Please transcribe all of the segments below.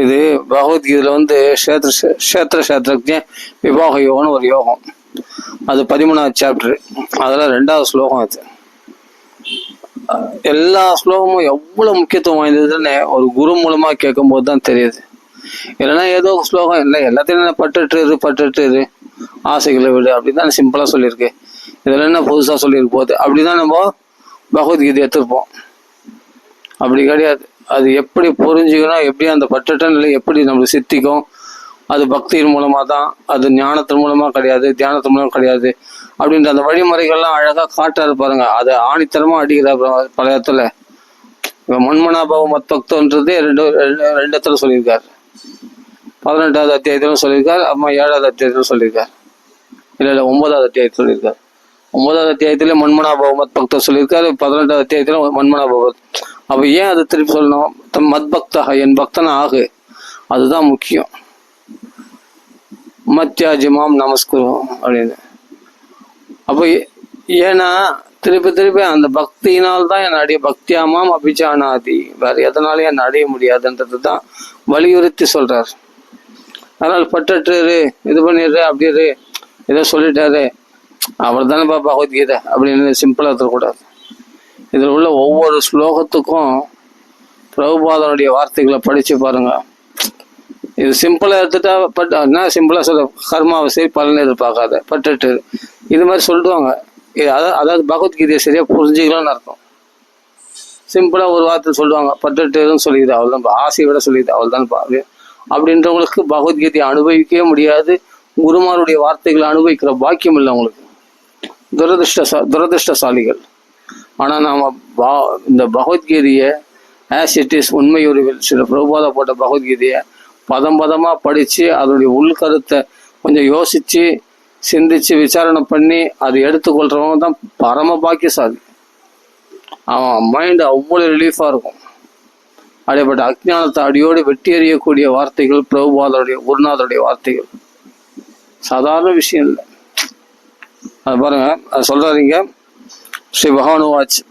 இது பகவத்கீதையில வந்து கஷேத்திர விவாக யோகம்னு ஒரு யோகம். அது 13வது சாப்டர். அதெல்லாம் 2வது ஸ்லோகம். அது எல்லா ஸ்லோகமும் எவ்வளவு முக்கியத்துவம் வாய்ந்ததுன்னு ஒரு குரு மூலமா கேட்கும் போது தான் தெரியுது. இல்லைன்னா ஏதோ ஸ்லோகம் இல்லை, எல்லாத்தையும் பட்டுட்டு ஆசைகளை விடு அப்படிதான் சிம்பிளா சொல்லியிருக்கு. இதுல என்ன புதுசா சொல்லியிருக்கு போகுது அப்படிதான் நம்ம பகவத்கீதை எடுத்துருப்போம். அப்படி கிடையாது. அது எப்படி புரிஞ்சுக்கணும், எப்படி அந்த பட்டுட்ட நிலை எப்படி நம்மளுக்கு சித்திக்கும், அது பக்தியின் மூலமா தான், அது ஞானத்தின் மூலமா கிடையாது, தியானத்தின் மூலமா கிடையாது அப்படின்ற அந்த வழிமுறைகள்லாம் அழகா காட்டாரு பாருங்க. அதை ஆணித்தரமா அடிக்கிறார் பல இடத்துல. மன்மனாபாவம் மத்பக்தன்றது ரெண்டு இடத்துல சொல்லியிருக்காரு. 18வது அத்தியாயத்திலும் சொல்லியிருக்காரு, அம்மா 7வது அத்தியாயத்திலும் சொல்லியிருக்காரு. இல்லை 9வது அத்தியாயத்தில் சொல்லியிருக்காரு. 9வது அத்தியாயத்திலே மன்மனாபாவம் மத்பக்தர் சொல்லியிருக்காரு, 18வது அத்தியாயத்திலும் மன்மனாபாவம். அப்ப ஏன் அதை திருப்பி சொல்லணும்? மத்பக்தா, என் பக்தனா ஆகு, அதுதான் முக்கியம். மத்யாஜிமாம் நமஸ்குரும் அப்படின்னு. அப்போ ஏன்னா திருப்பி அந்த பக்தியினால்தான் என்னை அடைய, பக்தியாமாம் அபிஜானாதி, வேற எதனாலும் என்னை அடைய முடியாதுன்றது தான் வலியுறுத்தி சொல்றாரு. அதனால பட்டுரு, இது பண்ணிடுற, அப்படியே ஏதோ சொல்லிட்டாரு, அவர் தானேப்பா பகவத்கீதை அப்படின்னு சிம்பிளா இருக்கக்கூடாது. இதில் உள்ள ஒவ்வொரு ஸ்லோகத்துக்கும் பிரபுபாதனுடைய வார்த்தைகளை படிச்சு பாருங்க. இது சிம்பிளா எடுத்துட்டா என்ன சிம்பிளா சொல்ல, கர்மாவை சரி பலன் எதிர்பார்க்காத, பட்டுட்டு இது மாதிரி சொல்லிடுவாங்க. அதாவது பகவத்கீதையை சரியா புரிஞ்சுக்கலாம்னு அர்த்தம். சிம்பிளா ஒரு வார்த்தை சொல்லுவாங்க, பட்டுட்டுன்னு சொல்லிடுது, அவள் தான் ஆசையை விட சொல்லிடுது, அவள் தான் பாரு அப்படின்றவங்களுக்கு பகவத்கீதையை அனுபவிக்கவே முடியாது. குருமாருடைய வார்த்தைகளை அனுபவிக்கிற பாக்கியம் இல்லை அவங்களுக்கு. துரதிருஷ்டசாலிகள். ஆனா நாம இந்த பகவத்கீதையை ஆஸ் இட் இஸ் உண்மை உரிவில் சில பிரபுபாதா போட்ட பகவத்கீதையை பதமா படிச்சு அதனுடைய உள்கருத்தை கொஞ்சம் யோசிச்சு சிந்திச்சு விசாரணை பண்ணி அதை எடுத்துக்கொள்றவங்க தான் பரம பாக்கியசாலி. அவன் மைண்ட் அவ்வளவு ரிலீஃபா இருக்கும். அப்படிப்பட்ட அஜ்ஞானத்தை அடியோடு வெட்டி எறியக்கூடிய வார்த்தைகள் பிரபுபாதருடைய குருநாதருடைய வார்த்தைகள். சாதாரண விஷயம் இல்லை. அது பாருங்க, அது சொல்றாருங்க. ஸ்ரீ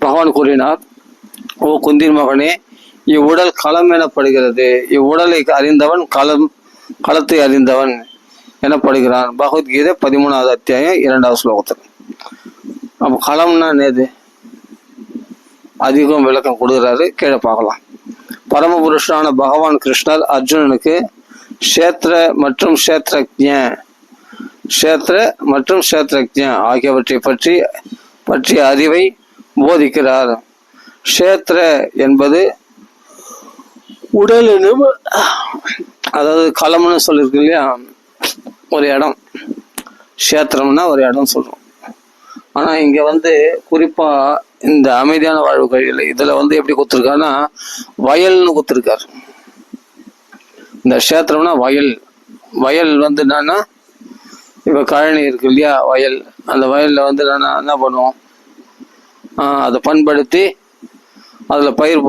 பகவான் கூறினார், ஓ குந்தின் மகனே, இவ்வுடல் களம் எனப்படுகிறது. இவ்வுடலை அறிந்தவன் களத்தை அறிந்தவன் எனப்படுகிறான். பகவத்கீதை 13வது அத்தியாயம் 2வது ஸ்லோகத்தில். அப்போ களம்னா நேது அதிகம் விளக்கம் கொடுக்குறாரு, கீழே பார்க்கலாம். பரமபுருஷனான பகவான் கிருஷ்ணர் அர்ஜுனனுக்கு க்ஷேத்திர மற்றும் க்ஷேத்திரஜ்ஞ ஆகியவற்றை பற்றிய அறிவை போதிக்கிறார். க்ஷேத்திர என்பது உடல் எனும், அதாவது களம்னு சொல்லியிருக்கு இல்லையா, ஒரு இடம். க்ஷேத்திரம்னா ஒரு இடம் சொல்றோம். ஆனா இங்க வந்து குறிப்பா இந்த அமைதியான வாழ்வு கழிவுல இதுல வந்து எப்படி கொடுத்துருக்காருன்னா வயல்னு கொடுத்துருக்காரு. இந்த க்ஷேத்திரம்னா வயல் வந்து என்னன்னா, இப்ப கழனி இருக்கு இல்லையா, வயல். அந்த வயல்ல வந்து என்ன பண்ணுவோம், அதை பண்படுத்தி அதுல பயிர்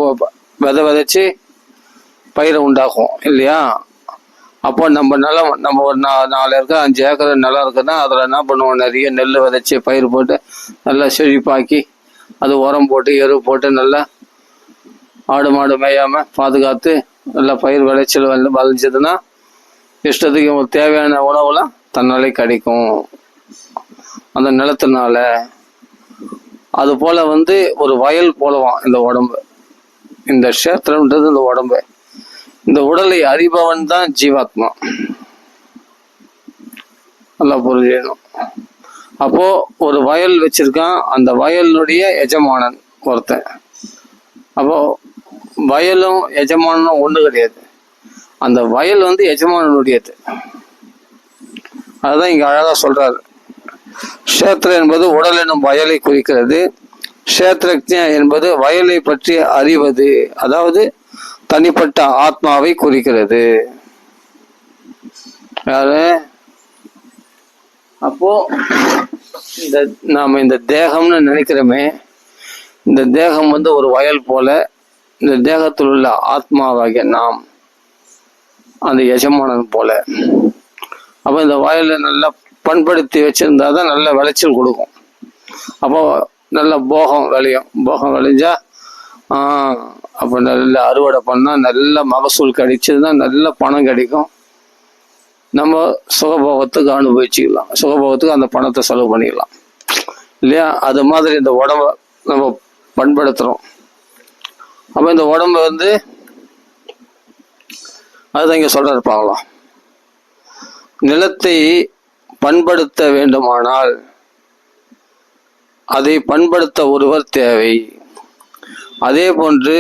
விதைச்சு பயிரை உண்டாக்கும் இல்லையா. அப்போ நம்ம ஒரு 4 ஏக்கர் 5 ஏக்கர் நிலம் இருக்குன்னா அதில் என்ன பண்ணுவோம், நிறைய நெல் விதைச்சி பயிர் போட்டு நல்லா செழிப்பாக்கி அது உரம் போட்டு எரு போட்டு நல்லா ஆடு மாடு மேயாமல் பாதுகாத்து நல்லா பயிர் விளைச்சல் விளைஞ்சதுன்னா இஷ்டத்துக்கு தேவையான உணவுலாம் தன்னாலே கிடைக்கும் அந்த நிலத்தினால. அது போல வந்து ஒரு வயல் போலவான் இந்த உடம்பு. இந்த க்ஷேத்திரம்ன்றது இந்த உடம்பு. இந்த உடலை அறிபவன் தான் ஜீவாத்மா. நல்லா புரிஞ்சுக்கணும். அப்போ ஒரு வயல் வச்சிருக்கான், அந்த வயலுடைய எஜமானன் ஒருத்தன். அப்போ வயலும் எஜமானும் ஒண்ணு கிடையாது. அந்த வயல் வந்து எஜமானனுடையது. அதுதான் இங்க அழகா சொல்றாரு. க்ஷேத்திரம் என்பது உடல் எனும் வயலை குறிக்கிறது. க்ஷேத்திரஜ்ஞ என்பது வயலை பற்றி அறிவது, அதாவது தனிப்பட்ட ஆத்மாவை குறிக்கிறது. அப்போ நாம இந்த தேகம்னு நினைக்கிறோமே, இந்த தேகம் வந்து ஒரு வயல் போல, இந்த தேகத்தில் உள்ள ஆத்மாவாகிய நாம் அந்த எஜமானன் போல. அப்போ இந்த வயலை நல்லா பண்படுத்தி வச்சிருந்தாதான் நல்ல விளைச்சல் கொடுக்கும். அப்போ நல்ல போகம் விளையும். போகம் விளைஞ்சா அப்போ நல்ல அறுவடை பண்ணால் நல்ல மகசூல் கிடைச்சதுன்னா நல்ல பணம் கிடைக்கும். நம்ம சுகபோகத்துக்கு அனுபவிச்சுக்கலாம், சுகபோகத்துக்கு அந்த பணத்தை செலவு பண்ணிக்கலாம் இல்லையா. அது மாதிரி இந்த உடம்ப நம்ம பண்படுத்துகிறோம். அப்போ இந்த உடம்பு வந்து அதுதான் இங்கே சொல்ற இருப்பாங்களாம், நிலத்தை பண்படுத்த வேண்டுமானால் அதை பண்படுத்த ஒருவர் தேவை. அதே போன்று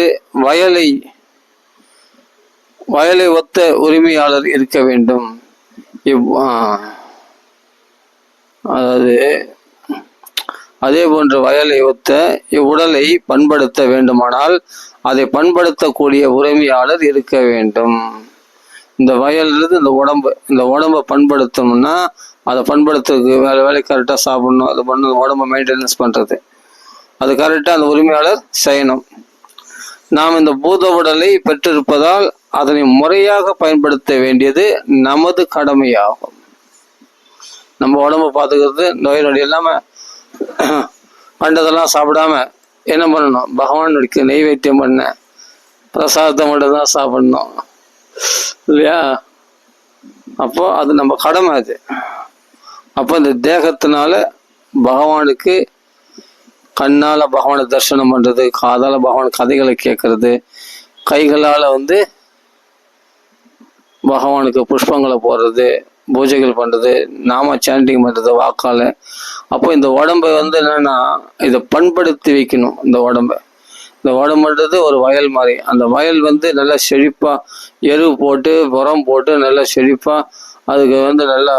வயலை ஒத்த உரிமையாளர் இருக்க வேண்டும். அதாவது அதே போன்று வயலை ஒத்த இவ்வுடலை பண்படுத்த வேண்டுமானால் அதை பண்படுத்தக்கூடிய உரிமையாளர் இருக்க வேண்டும். இந்த வயல்ன்றது இந்த உடம்பை பண்படுத்தணும்னா அதை பண்படுத்துறதுக்கு வேலை கரெக்டாக சாப்பிடணும், அது பண்ணணும், உடம்பை மெயின்டெனன்ஸ் பண்ணுறது அது கரெக்டாக அந்த உரிமையாளர் செய்யணும். நாம் இந்த பூத உடலை பெற்றிருப்பதால் அதனை முறையாக பயன்படுத்த வேண்டியது நமது கடமையாகும். நம்ம உடம்பை பார்த்துக்கிறது, நோய் நொடி இல்லாமல் பண்டதெல்லாம் சாப்பிடாம என்ன பண்ணணும், பகவானுக்கு நெய்வேத்தியம் பண்ண பிரசாதத்தை மட்டும் தான் சாப்பிடணும் இல்லையா. அப்போ அது நம்ம கடமை. அது அப்போ இந்த தேகத்தினால பகவானுக்கு கண்ணால் பகவானை தரிசனம் பண்ணுறது, காதால் பகவான் கதைகளை கேட்கறது, கைகளால் வந்து பகவானுக்கு புஷ்பங்களை போடுறது, பூஜைகள் பண்ணுறது, நாம சாண்டிங் பண்ணுறது வாக்கால். அப்போ இந்த உடம்பை வந்து என்னென்னா இதை பண்படுத்தி வைக்கணும். இந்த உடம்புன்றது ஒரு வயல் மாதிரி. அந்த வயல் வந்து நல்லா செழிப்பாக எரு போட்டு உரம் போட்டு நல்லா செழிப்பாக அதுக்கு வந்து நல்லா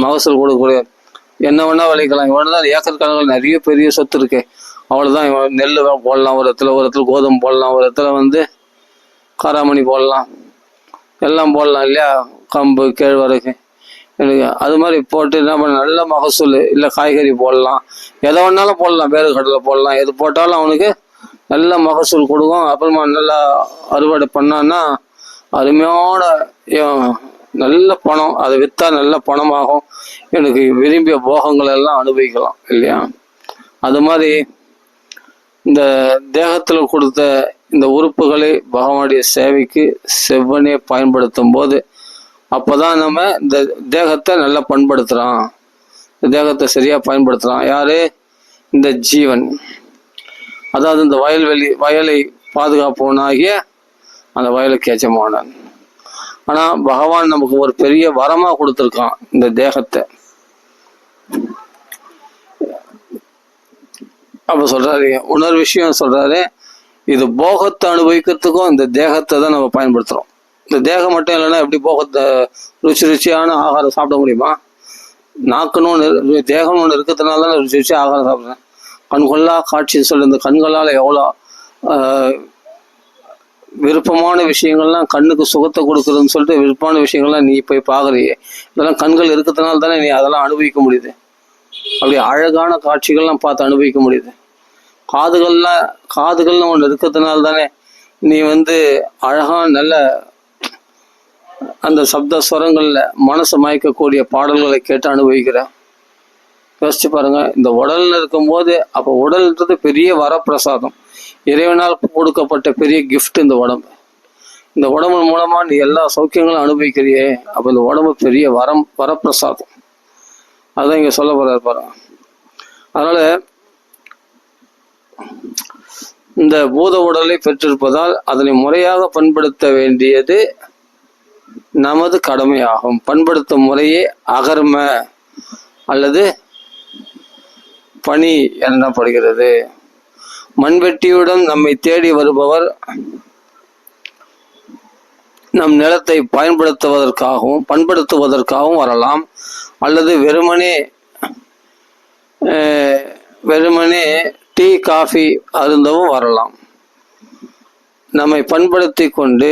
மகசூல் கொடுக்கக்கூடிய என்ன வேணா விளைக்கலாம். இவன் தான் ஏக்கர் கணக்கில் நிறைய பெரிய சொத்து இருக்கு. அவ்வளோதான், இவன் நெல் போடலாம், ஒரு இடத்துல கோதுமை போடலாம், ஒரு இடத்துல வந்து காராமணி போடலாம், எல்லாம் போடலாம் இல்லையா, கம்பு கேழ்வரகு எனக்கு அது மாதிரி போட்டு என்ன பண்ண நல்ல மகசூல். இல்லை காய்கறி போடலாம், எதை வேணாலும் போடலாம், வேறு கடலை போடலாம், எது போட்டாலும் அவனுக்கு நல்ல மகசூல் கொடுக்கும். அப்புறமா நல்லா அறுவடை பண்ணான்னா அருமையான நல்ல பணம், அதை விற்றா நல்ல பணமாகும். எனக்கு விரும்பிய போகங்கள் எல்லாம் அனுபவிக்கலாம் இல்லையா. அது மாதிரி இந்த தேகத்தில் கொடுத்த இந்த உறுப்புகளை பகவானுடைய சேவைக்கு செவ்வனே பயன்படுத்தும் போது அப்போதான் நம்ம இந்த தேகத்தை நல்லா பண்படுத்துகிறோம், இந்த தேகத்தை சரியாக பயன்படுத்துகிறோம். யாரு? இந்த ஜீவன். அதாவது இந்த வயலை பாதுகாப்பவனாகிய அந்த வயலுக்கு எஜமானன். ஆனால் பகவான் நமக்கு ஒரு பெரிய வரமாக கொடுத்துருக்கான் இந்த தேகத்தை. அப்போ சொல்றாரு, விஷயம் சொல்றாரு, இது போகத்தை அனுபவிக்கிறதுக்கும் இந்த தேகத்தை தான் நம்ம பயன்படுத்துகிறோம். இந்த தேகம் மட்டும் இல்லைன்னா எப்படி போகத்தை ருச்சியான ஆகாரம் சாப்பிட முடியுமா? நாக்குன்னு ஒன்று, தேகம்னு ஒன்று இருக்கிறதுனால தான் ருச்சியாக ஆகாரம் சாப்பிட்றேன். கண்கொள்ளா காட்சின்னு சொல்லி இந்த கண்களால் எவ்வளோ விருப்பமான விஷயங்கள்லாம் கண்ணுக்கு சுகத்தை கொடுக்குறதுன்னு சொல்லிட்டு விருப்பமான விஷயங்கள்லாம் நீ போய் பார்க்குறியே, இதெல்லாம் கண்கள் இருக்கிறதுனால தானே நீ அதெல்லாம் அனுபவிக்க முடியுது. அப்படி அழகான காட்சிகள்லாம் பார்த்து அனுபவிக்க முடியுது. காதுகள்னு ஒன்று இருக்கிறதுனால தானே நீ வந்து அழகான நல்ல அந்த சப்த ஸ்வரங்களில் மனசை மயக்கக்கூடிய பாடல்களை கேட்டு அனுபவிக்கிற. யோசிச்சு பாருங்க, இந்த உடல்ல இருக்கும்போது அப்போ உடல்ன்றது பெரிய வரப்பிரசாதம், இறைவனால் கொடுக்கப்பட்ட பெரிய கிஃப்ட் இந்த உடம்பு. இந்த உடம்பு மூலமா நீ எல்லா சௌக்கியங்களும் அனுபவிக்கிறியே, அப்போ இந்த உடம்பு பெரிய வரப்பிரசாதம். அதான் இங்க சொல்ல போறாரு பாருங்க. அதனால இந்த பூத உடலை பெற்றிருப்பதால் அதனை முறையாக பண்படுத்த வேண்டியது நமது கடமையாகும். பண்படுத்தும் முறையே அகர்ம அல்லது பணி எனப்படுகிறது. மண்வெட்டியுடன் நம்மை தேடி வருபவர் நம் நிலத்தை பண்படுத்துவதற்காகவும் வரலாம், அல்லது வெறுமனே டீ காஃபி அருந்தவும் வரலாம். நம்மை பண்படுத்தி கொண்டு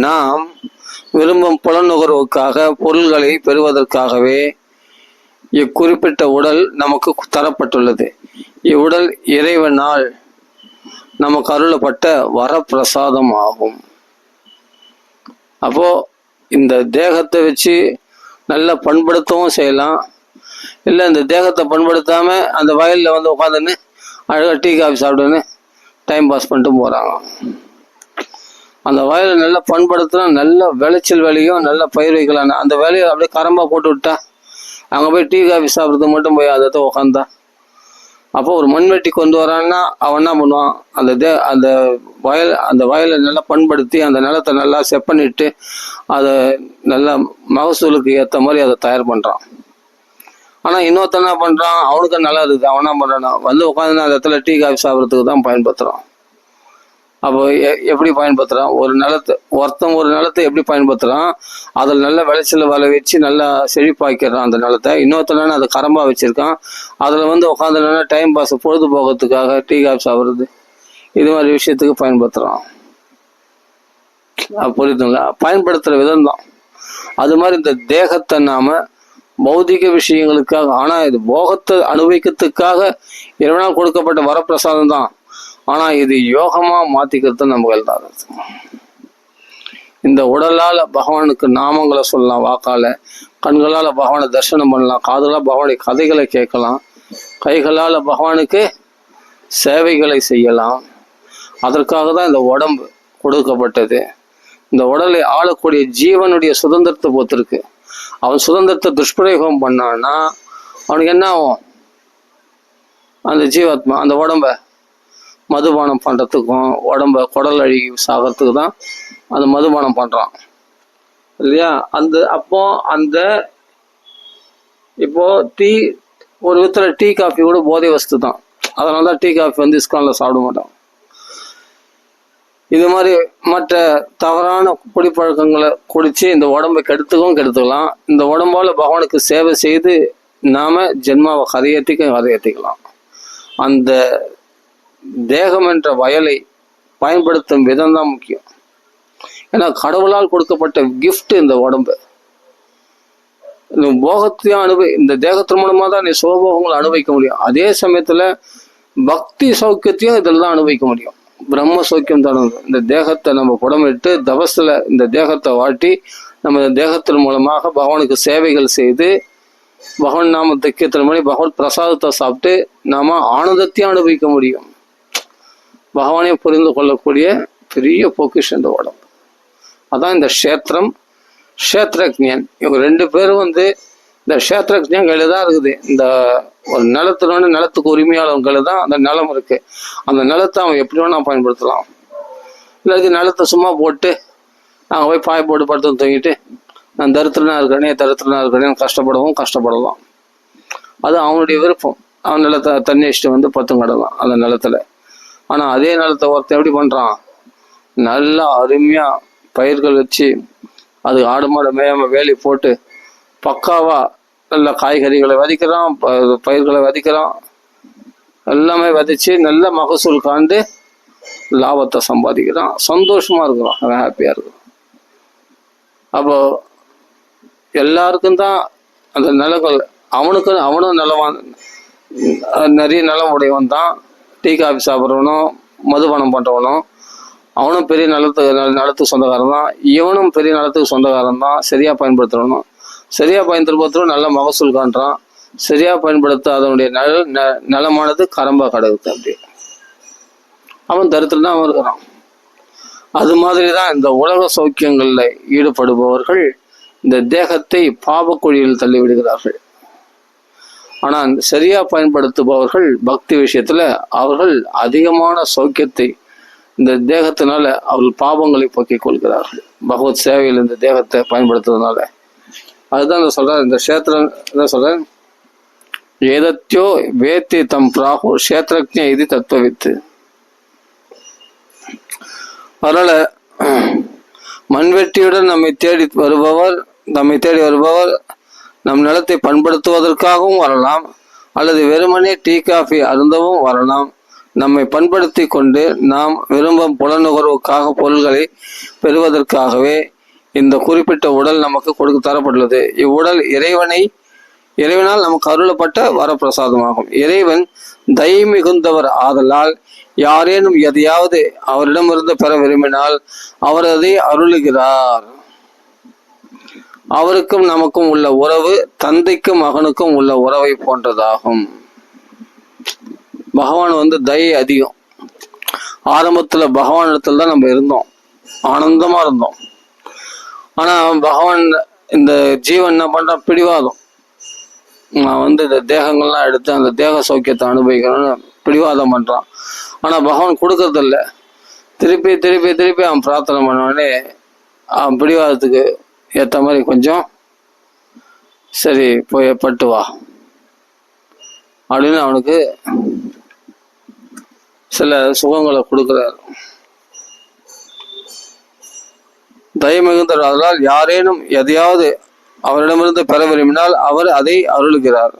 நாம் விரும்பும் புலநுகர்வுக்காக பொருள்களை பெறுவதற்காகவே இக்குறிப்பிட்ட உடல் நமக்கு தரப்பட்டுள்ளது. இவ்வுடல் இறைவனால் நமக்கு அருளப்பட்ட வரப்பிரசாதம் ஆகும். அப்போ இந்த தேகத்தை வச்சு நல்லா பண்படுத்தவும் செய்யலாம், இல்லை இந்த தேகத்தை பண்படுத்தாம அந்த வயலில் வந்து உட்காந்துன்னு அழகாக டீ காஃபி சாப்பிடுன்னு டைம் பாஸ் பண்ணிட்டு போகிறாங்க. அந்த வயலை நல்லா பண்படுத்தினா நல்ல விளைச்சல் வேலையும் நல்ல பயிர் வைக்கலாம். அந்த வேலையை அப்படியே கரம்பா போட்டு விட்டா அங்கே போய் டீ காஃபி சாப்பிட்றது மட்டும் போய் அதை உக்காந்தா அப்போ ஒரு மண்வெட்டி கொண்டு வரான்னா அவன் என்ன பண்ணுவான், அந்த வயலை நல்லா பண்படுத்தி அந்த நிலத்தை நல்லா செப்பனிட்டு அதை நல்லா மகசூலுக்கு ஏற்ற மாதிரி அதை தயார் பண்ணுறான். ஆனால் இன்னொருத்தன் என்ன பண்ணுறான், அவனுக்கு நல்லா இருக்குது, அவன் என்ன பண்ணுறான் வந்து உட்காந்து அந்த இடத்துல டீ காஃபி சாப்பிட்றதுக்கு தான் பயன்படுத்துகிறான். அப்போ எப்படி பயன்படுத்துகிறான், ஒரு நிலத்தை எப்படி பயன்படுத்துகிறான், அதில் நல்ல விளைச்சல் வலை வச்சு நல்லா செழிப்பாக்கிறான் அந்த நிலத்தை. இன்னொருத்தன அதை கரம்பாக வச்சுருக்கான், அதில் வந்து உட்காந்துனா டைம் பாஸ் பொழுதுபோகிறதுக்காக டீ காஃபி சாப்பிட்றது இது மாதிரி விஷயத்துக்கு பயன்படுத்துகிறான். புரியுதுங்களா? பயன்படுத்துகிற விதம் தான் அது மாதிரி. இந்த தேகத்தை நாம் பௌதிக விஷயங்களுக்காக, ஆனால் இது போகத்தை அனுபவிக்கிறதுக்காக இறைவனால் கொடுக்கப்பட்ட வரப்பிரசாதம் தான். ஆனால் இது யோகமாக மாற்றிக்கிறது நம்ம கையில் தான் இருக்குது. இந்த உடலால் பகவானுக்கு நாமங்களை சொல்லலாம், வாக்கால், கண்களால் பகவானை தரிசனம் பண்ணலாம், காதுகளால் பகவானுடைய கதைகளை கேட்கலாம், கைகளால் பகவானுக்கு சேவைகளை செய்யலாம். அதற்காக தான் இந்த உடம்பு கொடுக்கப்பட்டது. இந்த உடலை ஆளக்கூடிய ஜீவனுடைய சுதந்திரத்தை பொறுத்திருக்கு. அவன் சுதந்திரத்தை துஷ்பிரயோகம் பண்ணான்னா அவனுக்கு என்ன ஆகும், அந்த ஜீவாத்மா அந்த உடம்ப மதுபானம் பண்ணுறதுக்கும் உடம்ப குடல் அழுகி சாகிறதுக்கு தான் அந்த மதுபானம் பண்ணுறான் இல்லையா? இப்போ ஒரு விதத்தில் டீ காஃபி கூட போதை வஸ்து தான். அதனால தான் டீ காஃபி வந்து இஸ்கானில் சாப்பிட மாட்டோம். இது மாதிரி மற்ற தவறான குடிப்பழக்கங்களை குடித்து இந்த உடம்பை கெடுத்துக்கலாம். இந்த உடம்பால் பகவானுக்கு சேவை செய்து நாம ஜென்மாவை கதையேற்றிக்கலாம். அந்த தேகம் என்ற வயலை பயன்படுத்தும் விதம் தான் முக்கியம். ஏன்னா கடவுளால் கொடுக்கப்பட்ட கிஃப்ட் இந்த உடம்பு. இந்த போகத்தையும் இந்த தேகத்தின் மூலமா தான் நீ சுகபோகங்களை அனுபவிக்க முடியும். அதே சமயத்துல பக்தி சௌக்கியத்தையும் இதில் தான் அனுபவிக்க முடியும். பிரம்ம சௌக்கியம் தான். இந்த தேகத்தை நம்ம புடமிட்டு தபஸ்ல இந்த தேகத்தை வாட்டி நம்ம இந்த தேகத்தின் மூலமாக பகவானுக்கு சேவைகள் செய்து பகவான் நாம தைக்கியத்தின் மணி பகவத் பிரசாதத்தை சாப்பிட்டு நாம ஆனந்தத்தையும் அனுபவிக்க முடியும். பகவானையும் புரிந்து கொள்ளக்கூடிய பெரிய பொக்கிஷம் இந்த உடம்பு. அதான் இந்த க்ஷேத்திரம், க்ஷேத்ரஜன். இவங்க ரெண்டு பேரும் வந்து இந்த க்ஷேத்ரஜன் கையில தான் இருக்குது. இந்த ஒரு நிலத்துக்கு உரிமையாளர் கையில தான் அந்த நிலம் இருக்கு. அந்த நிலத்தை அவன் எப்படி வேணா பயன்படுத்தலாம். இல்லை இது நிலத்தை சும்மா போட்டு நாங்கள் போய் பாய் போட்டு படுத்து தூங்கிட்டு நான் தரித்திரனா இருக்கிறேன்னு கஷ்டப்படலாம். அது அவனுடைய விருப்பம். அவன் நிலத்தை தண்ணி வச்சுட்டு வந்து பத்துங்கடலாம் அந்த நிலத்துல. ஆனால் அதே நிலத்தை ஒருத்தன் எப்படி பண்ணுறான், நல்லா அருமையாக பயிர்கள் வச்சு அது ஆடு மாடு மேயாம வேலி போட்டு பக்காவா நல்ல காய்கறிகளை விதைக்கிறான், பயிர்களை விதைக்கிறான், எல்லாமே விதைச்சு நல்ல மகசூல் காண்டு லாபத்தை சம்பாதிக்கிறான், சந்தோஷமா இருக்கிறான், அவன் ஹாப்பியா இருக்கிறான். அப்போ எல்லாருக்கும் தான் அந்த நிலங்கள், அவனும் நிலவான், நிறைய நிலம் உடையவன் தான். டீ காஃபி சாப்பிட்றவனும் மதுபானம் பண்ணுறவனும் அவனும் பெரிய நிலத்துக்கு சொந்தக்காரன் தான். இவனும் பெரிய நிலத்துக்கு சொந்தக்காரன் தான். சரியாக பயன்படுத்துகிறவனும் நல்ல மகசூல் காண்றான். சரியாக பயன்படுத்த அதனுடைய நிலமானது கரம்பா கிடக்குது. அப்படி அவன் தரித்திரம் தான் அவன் இருக்கிறான். அது மாதிரி தான் இந்த உலக சௌக்கியங்களில் ஈடுபடுபவர்கள் இந்த தேகத்தை பாபக்குழியில் தள்ளி விடுகிறார்கள். ஆனால் சரியா பயன்படுத்துபவர்கள் பக்தி விஷயத்துல அவர்கள் அதிகமான சௌக்கியத்தை இந்த தேகத்தினால அவர்கள் பாவங்களை போக்கிக் கொள்கிறார்கள். பகவத் சேவையில் இந்த தேகத்தை பயன்படுத்துறதுனால அதுதான் சொல்றார். இந்த கஷேத்திரம் என்ன சொல்றேன், ஏதத்தியோ வேத்தி தம் பிராகு கஷேத்திரஜ்ஞ இது தத்துவவித்து. அதனால மண்வெட்டியுடன் நம்மை தேடி வருபவர் நம் நிலத்தை பண்படுத்துவதற்காகவும் வரலாம், அல்லது வெறுமனே டீ காஃபி அருந்தவும் வரலாம். நம்மை பண்படுத்தி கொண்டு நாம் விரும்பும் புலநுகர்வுக்காக பொருள்களை பெறுவதற்காகவே இந்த குறிப்பிட்ட உடல் நமக்கு தரப்பட்டுள்ளது. இவ்வுடல் இறைவனால் நமக்கு அருளப்பட்ட வரப்பிரசாதமாகும். இறைவன் தயை மிகுந்தவர் ஆதலால் யாரேனும் எதையாவது அவரிடமிருந்து பெற விரும்பினால் அவர் அதை அருளுகிறார். அவருக்கும் நமக்கும் உள்ள உறவு தந்தைக்கும் மகனுக்கும் உள்ள உறவை போன்றதாகும். பகவான் தயை அதிகம். ஆரம்பத்துல பகவான் இடத்துல தான் நம்ம இருந்தோம். ஆனந்தமா இருந்தோம். ஆனா பகவான் இந்த ஜீவன் என்ன பண்றான், பிடிவாதம். நான் இந்த தேகங்கள்லாம் எடுத்து அந்த தேக சௌக்கியத்தை அனுபவிக்கணும்னு பிடிவாதம் பண்றான். ஆனா பகவான் கொடுக்கறதில்ல. திருப்பி திருப்பி திருப்பி அவன் பிரார்த்தனை பண்ணோடனே அவன் பிடிவாதத்துக்கு ஏற்ற மாதிரி கொஞ்சம் சரி போய் பட்டு வா அப்படின்னு அவனுக்கு சில சுகங்களை கொடுக்கிறார். தயமிகுந்தர். அதனால் யாரேனும் எதையாவது அவரிடமிருந்து பெற விரும்பினால் அவர் அதை அருளுகிறார்.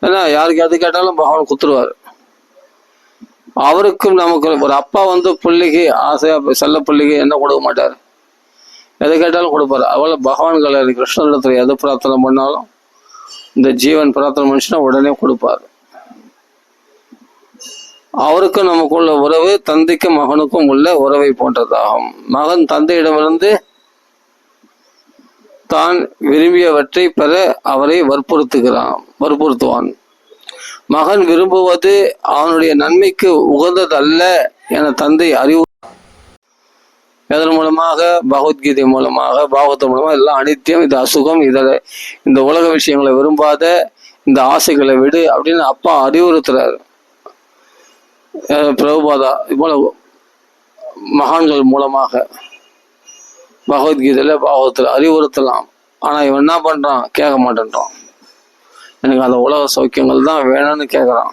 ஏன்னா யாருக்கு எது கேட்டாலும் பகவான் குத்துருவார். அவருக்கும் நமக்கு ஒரு அப்பா பிள்ளைக்கு ஆசையா செல்ல பிள்ளைக்கு என்ன கொடுக்க மாட்டார், எதை கேட்டாலும் கொடுப்பாரு. அவளை பகவான்களை கிருஷ்ணனிடத்துல எது பிரார்த்தனை பண்ணாலும் இந்த ஜீவன் பிரார்த்தனை மனுஷனா உடனே கொடுப்பாரு. அவருக்கும் நமக்குள்ள உறவு தந்தைக்கும் மகனுக்கும் உள்ள உறவை போன்றதாகும். மகன் தந்தையிடமிருந்து தான் விரும்பியவற்றை பெற அவரை வற்புறுத்துவான். மகன் விரும்புவது அவனுடைய நன்மைக்கு உகந்ததல்ல என தந்தை அறிவு. இதன் மூலமாக பகவத்கீதை மூலமாக பாகவதம் மூலமாக எல்லாம் அனித்தியம், இது அசுகம், இந்த உலக விஷயங்களை விரும்பாத, இந்த ஆசைகளை விடு அப்படின்னு அப்பா அறிவுறுத்துறாரு. பிரபுபாதா போல மகான்கள் மூலமாக பகவத்கீதையில பாகவத்தில் அறிவுறுத்தலாம். ஆனா இவன் என்ன பண்றான், கேட்க மாட்டேன்றான். எனக்கு அந்த உலக சௌக்கியங்கள் தான் வேணும்னு கேட்குறான்.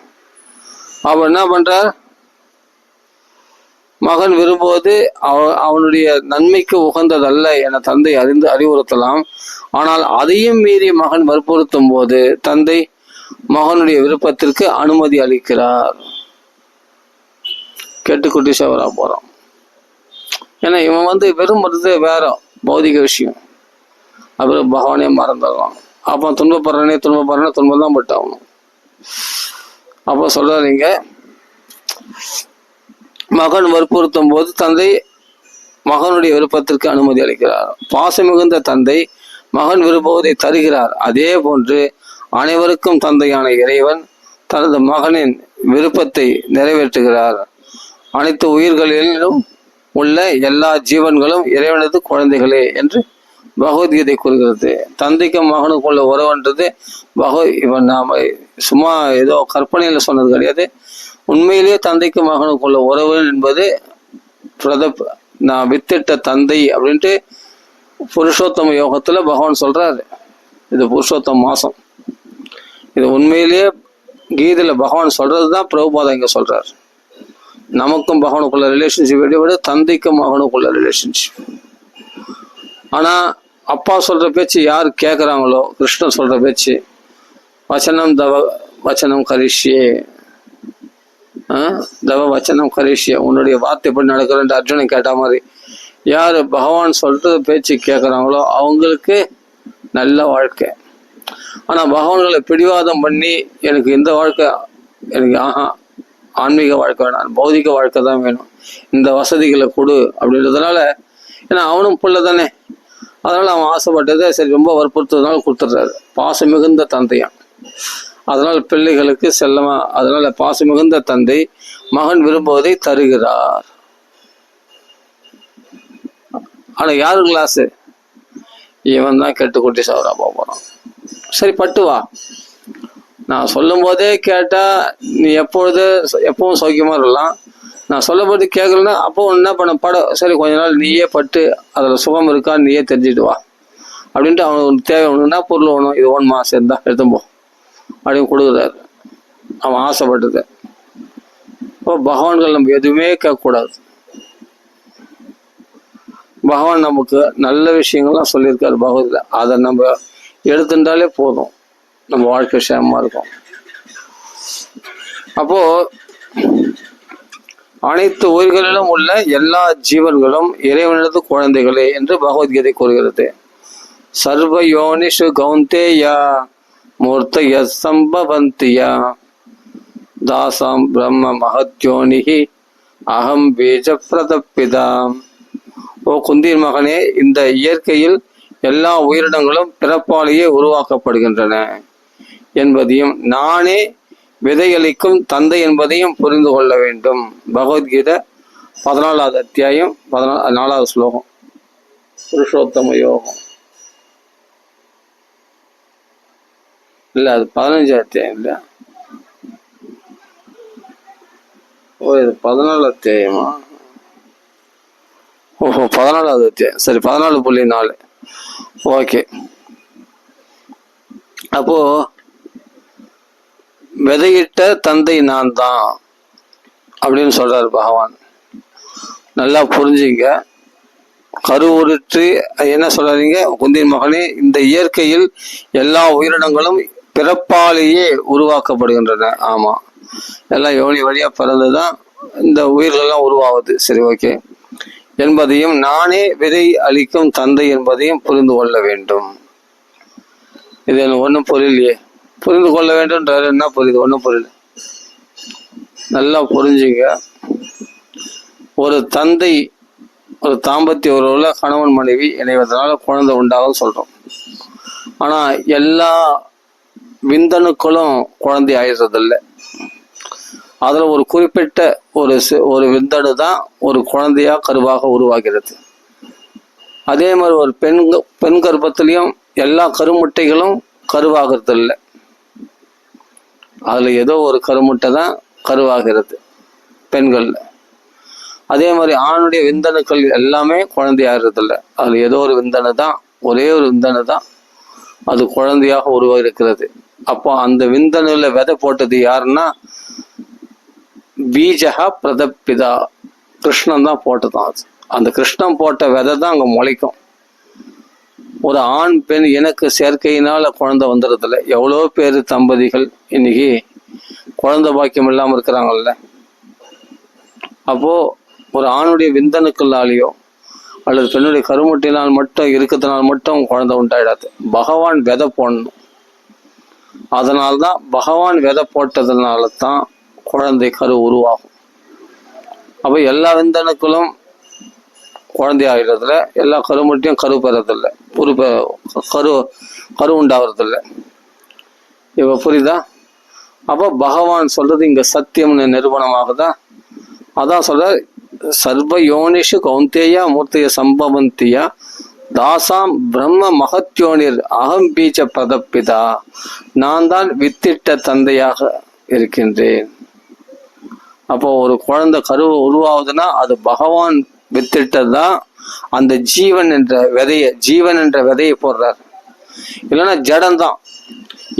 அவன் என்ன பண்றார், மகன் விரும்புவது அவனுடைய நன்மைக்கு உகந்ததல்ல என தந்தை அறிவுறுத்தலாம். ஆனால் அதையும் மீறி மகன் வற்புறுத்தும் போது தந்தை மகனுடைய விருப்பத்திற்கு அனுமதி அளிக்கிறார். கெட்டுக்குட்டி சேவரா போறான். ஏன்னா இவன் விரும்புறது வேற பௌதிக விஷயம். அப்புறம் பகவானே மறந்துடுவான். அப்போ துன்பம் தான் பட்டாகணும். அப்போ சொல்றாருங்க, மகன் வற்புறுத்தும் போது தந்தை மகனுடைய விருப்பத்திற்கு அனுமதி அளிக்கிறார். பாசம் மிகுந்த தந்தை மகன் விரும்புவதை தருகிறார். அதே போன்று அனைவருக்கும் தந்தையான இறைவன் தனது மகனின் விருப்பத்தை நிறைவேற்றுகிறார். அனைத்து உயிர்களிலும் உள்ள எல்லா ஜீவன்களும் இறைவனது குழந்தைகளே என்று பகவத்கீதை கூறுகிறது. தந்தைக்கும் மகனுக்குள்ள உறவுன்றது இவன் நாம சும்மா ஏதோ கற்பனையில சொன்னது கிடையாது. உண்மையிலேயே தந்தைக்கும் மகனுக்குள்ள உறவு என்பது நான் வித்திட்ட தந்தை அப்படின்ட்டு புருஷோத்தம யோகத்துல பகவான் சொல்றாரு. இது புருஷோத்தம மாசம். இது உண்மையிலேயே கீதையில பகவான் சொல்றதுதான் பிரபுபாதா இங்க சொல்றாரு. நமக்கும் பகவானுக்குள்ள ரிலேஷன்ஷிப் விட தந்தைக்கும் மகனுக்குள்ள ரிலேஷன்ஷிப். ஆனா அப்பா சொல்ற பேச்சு யார் கேட்குறாங்களோ, கிருஷ்ணன் சொல்ற பேச்சு, வச்சனம் கரிஷ்யே வச்சனம் கரிஷ்யே, உன்னுடைய வார்த்தை எப்படி நடக்கிறேன் அர்ஜுனன் கேட்ட மாதிரி யார் பகவான் சொல்ற பேச்சு கேட்குறாங்களோ அவங்களுக்கு நல்ல வாழ்க்கை. ஆனா பகவான்களை பிடிவாதம் பண்ணி எனக்கு இந்த வாழ்க்கை எனக்கு ஆன்மீக வாழ்க்கை வேணாம், பௌதிக வாழ்க்கை தான் வேணும், இந்த வசதிகளை கொடு அப்படின்றதுனால, ஏன்னா அவனும் புள்ள தானே, அதனால அவன் ஆசைப்பட்டதை சரி ரொம்ப வற்புறுத்துறதுனால கொடுத்துட்றாரு. பாசம் மிகுந்த தந்தையான். அதனால் பிள்ளைகளுக்கு செல்லமா, அதனால பாசம் மிகுந்த தந்தை மகன் விரும்புவதை தருகிறார். ஆனா யாரு கிளாஸ், இவன் தான் கெட்டுக்குட்டி சவரா போறான். சரி பட்டு வா, நான் சொல்லும் போதே கேட்டா நீ எப்பவும் சௌக்கியமா இருக்கலாம். நான் சொல்லும் போது கேட்கலன்னா அப்போ என்ன பண்ண சரி கொஞ்ச நாள் நீயே பட்டு அதுல சுகம் இருக்கா நீயே தெரிஞ்சுட்டு வா அப்படின்ட்டு அவனுக்கு தேவை ஒண்ணுன்னா பொருள் வேணும், இது 1 மாசம் இருந்தா எடுத்துப்போம் அப்படின்னு கொடுக்குறாரு. அவன் ஆசைப்பட்டது. இப்போ பகவான்கள் நம்ம எதுவுமே கேட்கக்கூடாது. பகவான் நமக்கு நல்ல விஷயங்கள்லாம் சொல்லியிருக்காரு பகவத்ல, அதை நம்ம எடுத்துட்டாலே போதும், நம்ம வாழ்க்கை சேமமா இருக்கும். அப்போ அனைத்து உயிர்களிலும் உள்ள எல்லா ஜீவன்களும் இறைவனது குழந்தைகளே என்று பகவத்கீதை கூறுகிறது. சர்வ யோனிஷு கௌந்தேயா மூர்த்தய சம்பவந்தியா தாசாம் பிரம்ம மகத்யோனிகி அகம் பீஜ பிரதப்பிதாம். ஓ குந்தீர் மகனே, இந்த இயற்கையில் எல்லா உயிரினங்களும் பிறப்பாலேயே உருவாக்கப்படுகின்றன என்பதையும் நானே விதையளிக்கும் தந்தை என்பதையும் புரிந்து கொள்ள வேண்டும். பகவத்கீதை 14வது அத்தியாயம் 4வது ஸ்லோகம். புருஷோத்தம யோகம். இல்லை, அது 15 அத்தியாயம் இல்லை. ஓ, இது 14 அத்தியாயமா? ஓஹோ, 14வது அத்தியாயம். சரி, 14.4. ஓகே. அப்போ விதையிட்ட தந்தை நான் தான் அப்படின்னு சொல்றாரு பகவான். நல்லா புரிஞ்சுங்க. கருவுருற்றி என்ன சொல்றீங்க? குந்தின் மகனே, இந்த இயற்கையில் எல்லா உயிரினங்களும் பிறப்பாலேயே உருவாக்கப்படுகின்றன. ஆமா, எல்லாம் யோனி வழியா பிறந்துதான் இந்த உயிர்களெல்லாம் உருவாகுது. சரி, ஓகே. என்பதையும் நானே விதை அளிக்கும் தந்தை என்பதையும் புரிந்து கொள்ள வேண்டும். இது ஒன்றும் புரியலையே. புரிந்து கொள்ள வேண்டும்ன்றாரு. என்ன புரியுது? ஒன்றும் புரியல. நல்லா புரிஞ்சுங்க. ஒரு தந்தை ஒரு தாம்பத்திய உறவுல கணவன் மனைவி இணைவதனால குழந்தை உண்டாகும் சொல்றோம். ஆனா எல்லா விந்தணுக்களும் குழந்தை ஆயிடுறதில்லை. அதுல ஒரு குறிப்பிட்ட ஒரு விந்தணு தான் ஒரு குழந்தையா கருவாக உருவாகிறது. அதே மாதிரி ஒரு பெண் கர்ப்பத்திலையும் எல்லா கருமுட்டைகளும் கருவாகிறது இல்லை. அதுல ஏதோ ஒரு கருமுட்டை தான் கருவாகிறது பெண்கள்ல. அதே மாதிரி ஆணுடைய விந்தணுக்கள் எல்லாமே குழந்தையாகிறது இல்லை. அதுல ஏதோ ஒரு விந்தணு தான், ஒரே ஒரு விந்தணு தான் அது குழந்தையாக உருவாகிறது. அப்போ அந்த விந்தணுல விதை போட்டது யாருன்னா பீஜகா பிரதப்பிதா, கிருஷ்ணன் தான் போட்டதான். அது அந்த கிருஷ்ணன் போட்ட விதை தான் அங்க முளைக்கும். ஒரு ஆண் பெண் எனக்கு சேர்க்கையினால குழந்தை வந்துடுறதில்ல. எவ்வளோ பேர் தம்பதிகள் இன்னைக்கு குழந்தை பாக்கியம் இல்லாமல் இருக்கிறாங்கல்ல. அப்போ ஒரு ஆணுடைய விந்தணுக்களாலேயோ அல்லது பெண்ணுடைய கருமுட்டினால் மட்டும் இருக்கிறதுனால மட்டும் குழந்தை உண்டாயிடாது. பகவான் விதை போடணும். அதனால்தான் பகவான் விதை போட்டதுனால தான் குழந்தை கரு உருவாகும். அப்போ எல்லா விந்தணுக்களும் குழந்தை ஆகிறதுல, எல்லா கருமுட்டையும் கரு பெறதில்லை, கரு உண்டாகிறதில்லை. இப்போ புரியுதா? அப்போ பகவான் சொல்றது இங்க சத்தியம்னு நிரூபணமாகுதா? அதான் சொல்ற, சர்வ யோனிஷு கௌந்தேயா மூர்த்திய சம்பவந்தியா தாசாம் பிரம்ம மகத்யோனிர் அகம் பீஜ பிரதப்பிதா. நான் தான் வித்திட்ட தந்தையாக இருக்கின்றேன். அப்போ ஒரு குழந்தை கருவை உருவாகுதுன்னா அது பகவான் வித்திட்டதான். அந்த ஜீவன் என்ற விதையை போடுறார். இல்லைன்னா ஜடம்தான்.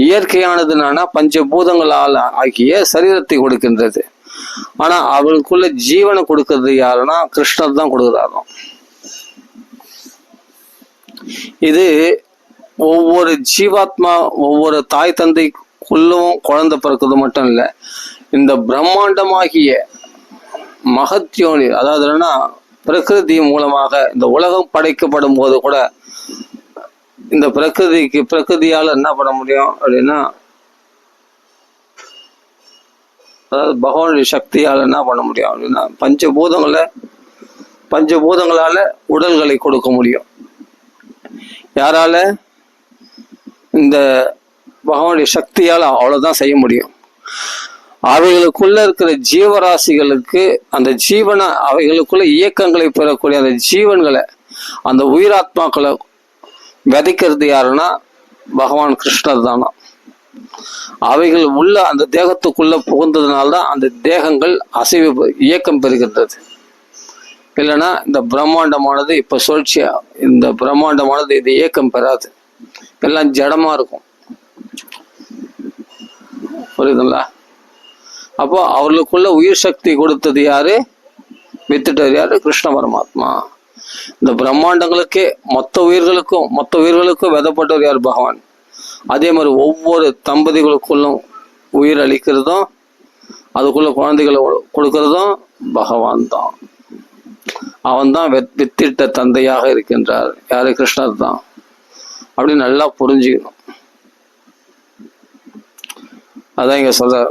இயற்கையானதுன்னா பஞ்சபூதங்களால் ஆகிய சரீரத்தை கொடுக்கின்றது. ஆனா அவளுக்குள்ள ஜீவனை கொடுக்கறது யாருன்னா கிருஷ்ணர் தான் கொடுக்குறாராம். இது ஒவ்வொரு ஜீவாத்மா, ஒவ்வொரு தாய் தந்தைக்குள்ளும் குழந்தை பிறக்கிறது மட்டும் இல்லை. இந்த பிரம்மாண்டமாகிய மகத்யோனி, அதாவது என்னன்னா பிரகிருதி மூலமாக இந்த உலகம் படைக்கப்படும் போது கூட இந்த பிரகிருதியால என்ன பண்ண முடியும் அப்படின்னா, அதாவது பகவானுடைய சக்தியால் என்ன பண்ண முடியும் அப்படின்னா பஞ்சபூதங்களால உடல்களை கொடுக்க முடியும். யாரால? இந்த பகவானுடைய சக்தியால் அவ்வளவுதான் செய்ய முடியும். அவைகளுக்குள்ள இருக்கிற ஜீவராசிகளுக்கு அந்த அவைகளுக்குள்ள இயக்கங்களை பெறக்கூடிய அந்த ஜீவன்களை, அந்த உயிராத்மாக்களை விதைக்கிறது யாருன்னா பகவான் கிருஷ்ணர் தானா. அவைகள் உள்ள அந்த தேகத்துக்குள்ள புகுந்ததுனால்தான் அந்த தேகங்கள் அசைவு இயக்கம் பெறுகின்றது. இல்லைன்னா இந்த பிரம்மாண்டமானது இப்ப சுழற்சியா, இந்த பிரம்மாண்டமானது இது இயக்கம் பெறாது, எல்லாம் ஜடமா இருக்கும். புரியுதுங்களா? அப்போ அவர்களுக்குள்ள உயிர் சக்தி கொடுத்தது யாரு? வித்துட்டது யாரு? கிருஷ்ண பரமாத்மா. இந்த பிரம்மாண்டங்களுக்கே மொத்த உயிர்களுக்கும் விதப்பட்டவர் யார்? பகவான். அதே மாதிரி ஒவ்வொரு தம்பதிகளுக்குள்ளும் உயிர் அளிக்கிறதும் அதுக்குள்ள குழந்தைகளை கொடுக்கறதும் பகவான் தான். அவன் தான் வித்திட்ட தந்தையாக இருக்கின்றார். யாரு? கிருஷ்ணர் தான். அப்படின்னு நல்லா புரிஞ்சுக்கணும். அதான் இங்க சொல்ற,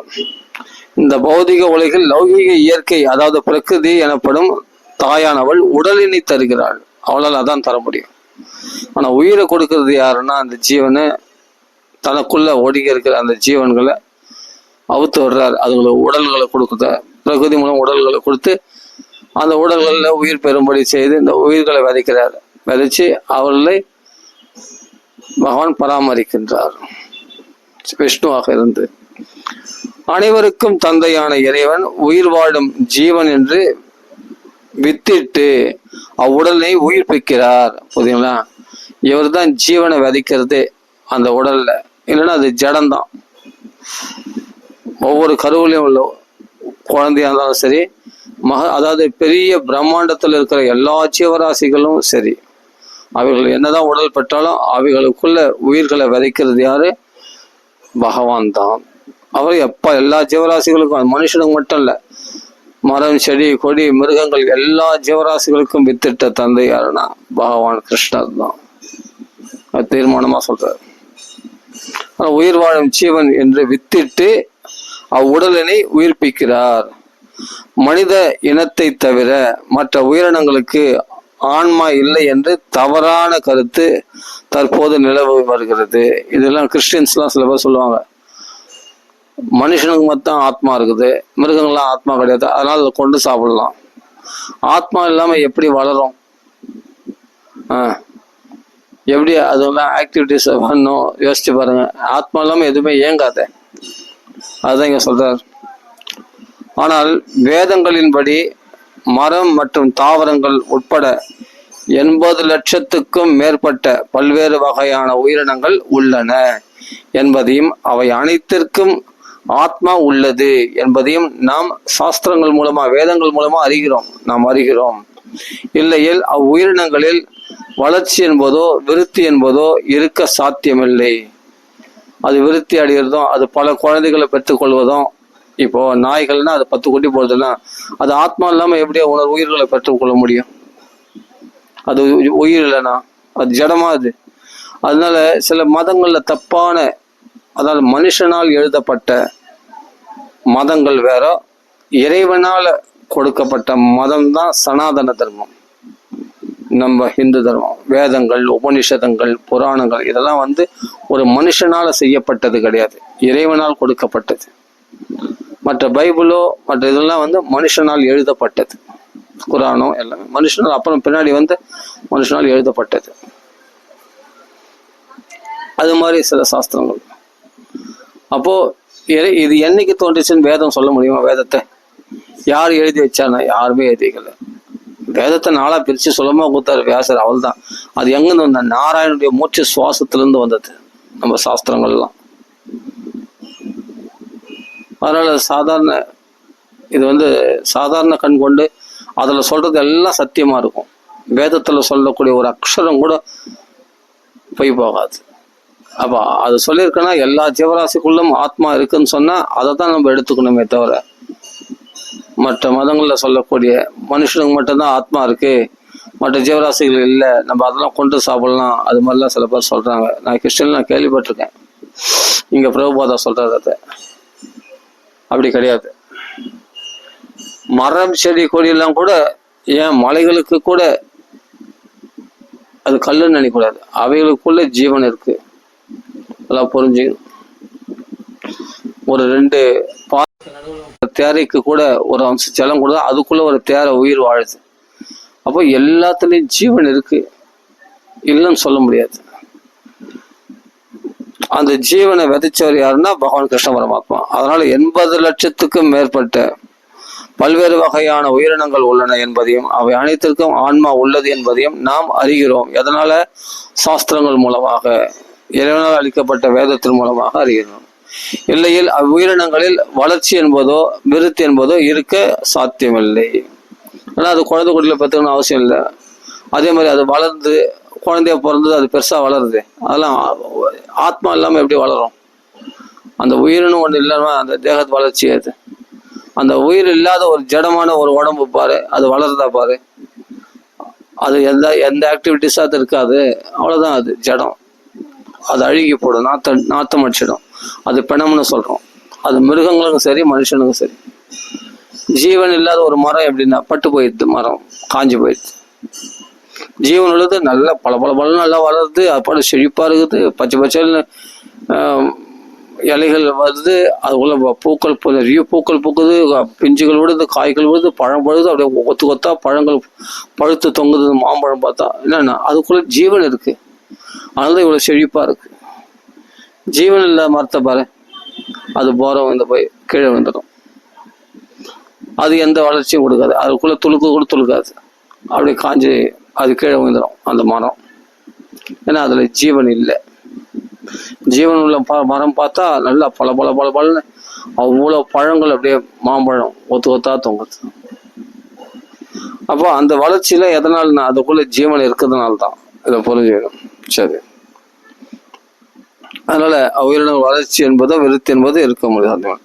இந்த பௌதிக உலகில் லௌகிக இயற்கை, அதாவது பிரகிருதி எனப்படும் தாயானவள் உடலினை தருகிறாள். அவளால் அதான் தர முடியும். ஆனா உயிரை கொடுக்கறது யாருன்னா அந்த ஜீவனை, தனக்குள்ள ஒடுங்கி இருக்கிற அந்த ஜீவன்களை அவுத்து விடுறார். அதுங்களை உடல்களை கொடுக்குற பிரகிருதி மூலம் உடல்களை கொடுத்து அந்த உடல்களில் உயிர் பெறும்படி செய்து இந்த உயிர்களை விதைக்கிறார். விதைச்சு அவர்களை பகவான் பராமரிக்கின்றார். விஷ்ணுவாக இருந்து அனைவருக்கும் தந்தையான இறைவன் உயிர் வாழும் ஜீவன் என்று வித்திட்டு அவ்வுடலை உயிர்ப்பிக்கிறார். புரியுங்களா? இவர் தான் ஜீவனை விதைக்கிறது அந்த உடல்ல, இல்லைன்னா அது ஜடம்தான். ஒவ்வொரு கருவிலையும் உள்ள குழந்தையா இருந்தாலும் சரி, அதாவது பெரிய பிரம்மாண்டத்தில் இருக்கிற எல்லா ஜீவராசிகளும் சரி, அவைகள் என்னதான் உடல் பெற்றாலும் அவைகளுக்குள்ள உயிர்களை விதைக்கிறது யாரு? பகவான் தான். அவர் எல்லா ஜீவராசிகளுக்கும், மனுஷனுக்கு மட்டும் இல்ல, மரம் செடி கொடி மிருகங்கள் எல்லா ஜீவராசிகளுக்கும் வித்திட்ட தந்தை யாருன்னா பகவான் கிருஷ்ணர் தான். அது தீர்மானமா சொல்றாரு. உயிர் வாழும் ஜீவன் என்று வித்திட்டு அவ்வுடலினை உயிர்ப்பிக்கிறார். மனித இனத்தை தவிர மற்ற உயிரினங்களுக்கு ஆன்மா இல்லை என்று தவறான கருத்து தற்போது நிலவி வருகிறது. இதெல்லாம் கிறிஸ்டியன்ஸ்லாம் சில பேர் சொல்லுவாங்க, மனுஷனுக்கு மட்டும் ஆத்மா இருக்குது, மிருகங்கள்லாம் ஆத்மா கிடையாது, அதனால அதை கொண்டு சாப்பிடலாம். ஆத்மா இல்லாம எப்படி வளரும்? எப்படி அதெல்லாம் ஆக்டிவிட்டிஸ் பண்ணும்? யோசிச்சு பாருங்க. ஆத்மா இல்லாம எதுவுமே இயங்காத. அதுதான் இங்க சொல்றார். ஆனால் வேதங்களின்படி மரம் மற்றும் தாவரங்கள் உட்பட 80 லட்சத்துக்கும் மேற்பட்ட பல்வேறு வகையான உயிரினங்கள் உள்ளன என்பதையும் அவை அனைத்திற்கும் ஆத்மா உள்ளது என்பதையும் நாம் சாஸ்திரங்கள் மூலமா, வேதங்கள் மூலமா நாம் அறிகிறோம். இல்லையில் அவ்வுயிரினங்களில் வளர்ச்சி என்பதோ விருத்தி என்பதோ இருக்க சாத்தியமில்லை. அது விருத்தி அடைகிறதும், அது பல குழந்தைகளை பெற்றுக்கொள்வதும், இப்போ நாய்கள்னா அது 10 குட்டி போடுறதுன்னா அது ஆத்மா இல்லாம எப்படியா உயிர்களை பெற்றுக்கொள்ள முடியும்? அது உயிர் இல்லைன்னா அது ஜடமா அது. அதனால சில மதங்கள்ல தப்பான, அதாவது மனுஷனால் எழுதப்பட்ட மதங்கள் வேற, இறைவனால கொடுக்கப்பட்ட மதம் தான் சனாதன தர்மம். நம்ம ஹிந்து தர்மம், வேதங்கள், உபனிஷதங்கள், புராணங்கள் இதெல்லாம் ஒரு மனுஷனால செய்யப்பட்டது கிடையாது, இறைவனால் கொடுக்கப்பட்டது. மற்ற பைபிளோ மற்ற இதெல்லாம் மனுஷனால் எழுதப்பட்டது. குரானோ எல்லாமே மனுஷனால், அப்புறம் பின்னாடி மனுஷனால் எழுதப்பட்டது. அது மாதிரி சில சாஸ்திரங்கள். அப்போ இது என்னைக்கு தோன்றுச்சுன்னு வேதம் சொல்ல முடியுமா? வேதத்தை யார் எழுதி வச்சானா? யாருமே எழுதிக்கல. வேதத்தை நாளா பிரிச்சு சுலமா கொடுத்தாரு வியாசர், அவள் தான். அது எங்கிருந்து வந்த? நாராயணனுடைய மூச்சு சுவாசத்திலிருந்து வந்தது நம்ம சாஸ்திரங்கள்லாம். அதனால சாதாரண இது சாதாரண கண் கொண்டு அதுல சொல்றது எல்லாம் சத்தியமா இருக்கும். வேதத்துல சொல்லக்கூடிய ஒரு அக்ஷரம் கூட பொய் போகாது. அப்ப அது சொல்லியிருக்கேன்னா எல்லா ஜீவராசிக்குள்ளும் ஆத்மா இருக்குன்னு சொன்னா அதை தான் நம்ம எடுத்துக்கணுமே தவிர, மற்ற மதங்கள்ல சொல்லக்கூடிய மனுஷனுக்கு மட்டும்தான் ஆத்மா இருக்கு, மற்ற ஜீவராசிகள் இல்லை, நம்ம அதெல்லாம் கொண்டு சாப்பிடலாம், அது மாதிரிலாம் சில பேர் சொல்றாங்க. நான் கிறிஸ்டியன் கேள்விப்பட்டிருக்கேன். இங்க பிரபுபாதா சொல்றது அதை அப்படி கிடையாது. மரம் செடி கொடியெல்லாம் கூட, ஏன் மலைகளுக்கு கூட அது கல்லுன்னு நினைக்கூடாது, அவைகளுக்குள்ள ஜீவன் இருக்கு. அதெல்லாம் புரிஞ்சுக்கணும். ஒரு 2 தேரைக்கு கூட ஒரு அம்சம் ஜலம் கூட, அதுக்குள்ள ஒரு தேரை உயிர் வாழுது. அப்போ எல்லாத்துலயும் ஜீவன் இருக்கு, இல்லைன்னு சொல்ல முடியாது. அந்த ஜீவனை விதைச்சவர் யாருன்னா பகவான் கிருஷ்ண பரமாத்மா. அதனால 80 லட்சத்துக்கும் மேற்பட்ட பல்வேறு வகையான உயிரினங்கள் உள்ளன என்பதையும் அவை அனைத்திற்கும் ஆன்மா உள்ளது என்பதையும் நாம் அறிகிறோம். எதனால? சாஸ்திரங்கள் மூலமாக, இறைவனால் அளிக்கப்பட்ட வேதத்தின் மூலமாக அறிகிறோம். இல்லையில் அவ்வுயிரினங்களில் வளர்ச்சி என்பதோ விருத்தி என்பதோ இருக்க சாத்தியமில்லை. ஆனால் அது குழந்தை குட்டியில பெற்றுக்கணும் அவசியம் இல்லை. அதே மாதிரி அது வளர்ந்து குழந்தைய பிறந்தது, அது பெருசா வளருது. அதெல்லாம் ஆத்மா இல்லாம எப்படி வளரும்? அந்த உயிரினும் ஒன்று இல்லாம அந்த தேகத்து வளர்ச்சி அது. அந்த உயிர் இல்லாத ஒரு ஜடமான ஒரு உடம்பு பாரு, அது வளருதா பாரு. அது எந்த ஆக்டிவிட்டிஸா அது இருக்காது, அவ்வளவுதான். அது ஜடம், அது அழுகி போடும், நாத்தம் அடிச்சிடும். அது பிணம்னு சொல்றோம். அது மிருகங்களுக்கும் சரி மனுஷனுக்கும் சரி. ஜீவன் இல்லாத ஒரு மரம் எப்படின்னா பட்டு போயிடுது, மரம் காஞ்சி போயிடுது. ஜீவன் உள்ளது நல்லா பல நல்லா வளருது, அப்பாடு செழிப்பா இருக்குது, பச்சை பச்சைன்னு இலைகள் வருது, அதுக்குள்ள பூக்கள் நிறைய பூக்கள் பூக்குது, பிஞ்சுகள் விடுது, காய்கள் விடுது, பழம் பழுது, அப்படியே கொத்து கொத்தா பழங்கள் பழுத்து தொங்குது. மாம்பழம் பார்த்தா என்னன்னா அதுக்குள்ள ஜீவன் இருக்கு, அதனால இவ்வளவு செழிப்பா இருக்கு. ஜீவன் இல்ல மரத்தை பாரு, அது போறோம் இந்த போய் கீழே வந்துடும், அது எந்த வளர்ச்சியும் கொடுக்காது, அதுக்குள்ள துளுக்கு கூட துளுக்காது, அப்படி காஞ்சி அது கீழே வந்துடும் அந்த மரம். ஏன்னா அதுல ஜீவன் இல்லை. ஜீவன் உள்ள மரம் பார்த்தா நல்லா பல பல பல பலன்னு அவ்வளோ பழங்கள் அப்படியே மாம்பழம் ஒத்து ஒத்தா தொங்குது. அப்போ அந்த வளர்ச்சியில எதனால்னா அதுக்குள்ள ஜீவன் இருக்கிறதுனால தான் இதை புரிஞ்சுக்கணும். சரி, அதனால உயிரின வளர்ச்சி என்பதோ விருத்தி என்பதோ இருக்க முடியாது.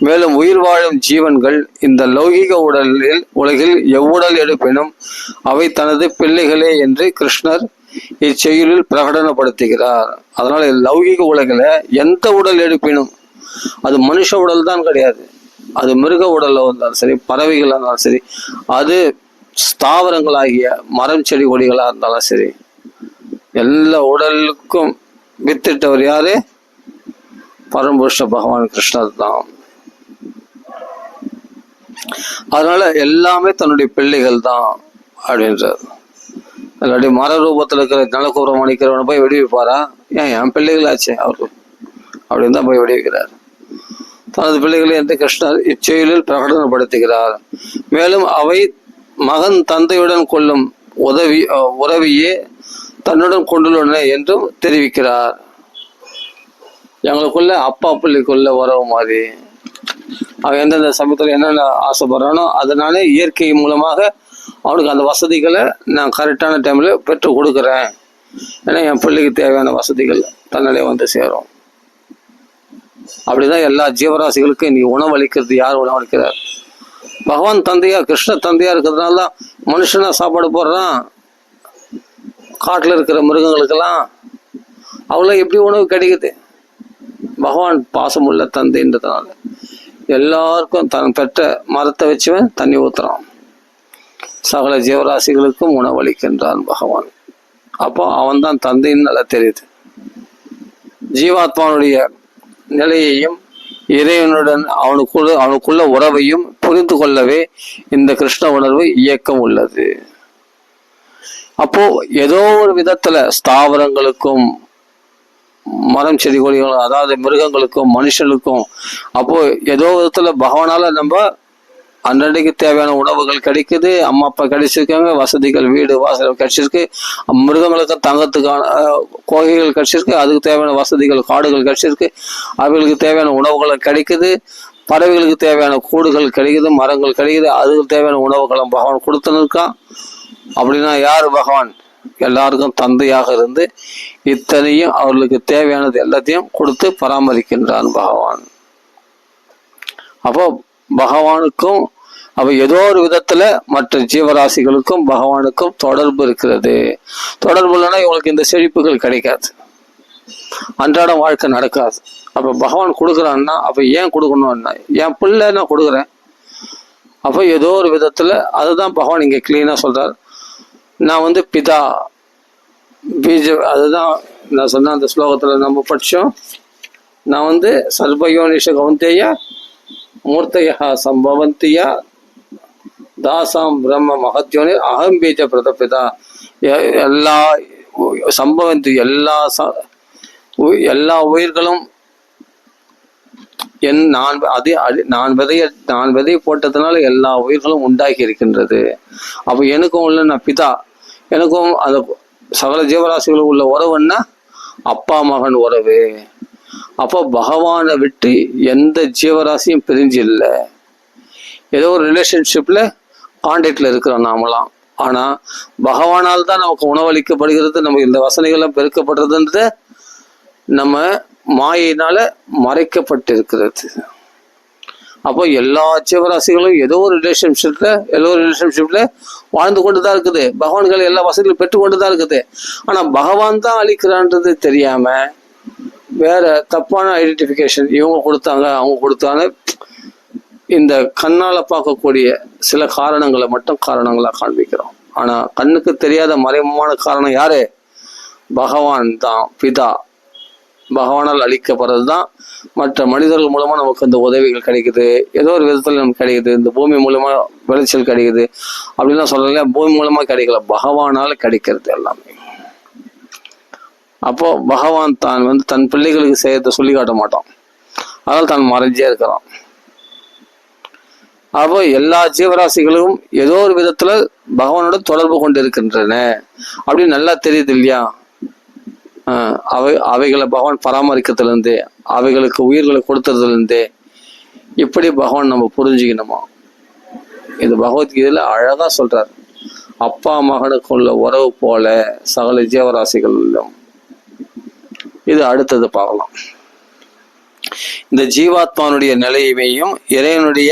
மேலும் உயிர் வாழும் ஜீவன்கள் இந்த லௌகிக உலகில் எவ்வுடல் எடுப்பினும் அவை தனது பிள்ளைகளே என்று கிருஷ்ணர் இச்செயலில் பிரகடனப்படுத்துகிறார். அதனால லௌகிக உலகில எந்த உடல் எடுப்பினும், அது மனுஷ உடல் தான் கிடையாது, அது மிருக உடல்ல இருந்தாலும் சரி, பறவைகளா இருந்தாலும் சரி, அது ஸ்தாவரங்களாகிய மரம் செடி கொடிகளா இருந்தாலும் சரி, எல்லா உடலுக்கும் வித்திட்டவர் யாரு? பரம்புருஷ பகவான் கிருஷ்ணர் தான். அதனால எல்லாமே தன்னுடைய பிள்ளைகள் தான் அப்படின்றார். இல்லாட்டி மர ரூபத்தில் இருக்கிற நலக்கூபுரம் அணிக்கிறவனை போய் வெடிவிப்பாரா? ஏன் என் பிள்ளைகளாச்சே அவருக்கு அப்படின்னு தான் போய் வெடிவிக்கிறார். தனது பிள்ளைகளை என்று கிருஷ்ணர் இச்செயலில் பிரகடனப்படுத்துகிறார். மேலும் அவை மகன் தந்தையுடன் கொள்ளும் உறவியே தன்னுடன் கொண்டுள்ளன என்றும் தெரிவிக்கிறார். எங்களுக்குள்ள அப்பா பிள்ளைக்குள்ள உறவு மாதிரி அவன் எந்தெந்த சமயத்தில் என்னென்ன ஆசைப்படுறானோ அதனால இயற்கை மூலமாக அவனுக்கு அந்த வசதிகளை நான் கரெக்டான டைம்ல பெற்று கொடுக்குறேன். ஏன்னா என் பிள்ளைக்கு தேவையான வசதிகள் தன்னாலே வந்து சேரும். அப்படிதான் எல்லா ஜீவராசிகளுக்கும் இன்னைக்கு உணவளிக்கிறது யார் உணவளிக்கிறார்? பகவான் தந்தையா, கிருஷ்ண தந்தையா இருக்கிறதுனால தான் மனுஷனா சாப்பாடு போடுறான். காட்டுல இருக்கிற மிருகங்களுக்கெல்லாம் அவ்வளோ எப்படி உணவு கிடைக்குது? பகவான் பாசமுள்ள தந்தைன்றதுனால எல்லாருக்கும் தன் பெற்ற மரத்தை வச்சுவன் தண்ணி ஊத்துறான், சகல ஜீவராசிகளுக்கும் உணவளிக்கின்றான் பகவான். அப்போ அவன் தான் தந்தைன்னு நல்லா தெரியுது. ஜீவாத்மாவுடைய நிலையையும் இறைவனுடன் அவனுக்குள்ள உறவையும் புரிந்து கொள்ளவே இந்த கிருஷ்ண உணர்வு இயக்கம் உள்ளது. அப்போ ஏதோ ஒரு விதத்துல ஸ்தாவரங்களுக்கும் மரம் செடி கொடிகளும், அதாவது மிருகங்களுக்கும் மனுஷனுக்கும், அப்போ ஏதோ விதத்துல பகவானால நம்ம அன்றன்றைக்கு தேவையான உணவுகள் கிடைக்குது, அம்மா அப்பா கிடைச்சிருக்காங்க, வசதிகள் வீடு வாசல் கிடைச்சிருக்கு, மிருகங்களுக்கு தங்கத்துக்கான கோகைகள் கிடைச்சிருக்கு, அதுக்கு தேவையான வசதிகள் காடுகள் கிடைச்சிருக்கு, அவைகளுக்கு தேவையான உணவுகள் கிடைக்குது, பறவைகளுக்கு தேவையான கூடுகள் கிடைக்குது, மரங்கள் கிடைக்குது, அதுக்கு தேவையான உணவுகளும் பகவான் கொடுத்துன்னு இருக்கான். அப்படின்னா யார் பகவான்? எல்லாருக்கும் தந்தையாக இருந்து இத்தனையும் அவர்களுக்கு தேவையானது எல்லாத்தையும் கொடுத்து பராமரிக்கின்றான் பகவான். அப்போ பகவானுக்கும் அவ ஏதோ ஒரு விதத்துல மற்ற ஜீவராசிகளுக்கும் பகவானுக்கும் தொடர்பு இருக்கிறது. தொடர்பு இல்லைன்னா இவங்களுக்கு இந்த செழிப்புகள் கிடைக்காது, அன்றாட வாழ்க்கை நடக்காது. அப்ப பகவான் கொடுக்குறான்னா அப்ப ஏன் கொடுக்கணும்னா, என் பிள்ளை நான் கொடுக்குறேன். அப்போ ஏதோ ஒரு விதத்துல அதுதான் பகவான் இங்க கிளீனா சொல்றார். நான் பிதா பீஜ, அதுதான் நான் சொன்ன அந்த ஸ்லோகத்துல நம்ம படிச்சோம். நான் சர்வயோனிஷ கௌந்தேய மூர்த்தையா சம்பவந்தியா தாசாம் பிரம்ம மகத்யோனி அகம் பீஜ பிரதபிதா. எல்லா சம்பவந்தி எல்லா உயிர்களும் நான் விதையை போட்டதுனால எல்லா உயிர்களும் உண்டாகி இருக்கின்றது. அப்ப எனக்கும் உள்ள நான் பிதா, எனக்கும் அந்த சகல ஜீவராசிகளும் உள்ள உறவுன்னா அப்பா மகன் உறவு. அப்போ பகவானை விட்டு எந்த ஜீவராசியும் பிரிஞ்சு இல்லை. ஏதோ ஒரு ரிலேஷன்ஷிப்ல கான்டாக்ட்ல இருக்கிறோம் நாமெல்லாம். ஆனா பகவானால் தான் நமக்கு உணவளிக்கப்படுகிறது, நமக்கு இந்த வசனைகள்லாம் பெருக்கப்படுறதுன்றது நம்ம மாயினால மறைக்கப்பட்டிருக்கிறது. அப்போ எல்லா ஜீவராசிகளும் ஏதோ ஒரு ரிலேஷன்ஷிப்ல வாழ்ந்து கொண்டுதான் இருக்குது. பகவான்கள் எல்லா வசதிகளும் பெற்று கொண்டுதான் இருக்குது. ஆனா பகவான் தான் அளிக்கிறான்றது தெரியாம வேற தப்பான ஐடென்டிஃபிகேஷன், இவங்க கொடுத்தாங்க அவங்க கொடுத்தாங்க, இந்த கண்ணால பார்க்கக்கூடிய சில காரணங்களை மட்டும் காரணங்களா காண்பிக்கிறோம். ஆனா கண்ணுக்கு தெரியாத மறைமுகமான காரணம் யாரு? பகவான் தான் பிதா. பகவானால் அளிக்கப்படுறது தான். மற்ற மனிதர்கள் மூலமா நமக்கு இந்த உதவிகள் கிடைக்குது, ஏதோ ஒரு விதத்துல நமக்கு கிடைக்குது. இந்த பூமி மூலமா விளைச்சல் கிடைக்குது அப்படின்லாம் சொல்லல, பூமி மூலமா கிடைக்கல, பகவானால் கிடைக்கிறது எல்லாமே. அப்போ பகவான் தான் தன் பிள்ளைகளுக்கு செய்யறதை சொல்லி காட்ட மாட்டான், அதனால தான் மறைஞ்சே இருக்கிறான். அப்போ எல்லா ஜீவராசிகளும் ஏதோ ஒரு விதத்துல பகவானோட தொடர்பு கொண்டு இருக்கின்றன அப்படின்னு நல்லா தெரியுது இல்லையா? அவைகளை பகவான் பராமரிக்கிறதுல இருந்து, அவைகளுக்கு உயிர்களை கொடுத்ததுல இருந்து, இப்படி பகவான் நம்ம புரிஞ்சுக்கணுமா? இது பகவத்கீதையில அழகா சொல்றாரு. அப்பா மகனுக்கு உள்ள உறவு போல சகல ஜீவராசிகளிலும். இது அடுத்தது பார்க்கலாம். இந்த ஜீவாத்மானுடைய நிலையையும் இறைவனுடைய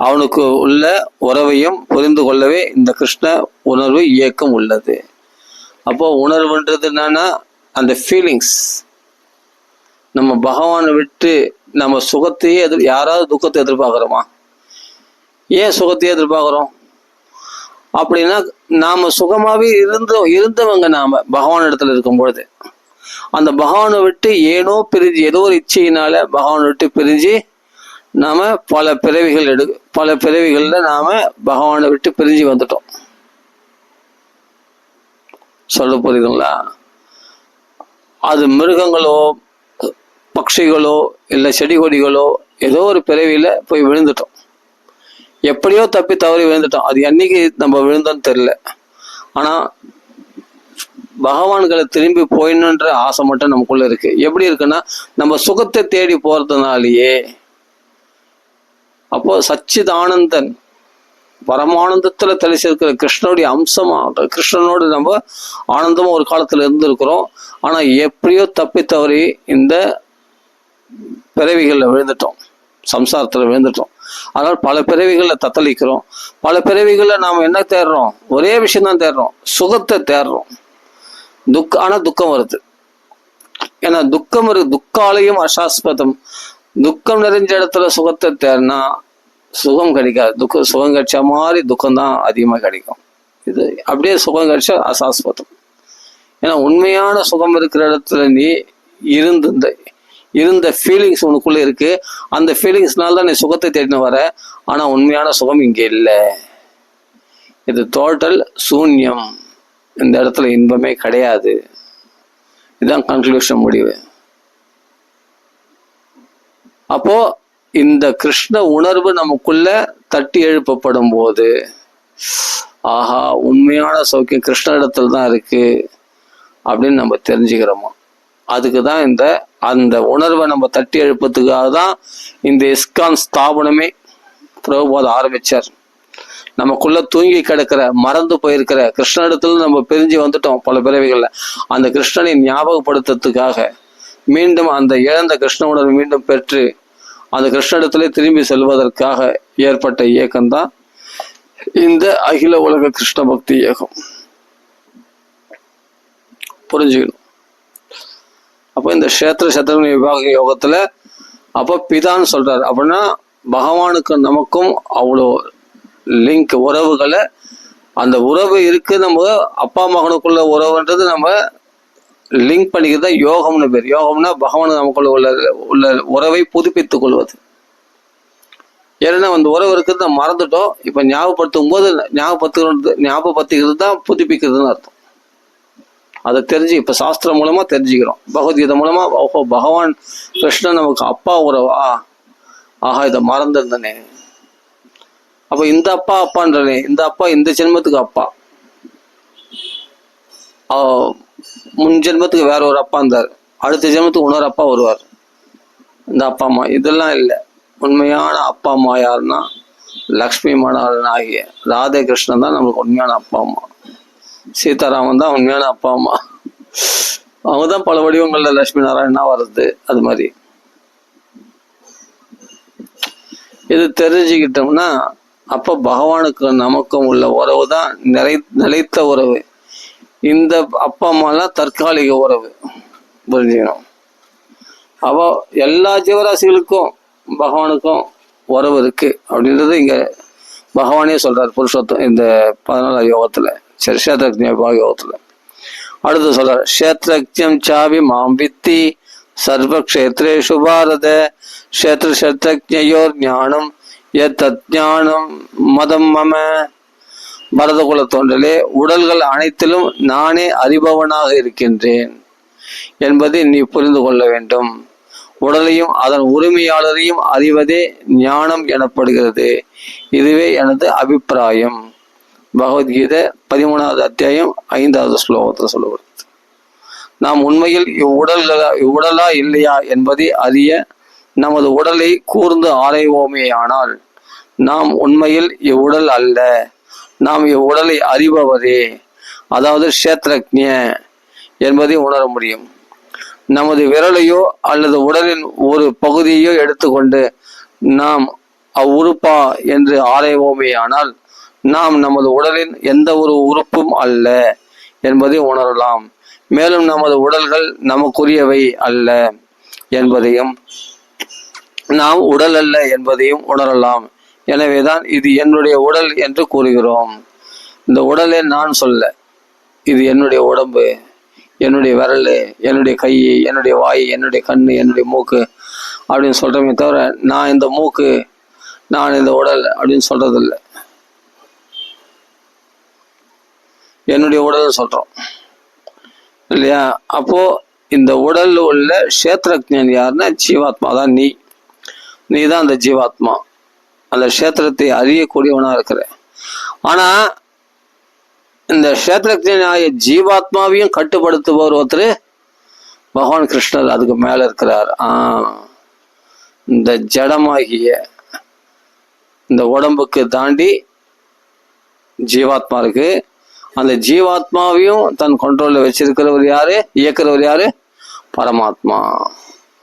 அவனுக்கு உள்ள உறவையும் புரிந்து கொள்ளவே இந்த கிருஷ்ண உணர்வு இயக்கம் உள்ளது. அப்போ உணர்வுன்றது என்னன்னா அந்த ஃபீலிங்ஸ். நம்ம பகவானை விட்டு நம்ம சுகத்தையே யாராவது துக்கத்தை எதிர்பார்க்குறோமா? ஏன் சுகத்தையே எதிர்பார்க்குறோம் அப்படின்னா, நாம சுகமாவே இருந்தவங்க நாம பகவான் இடத்துல இருக்கும் பொழுது, அந்த பகவானை விட்டு ஏனோ பிரிஞ்சு, ஏதோ ஒரு இச்சையினால பகவானை விட்டு பிரிஞ்சு நாம பல பிறவிகள்ல நாம பகவானை விட்டு பிரிஞ்சு வந்துட்டோம். சொல்ல புரியுதுங்களா? அது மிருகங்களோ பட்சிகளோ இல்லை செடி கொடிகளோ ஏதோ ஒரு பிறவியில போய் விழுந்துட்டோம். எப்படியோ தப்பி தவறி விழுந்துட்டோம். அது என்னைக்கு நம்ம விழுந்தோன்னு தெரியல. ஆனா பகவான்களை திரும்பி போயிடணுன்ற ஆசை மட்டும் நமக்குள்ள இருக்கு. எப்படி இருக்குன்னா, நம்ம சுகத்தை தேடி போறதுனாலேயே. அப்போ சச்சிதானந்தன் பரமானந்தத்துல தெளிச்சிருக்கிற கிருஷ்ணனுடைய அம்சமா, கிருஷ்ணனோடு நம்ம ஆனந்தமா ஒரு காலத்துல இருந்திருக்கிறோம். ஆனா எப்படியோ தப்பி தவறி இந்த பிறவிகள்ல விழுந்துட்டோம், சம்சாரத்துல விழுந்துட்டோம். அதனால பல பிறவிகள்ல தத்தளிக்கிறோம். பல பிறவிகள்ல நாம என்ன தேடுறோம்? ஒரே விஷயம்தான் தேடுறோம், சுகத்தை தேடுறோம். ஆனா துக்கம் வருது. ஏன்னா துக்கம் துக்காலயம் அசாஸ்பதம். துக்கம் நிறைஞ்ச இடத்துல சுகத்தை தேடினா சுகம் கிடைக்காது. சுகம் கிடைச்ச மாதிரி துக்கம் தான் அதிகமாக கிடைக்கும். இது அப்படியே சுகம் கிடைச்சா அசாஸ்பதம். ஏன்னா உண்மையான சுகம் இருக்கிற இடத்துல நீ இருந்த ஃபீலிங்ஸ் உனக்குள்ள இருக்கு. அந்த ஃபீலிங்ஸ்னால தான் நீ சுகத்தை தேடின வர. ஆனா உண்மையான சுகம் இங்க இல்லை. இது டோட்டல் சூன்யம். இந்த இடத்துல இன்பமே கிடையாது. இதுதான் கன்க்ளூஷன், முடிவு. அப்போ இந்த கிருஷ்ண உணர்வு நமக்குள்ள தட்டி எழுப்பப்படும் போது, ஆஹா, உண்மையான சௌக்கியம் கிருஷ்ண இடத்துல தான் இருக்கு அப்படின்னு நம்ம தெரிஞ்சுக்கிறோமா? அதுக்கு தான் அந்த உணர்வை நம்ம தட்டி எழுப்பதுக்காக தான் இந்த இஸ்கான் ஸ்தாபனமே பிரபுபாத ஆரம்பிச்சார். நமக்குள்ள தூங்கி கிடக்கிற, மறந்து போயிருக்கிற கிருஷ்ணனிடத்துல நம்ம பிரிஞ்சு வந்துட்டோம் பல பிறவிகள்ல. அந்த கிருஷ்ணனை ஞாபகப்படுத்துறதுக்காக, மீண்டும் அந்த இழந்த கிருஷ்ண உணர்வை மீண்டும் பெற்று அந்த கிருஷ்ணனிடத்திலே திரும்பி செல்வதற்காக ஏற்பட்ட இயக்கம்தான் இந்த அகில உலக கிருஷ்ண பக்தி இயக்கம். புரிஞ்சுக்கணும். அப்போ இந்த கஷேத்திர சத்ருக்ன விபாக யோகத்துல அப்போ பிதான்னு சொல்றாரு. அப்படின்னா பகவானுக்கு நமக்கும் அவ்வளோ லிங்க், உறவுகளை, அந்த உறவு இருக்கு. நம்ம அப்பா மகனுக்குள்ள உறவுன்றது நம்ம லிங்க் பண்ணிக்கிறது தான் யோகம்னு பேர். யோகம்னா பகவான் நமக்குள்ள உள்ள உறவை புதுப்பித்துக் கொள்வது. ஏன்னா அந்த உறவு இருக்கிறது நம்ம மறந்துட்டோம். இப்ப ஞாபகப்படுத்தும் போது ஞாபகப்படுத்திக்கிறது தான் புதுப்பிக்கிறதுன்னு அர்த்தம். அதை தெரிஞ்சு இப்ப சாஸ்திரம் மூலமா தெரிஞ்சுக்கிறோம், பகவத்கீதை மூலமா. ஓஹோ, பகவான் கிருஷ்ணன் நமக்கு அப்பா உறவா, ஆஹா, இதை மறந்துருந்தனே. அப்ப இந்த அப்பான்றனே, இந்த அப்பா இந்த ஜென்மத்துக்கு அப்பா, முன் ஜென்மத்துக்கு வேற ஒரு அப்பா இருந்தார், அடுத்த ஜென்மத்துக்கு இன்னொரு அப்பா வருவார். இந்த அப்பா அம்மா இதெல்லாம் இல்லை. உண்மையான அப்பா அம்மா யாருன்னா லக்ஷ்மி மணாளன் ஆகிய ராதே கிருஷ்ணன் தான் நம்மளுக்கு உண்மையான அப்பா அம்மா. சீதாராமன் தான் உண்மையான அப்பா அம்மா. அவங்க தான் பல வடிவங்கள்ல லட்சுமி நாராயணனா வருது. அது மாதிரி இது தெரிஞ்சுக்கிட்டோம்னா அப்போ பகவானுக்கு நமக்கும் உள்ள உறவு தான் நிலைத்த உறவு. இந்த அப்பா அம்மாலாம் தற்காலிக உறவு. புரிஞ்சுக்கணும். அப்போ எல்லா ஜீவராசிகளுக்கும் பகவானுக்கும் உறவு இருக்கு அப்படின்றது இங்க பகவானே சொல்றாரு புருஷோத்தம் இந்த 14 யோகத்துல, கஷேத்திரஜ்ஞ யோகத்துல. அடுத்து சொல்றாரு, கஷேத்திரஜ்ஞம் சாவி மாம் வித்தி சர்வக்ஷேத்ரேஷு பாரத க்ஷேத்ர க்ஷேத்ரஜ்ஞயோர் ஞானம் யத்ஞானம் மதம் மம. பரதகுல தோன்றலே, உடல்கள் அனைத்திலும் நானே அறிபவனாக இருக்கின்றேன் என்பதை நீ புரிந்து கொள்ள வேண்டும். உடலையும் அதன் உரிமையாளரையும் அறிவதே ஞானம் எனப்படுகிறது. இதுவே எனது அபிப்பிராயம். பகவத்கீதை 13வது அத்தியாயம் 5வது ஸ்லோகத்தில் சொல்லப்படுது. நாம் உண்மையில் இவ்வுடலா இல்லையா என்பதை அறிய நமது உடலை கூர்ந்து ஆராய்வோமேயானால் நாம் உண்மையில் இவ்வுடல் அல்ல, நாம் இவ்வுடலை அறிபவரே, அதாவது க்ஷேத்ரஜ்ஞ என்பதை உணர முடியும். நமது விரலையோ அல்லது உடலின் ஒரு பகுதியையோ எடுத்துக்கொண்டு நாம் அவ்வுறுப்பா என்று ஆராய்வோமேயானால் நாம் நமது உடலின் எந்த ஒரு உறுப்பும் அல்ல என்பதை உணரலாம். மேலும் நமது உடல்கள் நமக்குரியவை அல்ல என்பதையும் நாம் உடல் அல்ல என்பதையும் உணரலாம். எனவேதான் இது என்னுடைய உடல் என்று கூறுகிறோம். இந்த உடலை நான் சொல்ல, இது என்னுடைய உடம்பு, என்னுடைய விரல், என்னுடைய கை, என்னுடைய வாய், என்னுடைய கண், என்னுடைய மூக்கு அப்படின்னு சொல்றமே தவிர நான் இந்த மூக்கு, நான் இந்த உடல் அப்படின்னு சொல்றதில்லை. என்னுடைய உடல் சொல்றோம் இல்லையா? அப்போ இந்த உடல் உள்ள க்ஷேத்ரஜ்ஞன் யாருன்னா ஜீவாத்மா தான். நீ தான் அந்த ஜீவாத்மா, அந்த க்ஷேத்திரத்தை அறியக்கூடியவனா இருக்கிற. ஆனா இந்த க்ஷேத்ரஜ்ஞனாய ஜீவாத்மாவையும் கட்டுப்படுத்துபவர் ஒருத்தர் பகவான் கிருஷ்ணர் அதுக்கு மேல இருக்கிறார். இந்த ஜடமாகிய இந்த உடம்புக்கு தாண்டி ஜீவாத்மா இருக்கு. அந்த ஜீவாத்மாவையும் தன் கண்ட்ரோல்ல வச்சிருக்கிறவர் யாரு? இயக்கிறவர் யாரு? பரமாத்மா,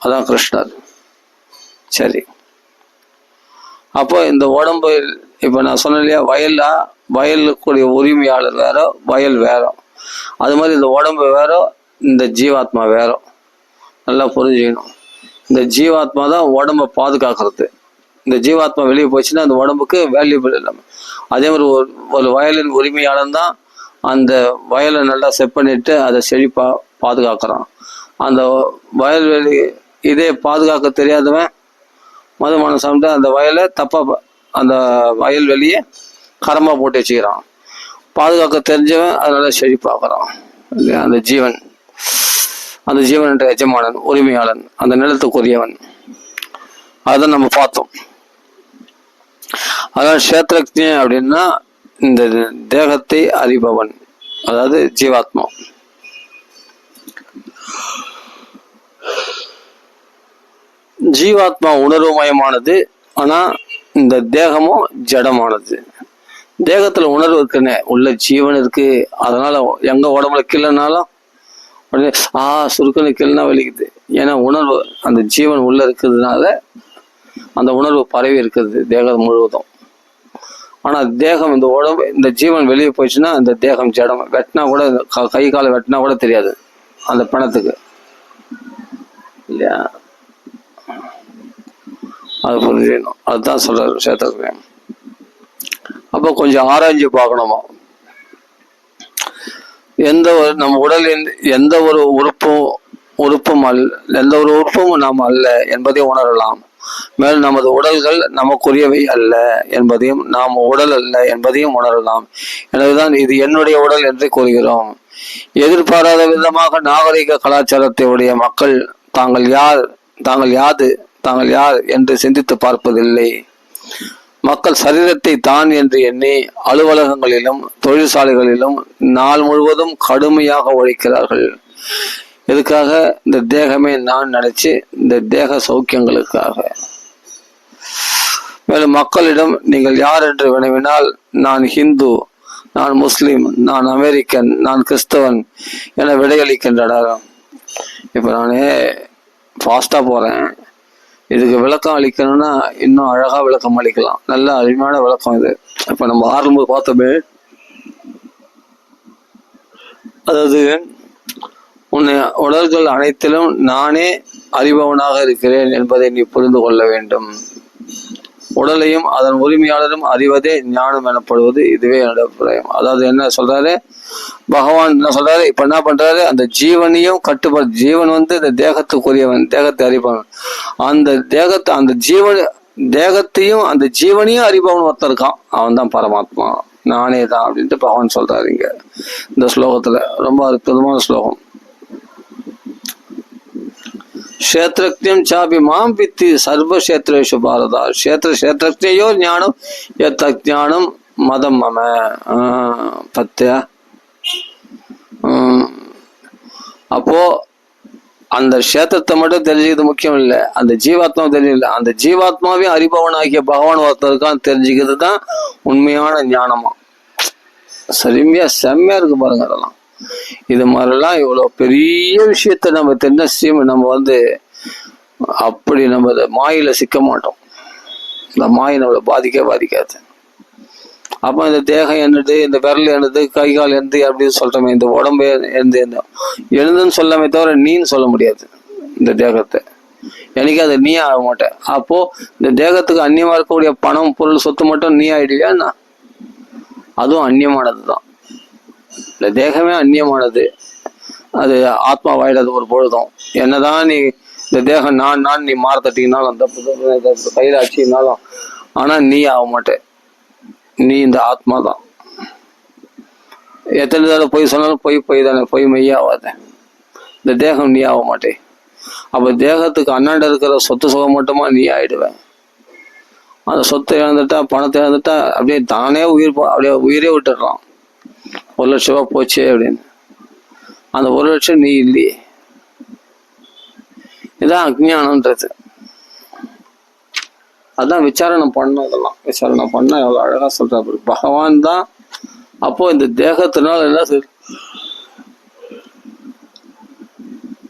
அதான் கிருஷ்ணர். சரி, அப்போ இந்த உடம்பு இப்ப நான் சொன்னேன் இல்லையா, வயலுக்குரிய உரிமையாளர் வேற, வயல் வேற. அது மாதிரி இந்த உடம்பு வேற, இந்த ஜீவாத்மா வேற. நல்லா புரிஞ்சுக்கணும். இந்த ஜீவாத்மா தான் உடம்பை பாதுகாக்கிறது. இந்த ஜீவாத்மா வெளியே போச்சுன்னா அந்த உடம்புக்கு வேல்யூபிள் இல்லாமல். அதே மாதிரி ஒரு வயலின் உரிமையாளன் தான் அந்த வயலை நல்லா செட் பண்ணிட்டு அதை செழிப்பா பாதுகாக்கிறான். அந்த வயல்வெளி இதே பாதுகாக்க தெரியாதவன் மதுமானம் சாப்பிட்டு அந்த வயலை தப்பா, அந்த வயல்வெளியை கரமா போட்டு வச்சுக்கிறான். பாதுகாக்க தெரிஞ்சவன் அதனால செழிப்பாக்குறான். அந்த ஜீவன், அந்த ஜீவன் என்ற எஜமானன், உரிமையாளன், அந்த நிலத்துக்குரியவன். அதை நம்ம பார்த்தோம். அதான் க்ஷேத்ரஜ்ஞ அப்படின்னா இந்த தேகத்தை அறிபவன், அதாவது ஜீவாத்மா. ஜீவாத்மா உணர்வுமயமானது, ஆனா இந்த தேகமும் ஜடமானது. தேகத்துல உணர்வு இருக்குன்னு உள்ள ஜீவன் இருக்கு. அதனால எங்க உடம்புல கிள்ளனாலும் உடனே சுருக்குன்னு கிள்ளனா வலிக்குது. ஏன்னா உணர்வு அந்த ஜீவன் உள்ள இருக்கிறதுனால அந்த உணர்வு பரவி இருக்குது தேகம் முழுவதும். ஆனா தேகம், இந்த உடம்பு, இந்த ஜீவன் வெளியே போயிடுச்சுன்னா இந்த தேகம் ஜடம். வெட்டினா கூட, கை காலை வெட்டினா கூட தெரியாது அந்த பணத்துக்கு இல்லையா? அது புரிஞ்சுக்கணும். அதுதான் சொல்றாரு க்ஷேத்ரஜ்ஞன். அப்போ கொஞ்சம் ஆராய்ச்சி பார்க்கணுமா, எந்த ஒரு நம்ம உடலின் எந்த ஒரு உறுப்பும் எந்த ஒரு உறுப்பும் நாம் அல்ல என்பதை உணரலாம். மேலும் நமது உடல்கள் நமக்குரியவை அல்ல என்பதையும், நாம் உடல் அல்ல என்பதையும் உணரலாம். எனவேதான் இது என்னுடைய உடல் என்று கூறுகிறோம். எதிர்பாராத விதமாக நாகரிக கலாச்சாரத்தை உடைய மக்கள் தாங்கள் யார் என்று சிந்தித்து பார்ப்பதில்லை. மக்கள் சரீரத்தை தான் என்று எண்ணி அலுவலகங்களிலும் தொழிற்சாலைகளிலும் நாள் முழுவதும் கடுமையாக உழைக்கிறார்கள். எதுக்காக? இந்த தேகமே நான் நினைச்சு, இந்த தேக சௌக்கியங்களுக்காக. மேலும் மக்களிடம் நீங்கள் யார் என்று வினவினால் நான் ஹிந்து, நான் முஸ்லிம், நான் அமெரிக்கன், நான் கிறிஸ்தவன் என விடையளிக்கின்றனர். இப்ப நானே ஃபாஸ்டா போறேன், இதுக்கு விளக்கம் அளிக்கணும்னா இன்னும் அழகா விளக்கம் அளிக்கலாம். நல்ல அருமையான விளக்கம் இது. இப்ப நம்ம ஆரம்ப பார்த்தோமே, அதாவது உன்னை உடல்கள் அனைத்திலும் நானே அறிபவனாக இருக்கிறேன் என்பதை நீ புரிந்து கொள்ள வேண்டும். உடலையும் அதன் உரிமையாளரும் அறிவதே ஞானம் எனப்படுவது. இதுவே என்னோட அபிப்பிராயம். அதாவது என்ன சொல்றாரு பகவான், என்ன சொல்றாரு, இப்ப என்ன பண்றாரு, அந்த ஜீவனையும் ஜீவன் இந்த தேகத்துக்குரியவன், தேகத்தை அறிபவன். அந்த தேகத்தையும் அந்த ஜீவனையும் அறிபவன் ஒருத்தர் இருக்கான், அவன் தான் பரமாத்மா, நானே தான் அப்படின்ட்டு பகவான் சொல்றாரு இங்க இந்த ஸ்லோகத்துல. ரொம்ப அற்புதமான ஸ்லோகம். கஷேத்திரஜ்ஞம் சாபி மாம் வித்தி சர்வக்ஷேத்ரேஷு பாரதா கஷேத்திரஜ்ஞயோ ஞானம் யத்ஞானம் மதம் மம. பத்தியா? அப்போ அந்த கஷேத்திரத்தை மட்டும் தெரிஞ்சுக்கிறது முக்கியம் இல்லை, அந்த ஜீவாத்மா தெரியல, அந்த ஜீவாத்மாவே அறிபவன் ஆகிய பகவான் ஒருத்தருக்கான்னு தெரிஞ்சுக்கிறது தான் உண்மையான ஞானமா. செம்மையா இருக்கு பாருங்க. அதெல்லாம் இது மாதிரிலாம் இவ்வளவு பெரிய விஷயத்த நம்ம தெரிஞ்ச நம்ம அப்படி நம்ம மாயில சிக்க மாட்டோம். இந்த மாயை நம்மளை பாதிக்காது. அப்ப இந்த தேகம் என்னது, இந்த விரல் என்னது, கை கால் என்னது அப்படின்னு சொல்றோமே, இந்த உடம்பு எழுதுன்னு சொல்லாமே தவிர நீன்னு சொல்ல முடியாது. இந்த தேகத்தை எனக்கு அது நீ ஆக மாட்டேன். அப்போ இந்த தேகத்துக்கு அந்நியமா இருக்கக்கூடிய பணம் பொருள் சொத்து மட்டும் நீ ஆயிடுவியா? அதுவும் அந்நியமானது தான். இந்த தேகமே அந்நியமானது, அது ஆத்மா வாயிடாது ஒரு பொழுதும். என்னதான் நீ இந்த தேகம் நான் நீ மாற தட்டினாலும் அந்த கையில அடிச்சினாலும் ஆனா நீ ஆக மாட்டேன். நீ இந்த ஆத்மா தான். எத்தனை தடவை பொய் சொன்னாலும் பொய் தானே, பொய் மெய்யாவாத. இந்த தேகம் நீ ஆக மாட்டே. அப்ப தேகத்துக்கு அண்ணாண்ட இருக்கிற சொத்து சுகம் மட்டுமா நீ ஆயிடுவேன். அந்த சொத்தை இழந்துட்டா, பணத்தை இழந்துட்டா, அப்படியே தானே அப்படியே உயிரே விட்டுடுறான். 1 லட்சம் ரூபா போச்சு அப்படின்னு. அந்த 1 லட்சம் நீ இல்லையே. இதான் அஜ்ஞானம்ன்றது. அதான் விசாரணை பண்ணணும். இதெல்லாம் விசாரணை பண்ணா எவ்வளவு அழகா சொல்றாரு பகவான் தான். அப்போ இந்த தேகத்தினால என்ன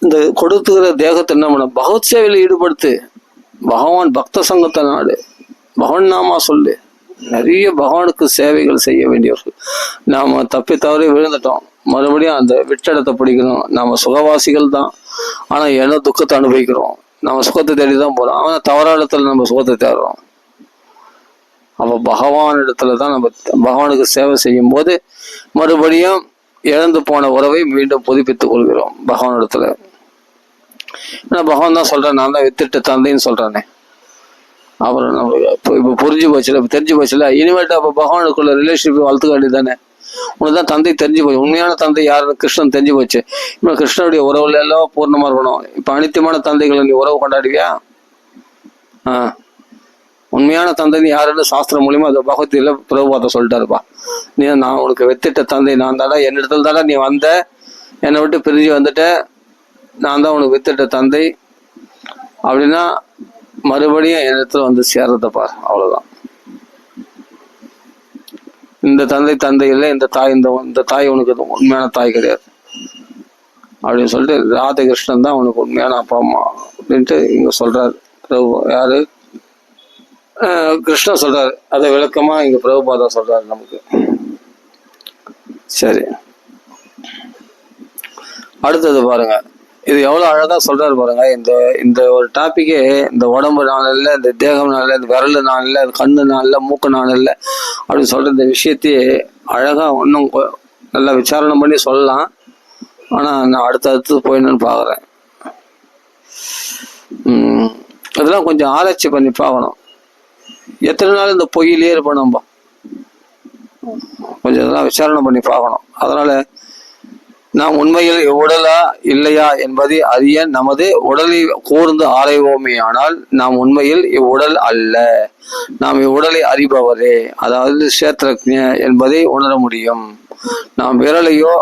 இந்த கொடுத்துக்கிற தேகத்தை என்ன பண்ண, பகவத் சேவையில ஈடுபடுத்து. பகவான் பக்த சங்கத்தை நாடு, பகவான் நாமா சொல்லு. நிறைய பகவானுக்கு சேவைகள் செய்ய வேண்டியவர்கள். நாம தப்பி தவறி விழுந்துட்டோம், மறுபடியும் அந்த விட்டடத்தை பிடிக்கணும். நாம சுகவாசிகள் தான், ஆனா என்ன துக்கத்தை அனுபவிக்கிறோம். நம்ம சுகத்தை தேடிதான் போறோம், ஆனா தவறான இடத்துல நம்ம சுகத்தை தேடுறோம். அப்ப பகவான் இடத்துலதான் நம்ம பகவானுக்கு சேவை செய்யும் போது மறுபடியும் இழந்து போன உறவை மீண்டும் புதுப்பித்துக் கொள்கிறோம் பகவான் இடத்துல. ஏன்னா பகவான் தான் சொல்றேன், நான் தான் வித்திட்ட தந்தைன்னு சொல்றானே. அப்புறம் நம்ம இப்ப புரிஞ்சு போச்சுல, தெரிஞ்சு போச்சுல, இனிமேட்டு அப்ப பகவானுக்குள்ள ரிலேஷன்ஷிப் வளர்த்துக்க வேண்டியதானே. உனக்குதான் தந்தை தெரிஞ்சு போச்சு, உண்மையான தந்தை யாருன்னு கிருஷ்ணன் தெரிஞ்சு போச்சு. இப்ப கிருஷ்ணனுடைய உறவுல எல்லாம் பூர்ணமா இருக்கணும். இப்ப அனித்தியமான தந்தைகளை நீ உறவு கொண்டாடுவியா? உண்மையான தந்தை யாருன்னு சாஸ்திரம் மூலியமா அது பகவத்கீதையில பிரபுபாத சொல்லிட்டாருப்பா. நான் உனக்கு வெத்திட்ட தந்தை நான் தாடா, என்னிடத்துல தாடா நீ வந்த, என்னை விட்டு பிரிஞ்சு வந்துட்ட, நான் தான் உனக்கு வெத்திட்ட தந்தை அப்படின்னா மறுபடியும் என்னிடத்துல வந்து சேர்றத பார். அவ்வளவுதான். இந்த தந்தை இல்லை, இந்த தாய் உனக்கு உண்மையான தாய் கிடையாது அப்படின்னு சொல்லிட்டு ராதகிருஷ்ணன் தான் உனக்கு உண்மையான அப்பா அம்மா அப்படின்ட்டு இங்க சொல்றாரு பிரபு. யாரு? கிருஷ்ணன் சொல்றாரு. அதை விளக்கமா இங்க பிரபுபாதா சொல்றாரு நமக்கு. சரி, அடுத்தது பாருங்க, இது எவ்வளவு அழகா சொல்றாரு பாருங்க. இந்த ஒரு டாபிக்கே, இந்த உடம்பு நாள் இல்லை, இந்த தேகம் நாள் இல்லை, இந்த விரல் நாள் இல்லை, கண்ணு நாள் இல்லை, மூக்கு நாள் இல்லை அப்படின்னு சொல்ற இந்த விஷயத்தையே அழகா இன்னும் நல்லா விசாரணை பண்ணி சொல்லலாம். ஆனா நான் அடுத்தடுத்து போயிடணும்னு பாக்குறேன். அதெல்லாம் கொஞ்சம் ஆராய்ச்சி பண்ணி பார்க்கணும். எத்தனை நாள் இந்த பொய்யிலேயே இருப்போம், கொஞ்சம் இதெல்லாம் விசாரணை பண்ணி பார்க்கணும். அதனால நாம் உண்மையில் இவ்வுடலா இல்லையா என்பதை அறிய நமது உடலை கூர்ந்து ஆராய்வோமே. ஆனால் நாம் உண்மையில் இவ்வுடல் அல்ல, நாம் இவ்வுடலை அறிபவரே, அதாவது கஷேத்திரஜ்ஞ என்பதை உணர முடியும். நாம் விரலையோ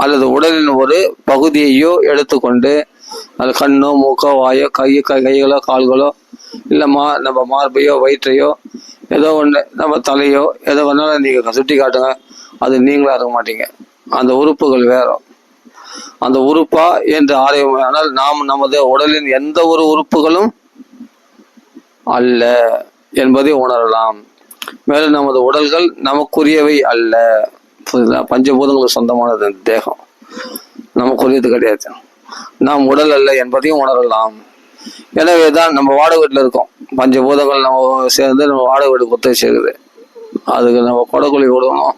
அல்லது உடலின் ஒரு பகுதியையோ எடுத்துக்கொண்டு, அது கண்ணோ மூக்கோ வாயோ கைகளோ கால்களோ இல்லை நம்ம மார்பையோ வயிற்றையோ ஏதோ ஒன்று, நம்ம தலையோ ஏதோ ஒன்னாலும் நீங்க சுட்டி காட்டுங்க, அது நீங்களா இருக்க மாட்டீங்க. அந்த உறுப்புகள் வேற, அந்த உறுப்பா என்று ஆராயும். ஆனால் நாம் நமது உடலின் எந்த ஒரு உறுப்புகளும் அல்ல என்பதை உணரலாம். மேலும் நமது உடல்கள் நமக்குரியவை அல்ல. பஞ்சபூதங்களுக்கு சொந்தமானது தேகம், நமக்குரியது கிடையாது. நாம் உடல் அல்ல என்பதையும் உணரலாம். எனவேதான் நம்ம வாடகை வீட்டில் இருக்கோம். பஞ்சபூதங்கள் நம்ம சேர்ந்து நம்ம வாடகை வீடு குத்த சேர்க்குது. அதுக்கு நம்ம கொடக்குழி விடணும்.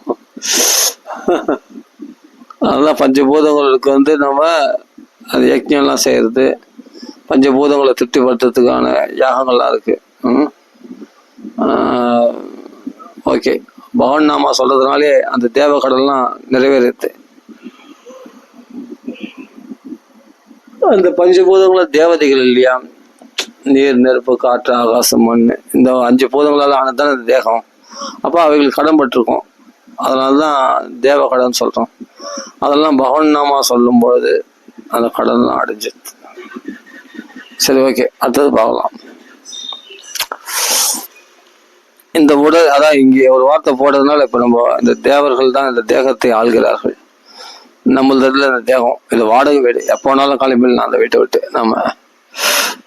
அதெல்லாம் பஞ்சபூதங்களுக்கு வந்து நம்ம அது யஜ்ஞம்லாம் செய்யறது, பஞ்சபூதங்களை திருப்திப்படுத்துறதுக்கான யாகங்கள்லாம் இருக்கு. ஓகே, பகவான் நாமா சொல்றதுனாலே அந்த தேவ கடல்லாம் நிறைவேறுது. அந்த பஞ்சபூதங்கள தேவதைகள் இல்லையா, நீர், நெருப்பு, காற்று, ஆகாசம், மண், இந்த 5 பூதங்களால் ஆனதுதான் இந்த தேகம். அப்போ அவைகள் கடன் பட்டிருக்கோம். அதனாலதான் தேவ கடன் சொல்றோம். அதெல்லாம் பகவான் நாமா சொல்லும் பொழுது அந்த கடன்லாம் அடைஞ்சிது. சரி, ஓகே, அடுத்தது பார்க்கலாம். இந்த உடல், அதான் இங்கே ஒரு வார்த்தை போடுறதுனால இப்ப நம்ம இந்த தேவர்கள் தான் இந்த தேகத்தை ஆள்கிறார்கள். நம்மளதுல இந்த தேகம் இது வாடகை வீடு. எப்போ வேணாலும் கிளம்பிடலாம் அந்த வீட்டை விட்டு.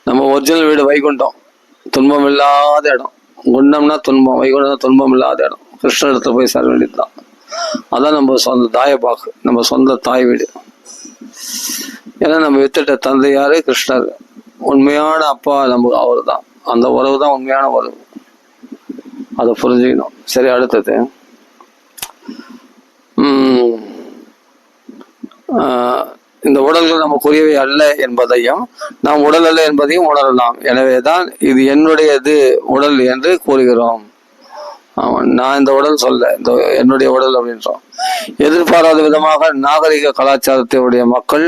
நம்ம ஒரிஜினல் வீடு வைகுண்டம், துன்பம் இல்லாத இடம். குண்டம்னா துன்பம், வைகுண்டம் துன்பம் இல்லாத இடம். கிருஷ்ண இடத்துல போய் சேர வேண்டியதுதான். அதான் நம்ம சொந்த தாயப்பாக்கு, நம்ம சொந்த தாய் வீடு. ஏன்னா நம்ம வித்துட்ட தந்தை யாரு? கிருஷ்ணர். உண்மையான அப்பா நம்ம அவர் தான். அந்த உறவு தான் உண்மையான உறவு. அதை புரிஞ்சுக்கணும். சரி, அடுத்தது இந்த உடல்கள் நமக்குரியவை அல்ல என்பதையும் நாம் உடல் அல்ல என்பதையும் உணரலாம். எனவேதான் இது என்னுடையது உடல் என்று கூறுகிறோம். நான் இந்த உடல் சொல்ல, இந்த என்னுடைய உடல் அப்படின்றோம். எதிர்பாராத விதமாக நாகரிக கலாச்சாரத்தை உடைய மக்கள்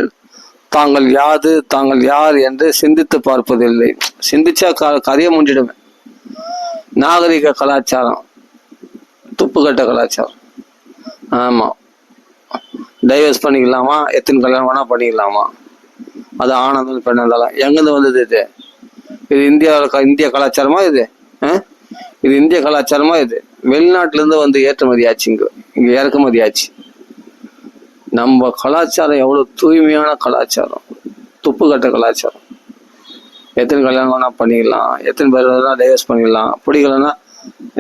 தாங்கள் யாது, தாங்கள் யார் என்று சிந்தித்து பார்ப்பதில்லை. சிந்திச்சா கரைய முடிஞ்சிடுமே. நாகரிக கலாச்சாரம் துப்புக்கட்ட கலாச்சாரம். ஆமா, டைவர்ஸ் பண்ணிக்கலாமா, எத்தனை கல்யாணம் வேணா பண்ணிக்கலாமா, அது ஆனந்தம் பெண்ணாலும். எங்கிருந்து வந்தது இது? இது இந்திய கலாச்சாரமா இது? இது இந்திய கலாச்சாரமா? இது வெளிநாட்டுல இருந்து வந்து ஏற்றுமதி ஆச்சு, இங்க இறக்குமதி ஆச்சு. நம்ம கலாச்சாரம் எவ்வளவு தூய்மையான கலாச்சாரம், துப்புக்கட்ட கலாச்சாரம். எத்தனை கல்யாணம் வேணா பண்ணிக்கலாம், எத்தனை பேர் வேணா டைவர்ஸ் பண்ணிக்கலாம். பிடிக்கலன்னா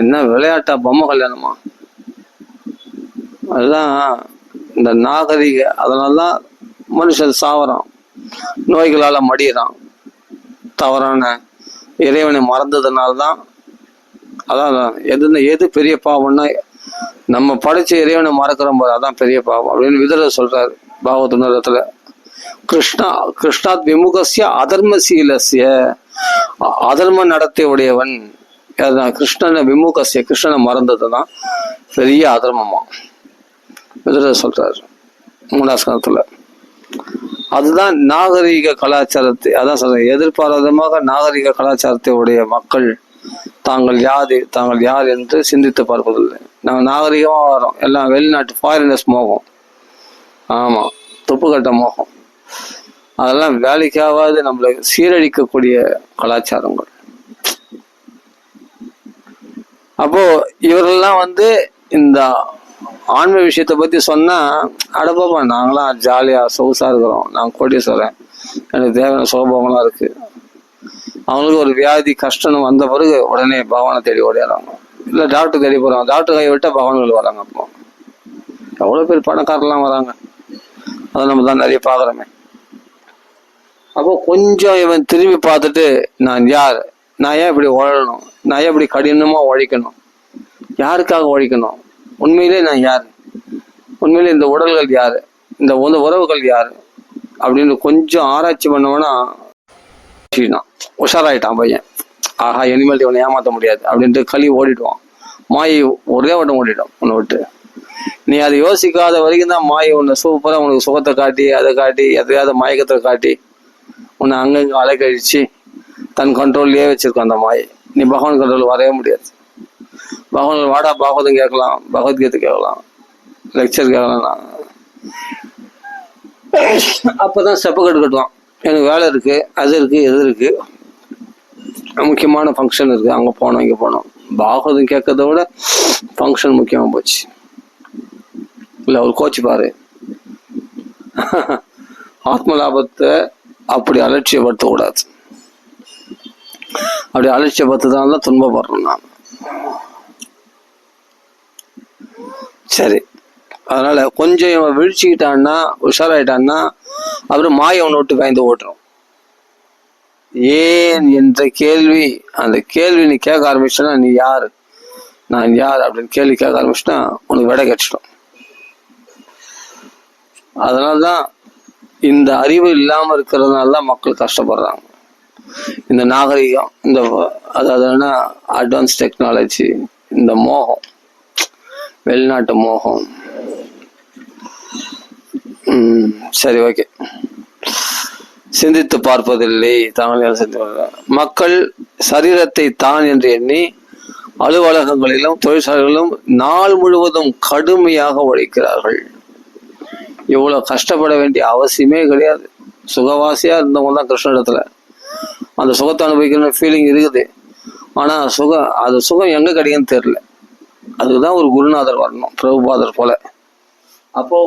என்ன விளையாட்டா, பொம்மை கல்யாணமா? அதுதான் இந்த நாகரிக. அதனாலதான் மனுஷன் சாவறான், நோய்களால மடியிறான். தவறான இறைவனை மறந்ததுனால்தான். அதான் எது பெரிய பாவம்னா, நம்ம படிச்ச இறைவனை மறக்கிறோம் போது அதான் பெரிய பாவம் அப்படின்னு விதர் சொல்றாரு பாகவத. கிருஷ்ணாத் விமுகசிய அதர்மசீலசிய, அதர்ம நடத்தை உடையவன். கிருஷ்ணனை விமுகசிய, கிருஷ்ணனை மறந்ததுதான் பெரிய அதர்மமா விதர் சொல்றாரு 3ஆம் ஸ்கந்தத்துல. அதுதான் நாகரீக கலாச்சாரத்தை, அதான் சொல்றேன், எதிர்பாராதமாக நாகரீக கலாச்சாரத்தை உடைய மக்கள் தாங்கள் யார் என்று சிந்தித்து பார்ப்பதில்லை. நாங்கள் நாகரிகமா வரோம், எல்லாம் வெளிநாட்டு ஃபாரினர்ஸ் மோகம். ஆமா, துப்புக்கட்ட மோகம். அதெல்லாம் வேலைக்காவது நம்மளை சீரழிக்கக்கூடிய கலாச்சாரங்கள். அப்போ இவரெல்லாம் வந்து இந்த ஆன்ம விஷயத்தை பத்தி சொன்னா, அடப்பாப்பா நாங்களாம் ஜாலியா சொகுசா இருக்கிறோம், நான் கோடீஸ்வரன், எனக்கு தேவையான சுகபோகம்லாம் இருக்கு. அவங்களுக்கு ஒரு வியாதி கஷ்டம் வந்த பிறகு உடனே பகவானை தேடி ஓடிடுறாங்க. இல்லை டாக்டர் தேடி போறாங்க, டாக்டர் கை விட்டா பகவான்கள் வராங்க. அப்போ எவ்வளவு பேர் பணக்காரெல்லாம் வராங்க, அதை நம்ம தான் நிறைய பாக்குறோமே. அப்போ கொஞ்சம் இவன் திரும்பி பார்த்துட்டு, நான் யார், நான் ஏன் இப்படி உழணும், நான் ஏன் இப்படி கடினமா உழைக்கணும், யாருக்காக உழைக்கணும், உண்மையிலே நான் யாரு, உண்மையிலே இந்த உடல்கள் யாரு, இந்த உறவுகள் யாரு அப்படின்னு கொஞ்சம் ஆராய்ச்சி பண்ணவனா உஷாராயிட்டான் பையன். ஆஹா, இனிமேல் இவனை ஏமாற்ற முடியாது அப்படின்ட்டு களி ஓடிடுவான். மாயை ஒரே வட்டம் ஓடிடும் உன்னை விட்டு. நீ அதை யோசிக்காத வரைக்கும் தான் மாயை உன்னை சூப்பரா உனக்கு சுகத்தை காட்டி, அதை காட்டி, எதையாவது மயக்கத்தை காட்டி உன்னை அங்கங்க அலைக்கழிச்சு தன் கண்ட்ரோல்லையே வச்சிருக்கான் அந்த மாயை. நீ பகவான் கண்ட்ரோல் வரவே முடியாது. பகவான் வாடா பாகவதம் கேட்கலாம், பகவத்கீதை கேட்கலாம், லெக்சர் கேட்கலாம். அப்பதான் செப்பக்கட்டு கட்டுவான். எனக்கு வேலை இருக்கு, அது இருக்கு, எது இருக்கு, முக்கியமான ஃபங்க்ஷன் இருக்கு, அங்க போனோம் இங்க போனோம். பாகவதம் கேட்கறத விட ஃபங்க்ஷன் முக்கியமா போச்சு. இல்ல ஒரு கோச்சு பாரு, ஆத்ம லாபத்தை அப்படி அலட்சியப்படுத்த கூடாது. அப்படி அலட்சியப்படுத்ததால துன்பப்படுறோம் நான். சரி, அதனால கொஞ்சம் இவன் விழிச்சுக்கிட்டான்னா, உஷாராயிட்டான்னா, அப்புறம் மாயை அவனை விட்டு பயந்து ஓட்டுறோம். ஏன் என்ற கேள்வி, அந்த கேள்வி நீ கேட்க ஆரம்பிச்சனா, நீ யார் நான் யார் அப்படின்னு கேள்வி கேட்க ஆரம்பிச்சுன்னா உனக்கு விடை கிடைச்சிடும். அதனால்தான் இந்த அறிவு இல்லாம இருக்கிறதுனால தான் மக்கள் கஷ்டப்படுறாங்க. இந்த நாகரிகம், இந்த அதாவது அட்வான்ஸ் டெக்னாலஜி, இந்த மோகம், வெளிநாட்டு மோகம். சரி, ஓகே. சிந்தித்து பார்ப்பதில்லை, தாங்கள் சிந்திப்பார்கள். மக்கள் சரீரத்தை தான் என்று எண்ணி அலுவலகங்களிலும் தொழிற்சாலைகளிலும் நாள் முழுவதும் கடுமையாக உழைக்கிறார்கள். இவ்வளவு கஷ்டப்பட வேண்டிய அவசியமே கிடையாது. சுகவாசியா இருந்தவங்க தான் கிருஷ்ணனிடத்துல அந்த சுகத்தை அனுபவிக்கிற ஃபீலிங் இருக்குது. ஆனா அது சுகம் எங்க கிடைக்குன்னு தெரியல. அதுதான் ஒரு குருநாதர் வரணும், பிரபுபாதர் போல. அப்போ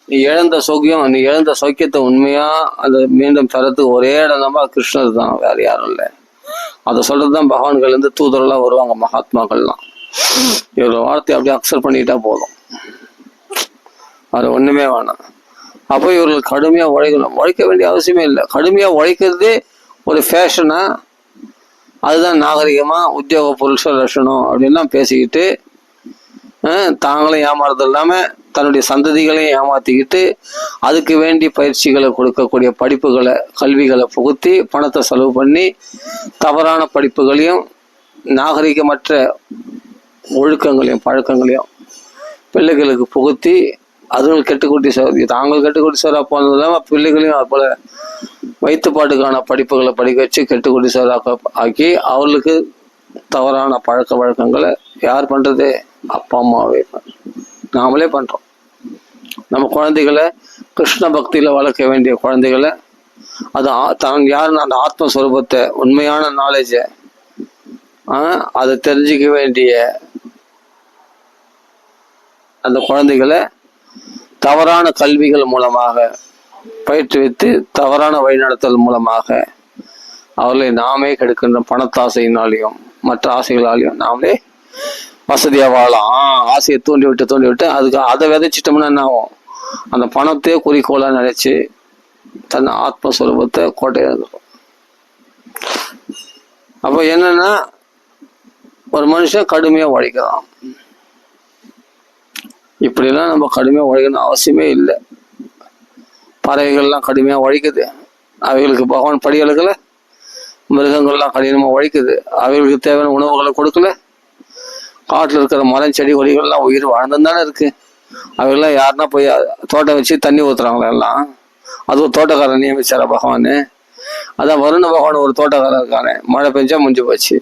நீ இழந்த சௌக்கியத்தை உண்மையா அதை மீண்டும் தரத்துக்கு ஒரே இடம் தான் கிருஷ்ணர் தான், வேற யாரும் இல்லை. அதை சொல்றதுதான் பகவான்கள் இருந்து தூதரெல்லாம் வருவாங்க, மகாத்மாக்கள்லாம். இவரோட வார்த்தை அப்படியே அக்செப்ட் பண்ணிட்டா போதும், அது ஒண்ணுமே வேணாம். அப்போ இவர்கள் கடுமையா உழைக்க வேண்டிய அவசியமே இல்லை. கடுமையா உழைக்கிறதே ஒரு ஃபேஷனா, அதுதான் நாகரிகமா, உத்தியோக புருஷ லட்சணம் அப்படின்லாம் பேசிக்கிட்டு தாங்களும் ஏமாறது இல்லாம தன்னுடைய சந்ததிகளையும் ஏமாத்திக்கிட்டு அதுக்கு வேண்டி பயிற்சிகளை கொடுக்கக்கூடிய படிப்புகளை, கல்விகளை புகுத்தி பணத்தை செலவு பண்ணி தவறான படிப்புகளையும் நாகரிகமற்ற ஒழுக்கங்களையும் பழக்கங்களையும் பிள்ளைகளுக்கு புகுத்தி அதுகள் கெட்டுக்குட்டி சார், தாங்கள் கெட்டுக்குட்டி சார் போனது இல்லாமல் பிள்ளைகளையும் அது போல வயிற்றுப்பாட்டுக்கான படிப்புகளை படிக்க வச்சு கெட்டுக்குட்டி சார் ஆக்கி அவர்களுக்கு தவறான பழக்க வழக்கங்களை யார் பண்றது? அப்பா அம்மாவே நாமளே பண்றோம். நம்ம குழந்தைகளை கிருஷ்ண பக்தியில வளர்க்க வேண்டிய குழந்தைகளை, அது தான் யாருன்னு அந்த ஆத்மஸ்வரூபத்தை, உண்மையான நாலேஜ அதை தெரிஞ்சுக்க வேண்டிய அந்த குழந்தைகளை தவறான கல்விகள் மூலமாக பயிற்றுவித்து தவறான வழிநடத்தல் மூலமாக அவர்களை நாமே கெடுக்கின்ற பணத்தாசையினாலையும் மற்ற ஆசைகளாலையும் நாமளே வசதியா வாழலாம். ஆசையை தூண்டி விட்டு அதுக்கு அதை விதைச்சிட்டோம்னா என்ன ஆகும்? அந்த பணத்தையே குறிக்கோளா நினைச்சு தன் ஆத்மஸ்வரூபத்தை கோட்டை எழுதுறோம். அப்போ என்னன்னா, ஒரு மனுஷன் கடுமையா உழைக்கலாம். இப்படிலாம் நம்ம கடுமையா உழைக்கணும் அவசியமே இல்லை. பறவைகள்லாம் கடுமையா உழைக்குது, அவைகளுக்கு பகவான் படி அழுகல. மிருகங்கள்லாம் கடினமா உழைக்குது, அவைகளுக்கு தேவையான உணவுகளை கொடுக்கல. காட்டுல இருக்கிற மரம் செடி கொடிகள்லாம் உயிர் வாழ்ந்துதானே இருக்கு. அவைகள்லாம் யாருன்னா போய் தோட்டம் வச்சு தண்ணி ஊத்துறாங்களா எல்லாம்? அது ஒரு தோட்டக்காரன் நியமிச்சாரா பகவானு? அதான் வருண பகவான் ஒரு தோட்டக்காரன் இருக்கானே, மழை பெஞ்சா முடிஞ்சு போச்சு.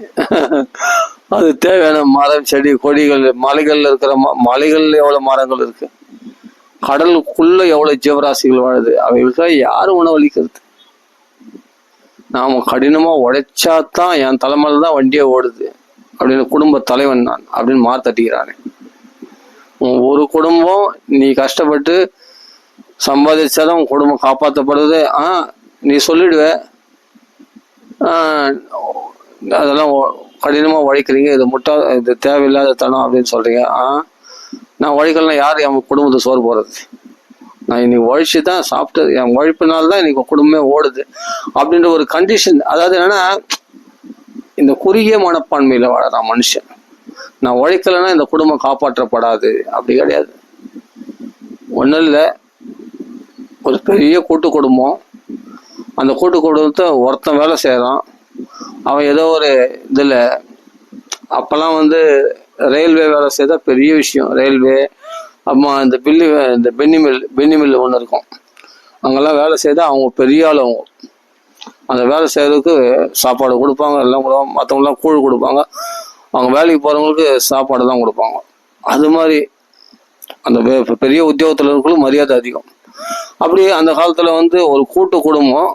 அது தேவையான மரம் செடி கொடிகள், மலைகள்ல இருக்கிற மலைகள்ல எவ்வளவு மரங்கள் இருக்கு, கடலுக்குள்ள எவ்வளவு ஜீவராசிகள் வாழுது, அவைகளுக்காக யாரும் உணவளிக்கிறது? நாம கடினமா உழைச்சாதான் என் தலைமையில தான் வண்டியே ஓடுது அப்படின்னு குடும்ப தலைவன் நான் அப்படின்னு மாத்தட்டிக்கிறானே. ஒரு குடும்பம் நீ கஷ்டப்பட்டு சம்பாதிச்சாதான் உன் குடும்பம் காப்பாற்றப்படுது. நீ சொல்லிடுவ அதெல்லாம் கடினமா உழைக்கிறீங்க, இது இது தேவையில்லாத தனம் அப்படின்னு சொல்றீங்க. நான் உழைக்கலாம், யார் என் குடும்பத்தை சோறு போறது? நான் இன்னைக்கு உழைச்சி தான் சாப்பிட்டது, என் உழைப்பினால்தான் இன்னைக்கு குடும்பமே ஓடுது அப்படின்ற ஒரு கண்டிஷன். அதாவது என்னன்னா, இந்த குறுகிய மனப்பான்மையில வாழறான் மனுஷன். நான் உழைக்கலைன்னா இந்த குடும்பம் காப்பாற்றப்படாது, அப்படி கிடையாது. ஒன்றும் இல்லை, ஒரு பெரிய கூட்டு குடும்பம், அந்த கூட்டு குடும்பத்தை ஒருத்தன் வேலை செய்யறான். அவன் ஏதோ ஒரு இதுல, அப்பெல்லாம் ரயில்வே வேலை செய்தா பெரிய விஷயம். ரயில்வே அம்மா இந்த பென்னி மில்லு ஒன்று இருக்கும், அங்கெல்லாம் வேலை செய்தா அவங்க பெரிய ஆள். அவங்க அந்த வேலை செய்யறதுக்கு சாப்பாடு கொடுப்பாங்க, எல்லாம் கொடுப்பாங்க. மற்றவங்களாம் கூழ் கொடுப்பாங்க, அவங்க வேலைக்கு போறவங்களுக்கு சாப்பாடு தான் கொடுப்பாங்க. அது மாதிரி அந்த பெரிய உத்தியோகத்தில் இருக்கிறவங்களுக்கு மரியாதை அதிகம். அப்படியே அந்த காலத்துல ஒரு கூட்டு குடும்பம்,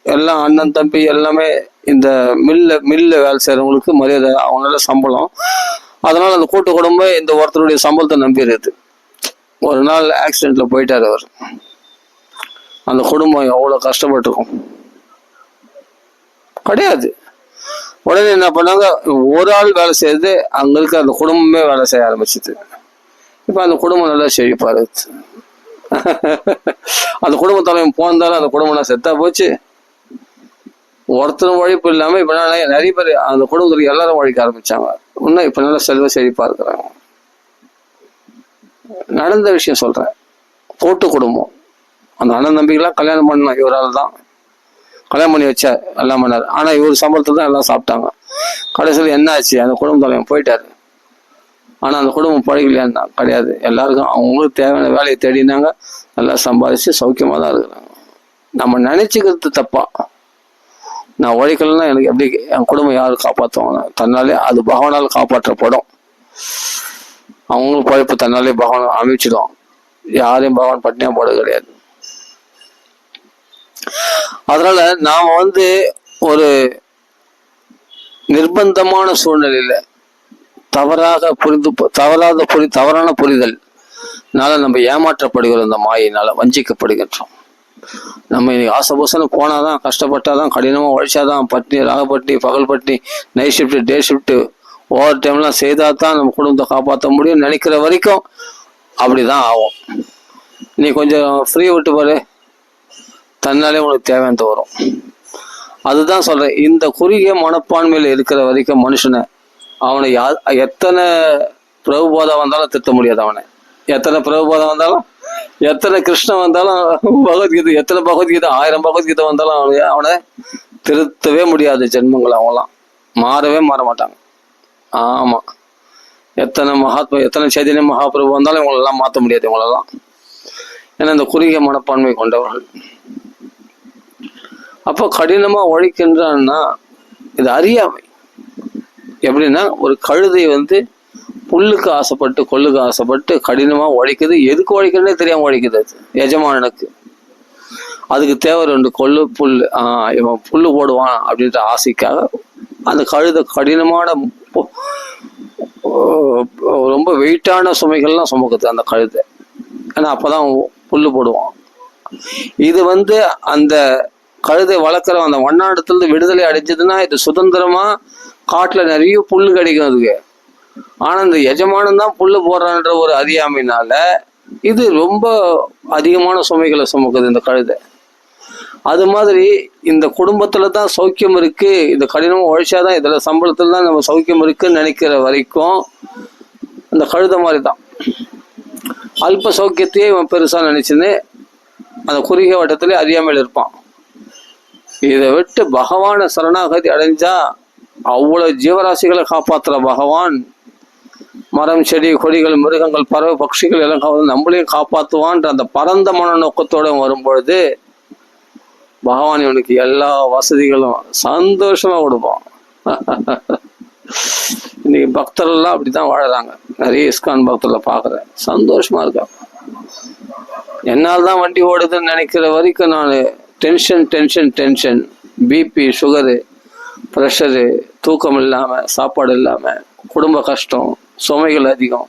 எல்லாம் அண்ணன் தம்பி எல்லாமே இந்த மில்ல வேலை செய்யறவங்களுக்கு மரியாதை, அவங்களால சம்பளம். அதனால அந்த கூட்டு குடும்பம் இந்த ஒருத்தருடைய சம்பளத்தை நம்பிடுது. ஒரு நாள் ஆக்சிடென்ட்ல போயிட்டாரு அவர். அந்த குடும்பம் எவ்வளவு கஷ்டப்பட்டிருக்கும் கிடையாது. உடனே என்ன பண்ணாங்க, ஒரு ஆள் வேலை செய்யுது, அங்க இருக்க அந்த குடும்பமே வேலை செய்ய ஆரம்பிச்சுது. இப்ப அந்த குடும்பம் நல்லா செழிப்பாரு. அந்த குடும்ப தலைவன் போந்தாலும் அந்த குடும்பம் செத்தா போச்சு. ஒருத்தரும் உழைப்பு இல்லாம இப்ப நிறைய பேர் அந்த குடும்பத்துல எல்லாரும் உழைக்க ஆரம்பிச்சாங்க. இன்னும் இப்ப நல்லா செல்வ செழிப்பா இருக்கிறாங்க. நடந்த விஷயம் சொல்றேன். கூட்டு குடும்பம். அந்த அண்ணன் தம்பிகளாம் கல்யாணம் பண்ண இவரால் தான் கல்யாணம் பண்ணி வச்சார், எல்லாம் பண்ணார். ஆனா இவர் சம்பளத்தை தான் எல்லாம் சாப்பிட்டாங்க. கடைசியில் என்ன ஆச்சு, அந்த குடும்ப தலைவன் போயிட்டாரு. ஆனா அந்த குடும்பம் பழகலையான்னா கிடையாது. எல்லாருக்கும் அவங்களுக்கு தேவையான வேலையை தேடினாங்க, நல்லா சம்பாதிச்சு சௌக்கியமா தான் இருக்கிறாங்க. நம்ம நினைச்சுக்கிறது தப்பா. நான் உழைக்கலன்னா எனக்கு எப்படி என் குடும்பம் யாரும் காப்பாற்றுவாங்க? தன்னாலே அது பகவானால் காப்பாற்றப்படும். அவங்களும் பழைப்பு தன்னாலே பகவான் அமைச்சிடும். யாரையும் பகவான் பட்டினியா போட கிடையாது. அதனால நாம ஒரு நிர்பந்தமான சூழ்நிலையில தவறான புரிதல்னால நம்ம ஏமாற்றப்படுகிறோம். இந்த மாயினால வஞ்சிக்கப்படுகின்றோம். நம்ம இன்னைக்கு ஆசைபோசன்னு போனாதான், கஷ்டப்பட்டாதான், கடினமா உழைச்சாதான், பட்னி ராகப்பட்னி பகல் பட்னி night shift day shift over டைம்லாம் செய்தா தான் நம்ம குடும்பத்தை காப்பாற்ற முடியும் நினைக்கிற வரைக்கும் அப்படிதான் ஆகும். நீ கொஞ்சம் ஃப்ரீ விட்டு பாரு, தன்னாலே உனக்கு தேவையானது வரும். அதுதான் சொல்றேன். இந்த குறுகிய மனப்பான்மையில இருக்கிற வரைக்கும் மனுஷனை அவனை எத்தனை பிரபுபோதா வந்தாலும் திருத்த முடியாது. அவனை எத்தனை பிரபுபோதா வந்தாலும், எத்தனை கிருஷ்ணன் வந்தாலும், பகவத்கீதை எத்தனை பகவத்கீதை 1000 பகவத்கீதை வந்தாலும் அவனை திருத்தவே முடியாது. ஜென்மங்கள் அவங்களாம் மாறவே மாற மாட்டாங்க. ஆமா, எத்தனை சைதன்ய மகாபிரபு வந்தாலும் இவங்களெல்லாம் மாற்ற முடியாது. இவங்களெல்லாம் ஏன்னா இந்த குறுகிய மனப்பான்மை கொண்டவர்கள். அப்போ கடினமா உழைக்கின்றான்னா இது அறியாமை. எப்படின்னா, ஒரு கழுதை புல்லுக்கு ஆசைப்பட்டு கொள்ளுக்கு ஆசைப்பட்டு கடினமா உழைக்குது. எதுக்கு உழைக்கிறதே தெரியாம உழைக்குது. அது எஜமானனுக்கு. அதுக்கு தேவை 2 கொள்ளு புல். இவன் புல்லு போடுவான் அப்படின்ற ஆசைக்காக அந்த கழுதை கடினமான ரொம்ப வெயிட்டான சுமைகள்லாம் சுமக்குது அந்த கழுதை. ஏன்னா அப்பதான் புல்லு போடுவான். இது அந்த கழுதை வளர்க்குற அந்த வண்ணாடத்துல விடுதலை அடைஞ்சதுன்னா இது சுதந்திரமா காட்டுல நிறைய புல்லு கிடைக்கும் அதுக்கு. ஆனா இந்த எஜமானம் தான் புல்லு போடுறான்ற ஒரு அறியாமையினால இது ரொம்ப அதிகமான சுமைகளை சுமக்குது இந்த கழுதை. அது மாதிரி இந்த குடும்பத்துல தான் சௌக்கியம் இருக்கு, இந்த கடினமா உழைச்சாதான், இதுல சம்பளத்துல தான் நம்ம சௌக்கியம் இருக்குன்னு நினைக்கிற வரைக்கும் அந்த கழுதை மாதிரி தான். அல்ப சௌக்கியத்தையே இவன் பெருசா நினைச்சுன்னு அந்த குறுகிய வட்டத்திலே அறியாமையில் இருப்பான். இதை விட்டு பகவான சரணாகதி அடைஞ்சா அவ்வளவு ஜீவராசிகளை காப்பாற்றுற பகவான் மரம் செடி கொடிகள் மிருகங்கள் பறவை பட்சிகள் எல்லாம் நம்மளையும் காப்பாற்றுவான்ற அந்த பரந்த மன நோக்கத்தோட வரும்பொழுது பகவான் இவனுக்கு எல்லா வசதிகளும் சந்தோஷமா கொடுப்பான். இன்னைக்கு பக்தர்கள்லாம் அப்படிதான் வாழறாங்க. நிறைய இஸ்கான் பக்தர்களை பாக்குறேன், சந்தோஷமா இருக்காங்க. என்னால் தான் வண்டி ஓடுதுன்னு நினைக்கிற வரைக்கும் நான் டென்ஷன் பிபி சுகரு ப்ரெஷரு, தூக்கம் இல்லாம, சாப்பாடு இல்லாம, குடும்ப கஷ்டம், சுமைகள் அதிகம்,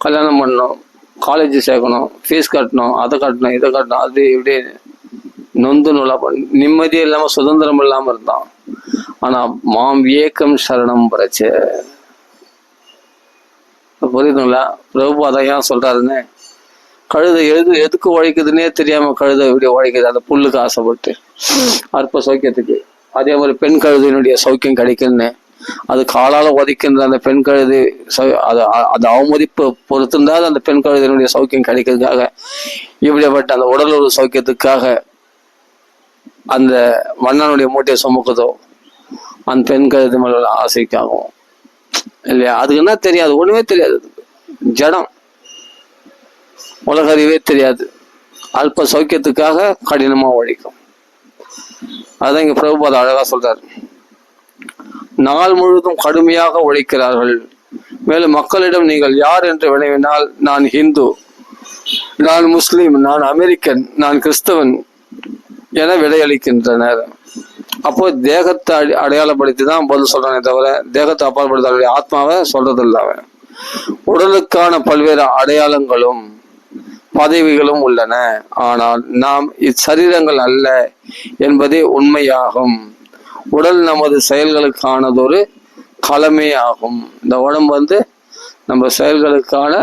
கல்யாணம் பண்ணணும், காலேஜ் சேர்க்கணும், ஃபீஸ் கட்டணும், அதை கட்டணும், இதை கட்டணும், அது இப்படி நொந்து நூலா நிம்மதியே இல்லாம சுதந்திரம் இல்லாம இருந்தான். ஆனா மாம் ஏக்கம் சரணம் பிரச்ச. புரியுதுங்களா? பிரபுபாதா ஏன் சொல்றாருன்னு, கழுதை எதுக்கு உழைக்குதுன்னே தெரியாம கழுதை இப்படி உழைக்குது அந்த புல்லுக்கு ஆசைப்பட்டு அற்ப சௌக்கியத்துக்கு. அதே மாதிரி பெண் கழுதையினுடைய சௌக்கியம் கிடைக்குன்னு அது காலால உதைக்கின்ற அந்த பெண் கழுதை அது அவமதிப்பு பொறுத்திருந்தால் அந்த பெண் கழுதையினுடைய சௌக்கியம் கிடைக்கிறதுக்காக இப்படிப்பட்ட அந்த உடலுறவு சௌக்கியத்துக்காக அந்த மன்னனுடைய மூட்டையை சுமக்குதோ அந்த பெண் கழுதை மேல ஆசைக்காகும் இல்லையா? அதுக்கு என்ன தெரியாது, ஒண்ணுமே தெரியாது, ஜடம், உலக அறிவே தெரியாது. அல்ப சௌக்கியத்துக்காக கடினமா உழைக்கும். அதான் இங்க பிரபுபாத அழகா சொல்றாரு. நாள் முழுவதும் கடுமையாக உழைக்கிறார்கள். மேலும் மக்களிடம் நீங்கள் யார் என்று வினவினால் நான் ஹிந்து, நான் முஸ்லீம், நான் அமெரிக்கன், நான் கிறிஸ்தவன் என விடையளிக்கின்றனர். அப்போ தேகத்தை அடையாளப்படுத்தி தான் பதில் சொல்றானே தவிர தேகத்தை அப்பாற்படுத்த ஆத்மாவை சொல்றது இல்லை. அவன் உடலுக்கான பல்வேறு அடையாளங்களும் பதவிகளும் உள்ளன, ஆனால் நாம் இச்சரீரங்கள் அல்ல என்பதே உண்மையாகும். உடல் நமது செயல்களுக்கானதொரு களமே ஆகும். இந்த உடம்பு நம்ம செயல்களுக்கான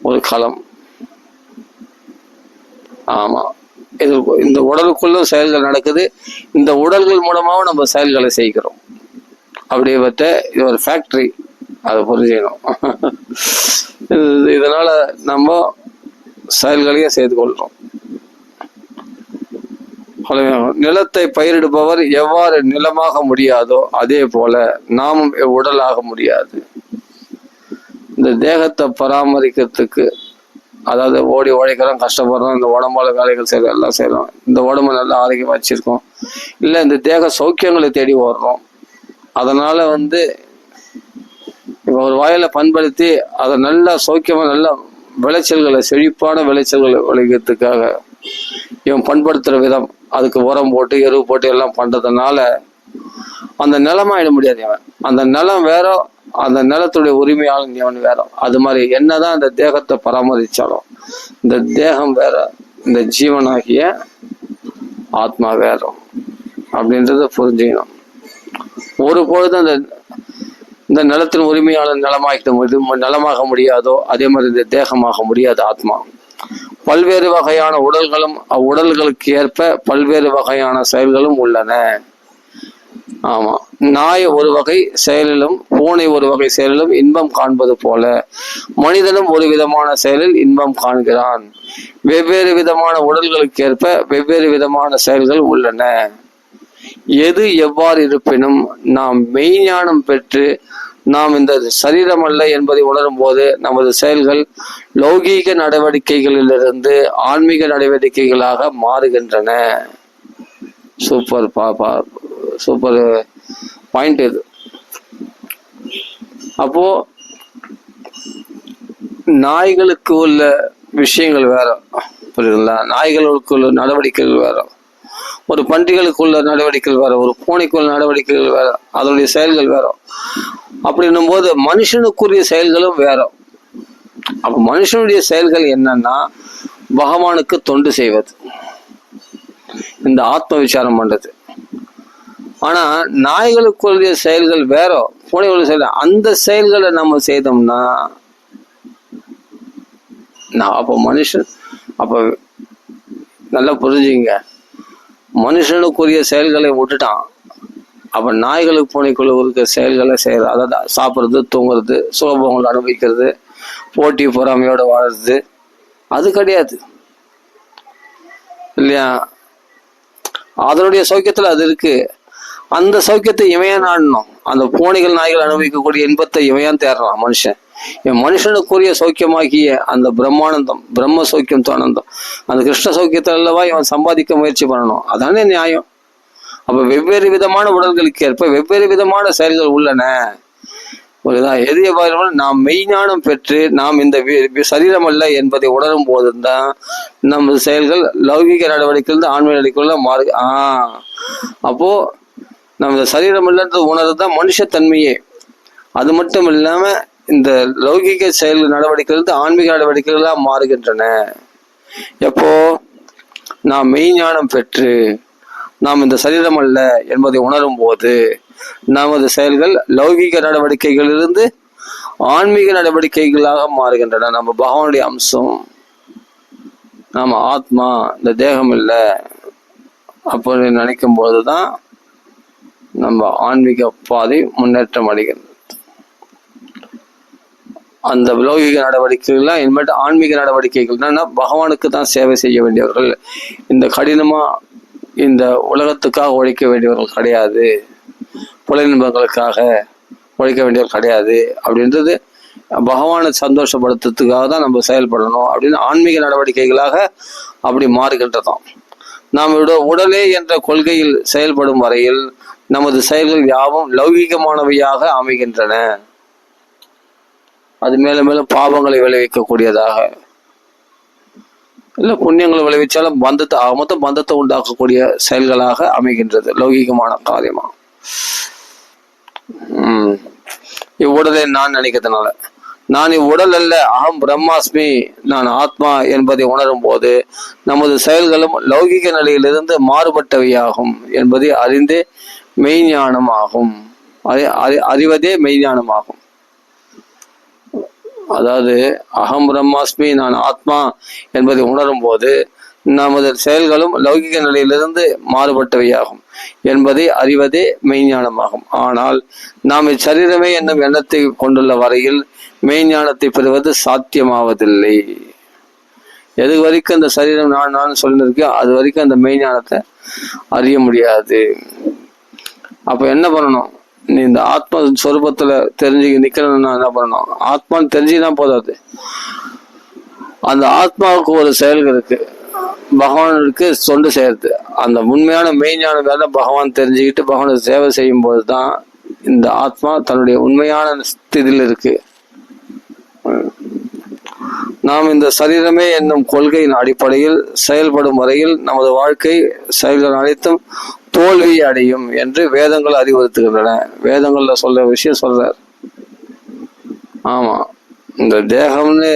ஒரு களம். ஆமா, இந்த உடலுக்குள்ளும் செயல்கள் நடக்குது. இந்த உடல்கள் மூலமாகவும் நம்ம செயல்களை செய்கிறோம். அப்படியே பார்த்த இது ஒரு ஃபேக்டரி, அதை புரிஞ்சுக்கணும். இதனால நம்ம செயல்களையும் செய்து கொள்றோம். நிலத்தை பயிரிடுபவர் எவ்வாறு நிலமாக முடியாதோ அதே போல நாமும் உடலாக முடியாது. இந்த தேகத்தை பராமரிக்கிறதுக்கு, அதாவது ஓடி உழைக்கிறோம், கஷ்டப்படுறோம், இந்த உடம்பால வேலைகள் செய்யறோம், எல்லாம் செய்யறோம், இந்த உடம்பு நல்லா ஆரோக்கியம் வச்சிருக்கோம், இல்லை இந்த தேக சௌக்கியங்களை தேடி ஓடுறோம். அதனால இப்போ ஒரு வயலை பண்படுத்தி அதை நல்லா சௌக்கியமா நல்ல விளைச்சல்களை, செழிப்பான விளைச்சல்களை விளைக்கிறதுக்காக இவன் பண்படுத்துற விதம், அதுக்கு உரம் போட்டு எருவு போட்டு எல்லாம் பண்றதுனால அந்த நிலமாயிட முடியாது. இவன் அந்த நிலம் வேற, அந்த நிலத்துடைய உரிமையாளன் இவன் வேற. அது மாதிரி என்னதான் இந்த தேகத்தை பராமரிச்சாலும் இந்த தேகம் வேற, இந்த ஜீவனாகிய ஆத்மா வேற அப்படின்றத புரிஞ்சுக்கணும். ஒரு பொழுது இந்த நிலத்தின் உரிமையாளன் நலமாக முடியாதோ அதே மாதிரி இந்த தேகமாக முடியாது ஆத்மா. பல்வேறு வகையான உடல்களும் அவ்வுடல்களுக்கு ஏற்ப பல்வேறு வகையான செயல்களும் உள்ளன. ஆமா, நாய் ஒரு வகை செயலிலும் பூனை ஒரு வகை செயலிலும் இன்பம் காண்பது போல மனிதனும் ஒரு விதமான செயலில் இன்பம் காண்கிறான். வெவ்வேறு விதமான உடல்களுக்கு ஏற்ப வெவ்வேறு விதமான செயல்கள் உள்ளன. எது எவ்வாறு இருப்பினும் நாம் மெய்ஞானம் பெற்று நாம் இந்த சரீரம் அல்ல என்பதை உணரும் போது நமது செயல்கள் லௌகீக நடவடிக்கைகளிலிருந்து ஆன்மீக நடவடிக்கைகளாக மாறுகின்றன. சூப்பர் சூப்பர் பாயிண்ட் இது. அப்போ நாய்களுக்கு உள்ள விஷயங்கள் வேற, புரியுதுங்களா? நாய்களுக்கு உள்ள நடவடிக்கைகள் வேற, ஒரு பன்றிகளுக்குள்ள நடவடிக்கைகள் வேற, ஒரு பூனைக்குள்ள நடவடிக்கைகள் வேற, அதனுடைய செயல்கள் வேற. அப்படின்னும் போது மனுஷனுக்குரிய செயல்களும் வேற. அப்ப மனுஷனுடைய செயல்கள் என்னன்னா பகவானுக்கு தொண்டு செய்வது, இந்த ஆத்ம விசாரம் பண்றது. ஆனா நாய்களுக்குரிய செயல்கள் வேற, பூனைகளுடைய செயல். அந்த செயல்களை நம்ம செய்தோம்னா அப்ப மனுஷன், அப்ப நல்லா புரிஞ்சுங்க, மனுஷனுக்குரிய செயல்களை விட்டுட்டான். அப்ப நாய்களுக்கு பூனைக்குள்ள இருக்க செயல்களை செய்யறது, அதாவது சாப்பிட்றது, தூங்குறது, சுகபோகங்களை அனுபவிக்கிறது, போட்டி பொறாமையோட வாழறது, அது கிடையாது இல்லையா? அதனுடைய சௌக்கியத்துல அது இருக்கு. அந்த சௌக்கியத்தை இவையான் நாடணும். அந்த பூனைகள் நாய்கள் அனுபவிக்கக்கூடிய இன்பத்தை இவையான் தேடுறான் மனுஷன். மனுஷனுக்குரிய சௌக்கியமாகிய அந்த பிரம்மானந்தம், பிரம்ம சௌக்கியம் ஆனந்தம், அந்த கிருஷ்ண சௌக்கியத்தை அல்லவா இவன் சம்பாதிக்க முயற்சி பண்ணணும். அதானே நியாயம். அப்ப வெவ்வேறு விதமான உடல்களுக்கு ஏற்ப வெவ்வேறு விதமான செயல்கள் உள்ளன. எது எவ்வாறு நாம் மெய்ஞானம் பெற்று நாம் இந்த சரீரம் அல்ல என்பதை உணரும் போதுதான் நமது செயல்கள் லௌகிக நடவடிக்கைகள் ஆன்மீக நடவடிக்கைகள்ல மாறு. அப்போ நம்ம சரீரம் இல்லைன்றது உணர்றதுதான் மனுஷத்தன்மையே. அது மட்டும் இல்லாம இந்த லௌகிக செயல் நடவடிக்கைகள் ஆன்மீக நடவடிக்கைகளா மாறுகின்றன. எப்போ நாம் மெய்ஞானம் பெற்று நாம் இந்த சரீரம் அல்ல என்பதை உணரும் போது நமது செயல்கள் லௌகிக நடவடிக்கைகளிலிருந்து ஆன்மீக நடவடிக்கைகளாக மாறுகின்றன. நம்ம பகவானுடைய அம்சம், நாம ஆத்மா, இந்த தேகம் இல்லை அப்படி நினைக்கும் போதுதான் நம்ம ஆன்மீக பாதை முன்னேற்றம் அடைகிறது. அந்த லௌகிக நடவடிக்கைகள்லாம் இனிமேட்டு ஆன்மீக நடவடிக்கைகள் என்னன்னா பகவானுக்கு தான் சேவை செய்ய வேண்டியவர்கள். இந்த கடினமா இந்த உலகத்துக்காக உழைக்க வேண்டியவர்கள் கிடையாது, புலனின்பங்களுக்காக உழைக்க வேண்டியவர்கள் கிடையாது. அப்படின்றது பகவானை சந்தோஷப்படுத்துறதுக்காக தான் நம்ம செயல்படணும் அப்படின்னு ஆன்மீக நடவடிக்கைகளாக அப்படி மாறுகின்றதாம். நம்மளோட உடலே என்ற கொள்கையில் செயல்படும் வரையில் நமது செயல்கள் யாவும் லௌகீகமானவையாக அமைகின்றன. அது மேலும் மேலும் பாவங்களை விளைவிக்கக்கூடியதாக, இல்லை புண்ணியங்களை விளைவிச்சாலும் பந்தத்தை மொத்தம் பந்தத்தை உண்டாக்கக்கூடிய செயல்களாக அமைகின்றது லௌகீகமான காரியமா. இவ்வுடலை நான் நினைக்கிறதுனால நான் இவ்வுடல் அல்ல, அகம் பிரம்மாஸ்மி, நான் ஆத்மா என்பதை உணரும் போது நமது செயல்களும் லௌகிக நிலையிலிருந்து மாறுபட்டவையாகும் என்பதை அறிந்தே மெய்ஞானம் ஆகும். அறிவதே மெய்ஞானம் ஆகும். அதாவது அகம் பிரம்மாஸ்மி, நான் ஆத்மா என்பதை உணரும் போது நமது செயல்களும் லௌகிக நிலையிலிருந்து மாறுபட்டவையாகும் என்பதை அறிவதே மெய்ஞானமாகும். ஆனால் நாம் இச்சரீரமே என்னும் எண்ணத்தை கொண்டுள்ள வரையில் மெய்ஞானத்தை பெறுவது சாத்தியமாவதில்லை. எது வரைக்கும் அந்த சரீரம் நான் சொல்லியிருக்கேன் அது வரைக்கும் அந்த மெய்ஞானத்தை அறிய முடியாது. அப்ப என்ன பண்ணணும்? நீ இந்த ஆத்ம சொரூபத்துல தெரிஞ்சு நிக்கணும்னா என்ன பண்ணணும்? ஆத்மான்னு தெரிஞ்சுனா போதாது. அந்த ஆத்மாவுக்கு ஒரு செயல்கள் இருக்கு, பகவானுக்கு சொண்டு செய்யறது. அந்த உண்மையான மெய்ஞான வேலை பகவான் தெரிஞ்சுக்கிட்டு பகவானுக்கு சேவை செய்யும் போதுதான் இந்த ஆத்மா தன்னுடைய உண்மையான ஸ்திதியில் இருக்கு. நாம் இந்த சரீரமே என்னும் கொள்கையின் அடிப்படையில் செயல்படும் வரையில் நமது வாழ்க்கை செயல்கள் அனைத்தும் தோல்வி அடையும் என்று வேதங்கள் அறிவுறுத்துகின்றன. வேதங்கள்ல சொல்ற விஷயம் சொல்றார். ஆமா, இந்த தேகம்னு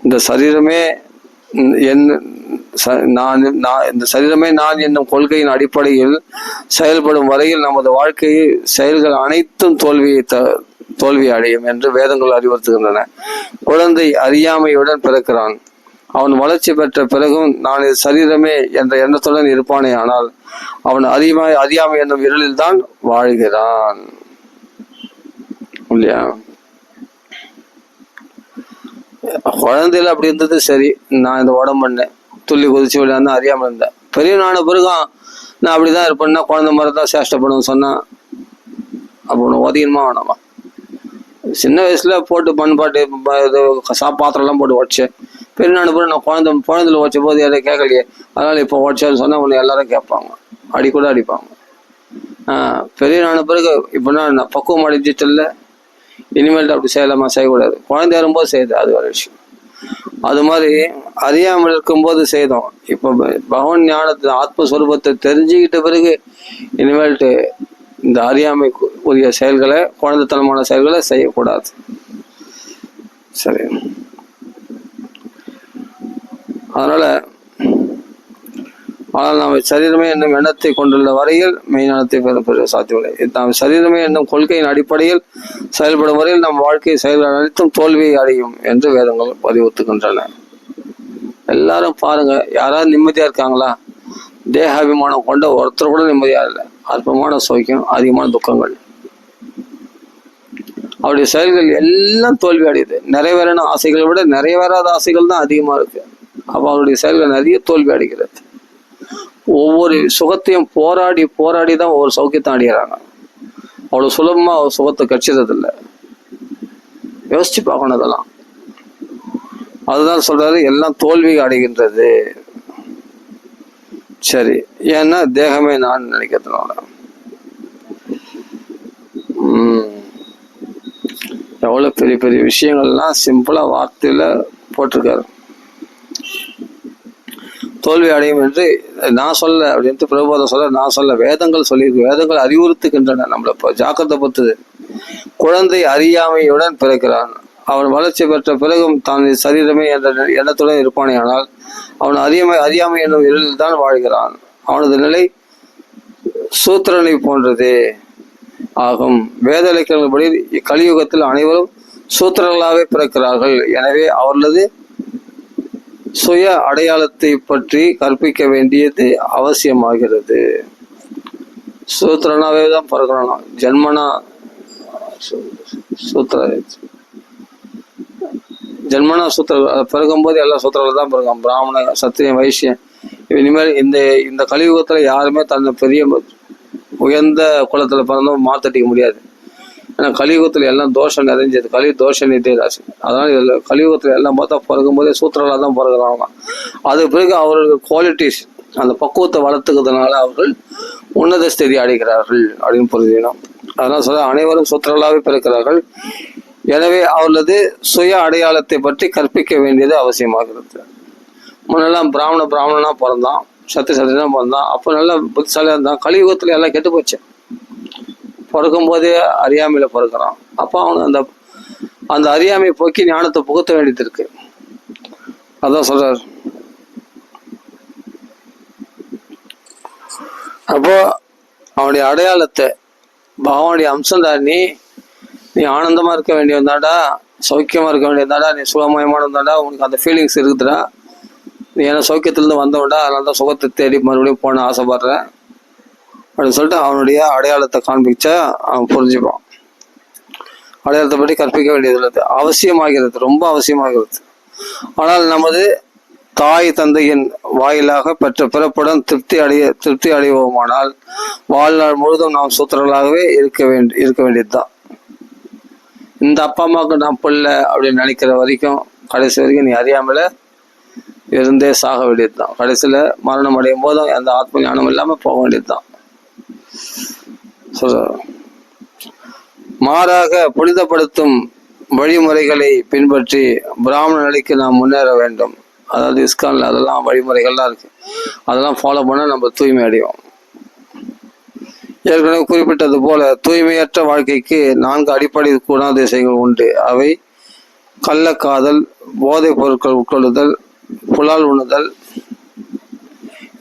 இந்த சரீரமே இந்த சரீரமே நான் என்னும் கொள்கையின் அடிப்படையில் செயல்படும் வரையில் நமது வாழ்க்கை செயல்கள் அனைத்தும் தோல்வி அடையும் என்று வேதங்கள் அறிவுறுத்துகின்றன. குழந்தை அறியாமையுடன் பிறக்கிறான். அவன் வளர்ச்சி பெற்ற பிறகும் நான் இது சரீரமே என்ற எண்ணத்துடன் இருப்பானே, ஆனால் அவன் அறியாமை என்னும் இருளில் தான் வாழ்கிறான். இல்லையா? குழந்தையில அப்படி இருந்தது சரி, நான் இந்த உடம்பு பண்ணேன், துள்ளி குதிச்சு விளையாண்டு அறியாமல் இருந்தேன். பெரிய நான பிறகும் நான் அப்படிதான் இருப்பேன்னா குழந்தை மாதிரி தான் சேஷ்டப்படும் சொன்னா அப்போ ஒன்று ஒதியணுமா வேணாமா? சின்ன வயசுல போட்டு பண்பாட்டு பாத்திரம்லாம் போட்டு உடச்சேன். பெரிய நாடு பிறகு நான் குழந்தைல உடச்ச போது யாரும் கேட்கலையே, அதனால இப்போ உடச்சேன்னு சொன்னா உன்னை எல்லாரும் கேட்பாங்க, அடி கூட அடிப்பாங்க. பெரிய நாடு பிறகு இப்போனா நான் பக்குவம் அடைஞ்சிட்டல, இனிமேல்ட்டு அப்படி செய்யலாமா? செய்யக்கூடாது. குழந்தை வரும்போது செய்யுது, அது ஒரு விஷயம். அது மாதிரி அறியாமல் இருக்கும்போது செய்தோம். இப்போ பகவான் ஞானத்தை ஆத்மஸ்வரூபத்தை தெரிஞ்சுக்கிட்ட பிறகு இனிமேல்ட்டு இந்த அறியாமை உரிய செயல்களை, குழந்தைத்தனமான செயல்களை செய்யக்கூடாது. சரி, அதனால நாம் சரீரமே என்னும் எண்ணத்தை கொண்டுள்ள வரையில் மெய்ஞானத்தை பெற சாத்தியமில்லை. நாம் சரீரமே என்னும் கொள்கையின் அடிப்படையில் செயல்படும் வரையில் நம் வாழ்க்கை செயல்கள் அனைத்தும் தோல்வியை அடையும் என்று வேதங்கள் வலியுறுத்துகின்றன. எல்லாரும் பாருங்க, யாராவது நிம்மதியா இருக்காங்களா? தேகாபிமானம் கொண்ட ஒருத்தர் கூட நிம்மதியா இல்லை. அற்பமான சோக்கியம், அதிகமான துக்கங்கள். அவருடைய செயல்கள் எல்லாம் தோல்வி அடையுது. நிறைவேறின ஆசைகளை விட நிறைவேறாத ஆசைகள் தான் அதிகமா இருக்கு. அப்ப அவருடைய செயல்கள் நிறைய தோல்வி அடைகிறது. ஒவ்வொரு சுகத்தையும் போராடி தான் ஒவ்வொரு சௌக்கியத்தை அடைகிறாங்க. அவ்வளவு சுலபமா சுகத்தை கட்சிறது இல்லை. யோசிச்சு பார்க்கணும் இதெல்லாம். அதுதான் சொல்றாரு, எல்லாம் தோல்வி அடைகின்றது. சரி, ஏன்னா தேகமே நான் நினைக்கிறதுனால. எவ்வளவு பெரிய பெரிய விஷயங்கள்லாம் சிம்பிளா வார்த்தையில போட்டிருக்காரு. தோல்வி அடையும் என்று நான் சொல்ல அப்படின்ட்டு பிரபோதம் சொல்ல, நான் சொல்ல, வேதங்கள் சொல்லியிருக்கு. வேதங்கள் அறிவுறுத்துகின்றன நம்மளை. இப்போ ஜாக்கிரதை பொறுத்தது. குழந்தை அறியாமையுடன் பிறக்கிறான். அவன் வளர்ச்சி பெற்ற பிறகும் தான் சரீரமே என்ற எண்ணத்துடன் இருப்பானே, ஆனால் அவன் அறியாமை என்னும் இருளில் தான் வாழ்கிறான். அவனது நிலை சூத்திரனை போன்றதே ஆகும். வேத இலக்கியங்களின்படி கலியுகத்தில் அனைவரும் சூத்திரர்களாகவே பிறக்கிறார்கள். எனவே அவர்களது சுய அடையாளத்தை பற்றி கற்பிக்க வேண்டியது அவசியமாகிறது. சூத்திரனாவே தான் பிறக்கணும். ஜென்மனா சூத்திர பிறகும்போது எல்லா சூத்திரர்கள் தான் பிறக்கும். பிராமண, சத்திரியன், வைசியன். இனிமேல் இந்த கலியுகத்துல யாருமே தன்னை பெரிய உயர்ந்த குலத்துல பிறந்தவங்க மாத்தட்டிக்க முடியாது. ஏன்னா கலியுகத்துல எல்லாம் தோஷம் நிறைஞ்சது. தோஷ நித்திய ராசி. அதனால இதுல கலியுகத்துல எல்லாம் பார்த்தா பிறக்கும் போதே சூத்திரலா தான் பிறகுறாங்க. அது பிறகு அவர்கள் குவாலிட்டிஸ், அந்த பக்குவத்தை வளர்த்துக்கிறதுனால அவர்கள் உன்னத ஸ்திதி அடைகிறார்கள் அப்படின்னு புரிஞ்சுக்கணும். அதனால சொல்ல, அனைவரும் சூத்திரலாவே பிறக்கிறார்கள். எனவே அவர்களது சுய அடையாளத்தை பற்றி கற்பிக்க வேண்டியது அவசியமாகிறது. முன்னெல்லாம் பிராமணனா பிறந்தான், சத்தியனா பிறந்தான், அப்போ நல்லா புத்திசாலியா இருந்தான். கலியுகத்துல எல்லாம் கெட்டு போச்சு. பிறக்கும் போதே அறியாமையில பிறக்கிறான். அப்போ அவனுக்கு அந்த அறியாமையை போக்கி ஞானத்தை புகுத்த வேண்டியது இருக்கு. அதான் சொல்றாரு. அப்போ அவனுடைய அடையாளத்தை, பகவானுடைய அம்சம் தான் நீ ஆனந்தமா இருக்க வேண்டிய வந்தாடா, சௌக்கியமா இருக்க வேண்டிய இருந்தாடா, நீ சுகமயமான இருந்தாடா, உனக்கு அந்த ஃபீலிங்ஸ் இருக்குதுடா, நீ ஏன்னா சௌக்கியத்திலேருந்து வந்தவன்டா, அதனால தான் சுகத்தை தேடி மறுபடியும் போன ஆசைப்படுறேன் அப்படின்னு சொல்லிட்டு அவனுடைய அடையாளத்தை காண்பிச்சா அவன் புரிஞ்சுப்பான். அடையாளத்தை பற்றி கற்பிக்க வேண்டியது உள்ளது, அவசியமாகிறது, ரொம்ப அவசியமாகிறது. ஆனால் நமது தாய் தந்தையின் வாயிலாக பெற்ற பிறப்புடன் திருப்தி அடைவோமானால் வாழ்நாள் முழுதும் நாம் சூத்திரர்களாகவே இருக்க வேண்டியதுதான். இந்த அப்பா அம்மாவுக்கு நான் பிள்ளை அப்படின்னு நினைக்கிற வரைக்கும் கடைசி வரைக்கும் நீ அறியாமல இருந்தே சாக வேண்டியது தான். கடைசியில் மரணம் அடையும் போதும் எந்த ஆத்ம ஞானம் இல்லாமல் போக வேண்டியது தான். மாறாக புனிதப்படுத்தும் வழிமுறைகளை பின்பற்றி பிராமண நிலைக்கு நாம் முன்னேற வேண்டும். அதாவது இஸ்கான்ல அதெல்லாம் வழிமுறைகள்லாம் இருக்கு, அதெல்லாம் ஃபாலோ பண்ண நம்ம தூய்மை அடைவோம். ஏற்கனவே குறிப்பிட்டது போல தூய்மையற்ற வாழ்க்கைக்கு 4 அடிப்படை குணாதிசயங்கள் உண்டு. அவை கள்ளக்காதல், போதைப் பொருட்கள் உட்கொள்ளுதல், புலால் உண்ணுதல்,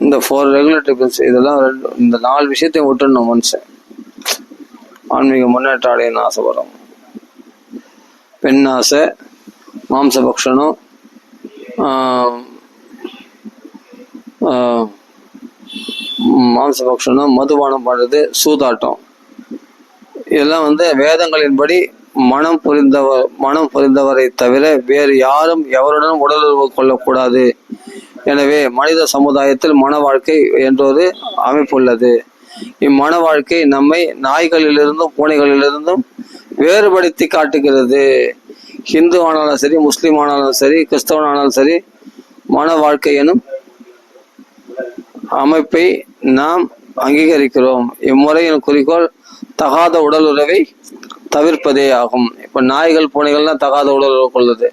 இந்த 4 ரெகுலேட்டரி பிரின்சிபிள்ஸ். இதெல்லாம் இந்த 4 விஷயத்தையும் விட்டுணும் மனுஷன் ஆன்மீக முன்னேற்றம் அடையணும்னு ஆசைப்படுறோம். பெண் ஆசை, மாம்சபக்ஷணம், மதுபானம் பண்ணுறது, சூதாட்டம், இதெல்லாம் வேதங்களின்படி மனம் புரிந்தவரை தவிர வேறு யாரும் எவருடனும் உடலுறவு கொள்ளக்கூடாது. எனவே மனித சமுதாயத்தில் மன வாழ்க்கை என்றொரு அமைப்பு உள்ளது. இம்மன வாழ்க்கை நம்மை நாய்களிலிருந்தும் பூனைகளிலிருந்தும் வேறுபடுத்தி காட்டுகிறது. ஹிந்து ஆனாலும் சரி, முஸ்லீம் ஆனாலும் சரி, கிறிஸ்தவன் ஆனாலும் சரி, மன வாழ்க்கை எனும் அமைப்பை நாம் அங்கீகரிக்கிறோம். இம்முறையின் குறிக்கோள் தகாத உடல் உறவை தவிர்ப்பதே ஆகும். இப்போ நாய்கள் பூனைகள்லாம் தகாத உடல் உறவு கொள்ளுது.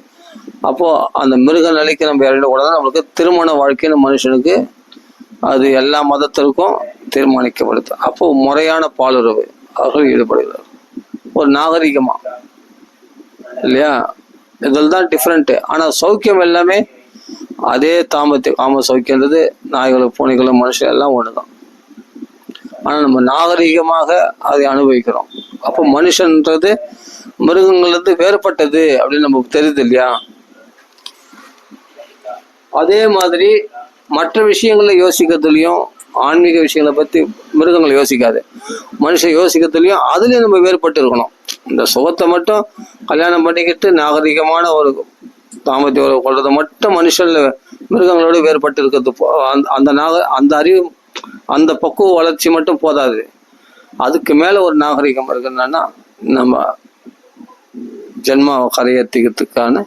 அப்போ அந்த மிருக நிலைக்கு நம்ம இறங்கக்கூடாது. நம்மளுக்கு திருமண வாழ்க்கைன்னு மனுஷனுக்கு அது எல்லா மதத்திற்கும் தீர்மானிக்கப்படுது. அப்போ முறையான பாலுறவு அவர்கள் ஈடுபடுகிறார், ஒரு நாகரிகமா இல்லையா? இதில் தான் டிஃப்ரெண்ட்டு. ஆனால் சௌக்கியம் எல்லாமே அதே காம சௌக்கியன்றது நாய்களும் பூனைகளும் மனுஷன் எல்லாம் ஒன்று தான். ஆனால் நம்ம நாகரிகமாக அதை அனுபவிக்கிறோம். அப்போ மனுஷன்றது மிருகங்கள்லேருந்து வேறுபட்டது அப்படின்னு நமக்கு தெரியுது இல்லையா? அதே மாதிரி மற்ற விஷயங்களை யோசிக்கிறதுலையும், ஆன்மீக விஷயங்களை பற்றி மிருகங்களை யோசிக்காது, மனுஷன் யோசிக்கிறதுலையும் அதுலேயும் நம்ம வேறுபட்டு இருக்கணும். இந்த சுகத்தை மட்டும் கல்யாணம் பண்ணிக்கிட்டு நாகரிகமான ஒரு தாம்பத்திய உறவு கொள்றதை மட்டும் மனுஷன் மிருகங்களோடு வேறுபட்டு இருக்கிறது அந்த அறிவு, அந்த பக்குவ வளர்ச்சி மட்டும் போதாது. அதுக்கு மேலே ஒரு நாகரிகம் இருக்குன்னா நம்ம ஜென்மாவை கரையேற்றிக்கிறதுக்கான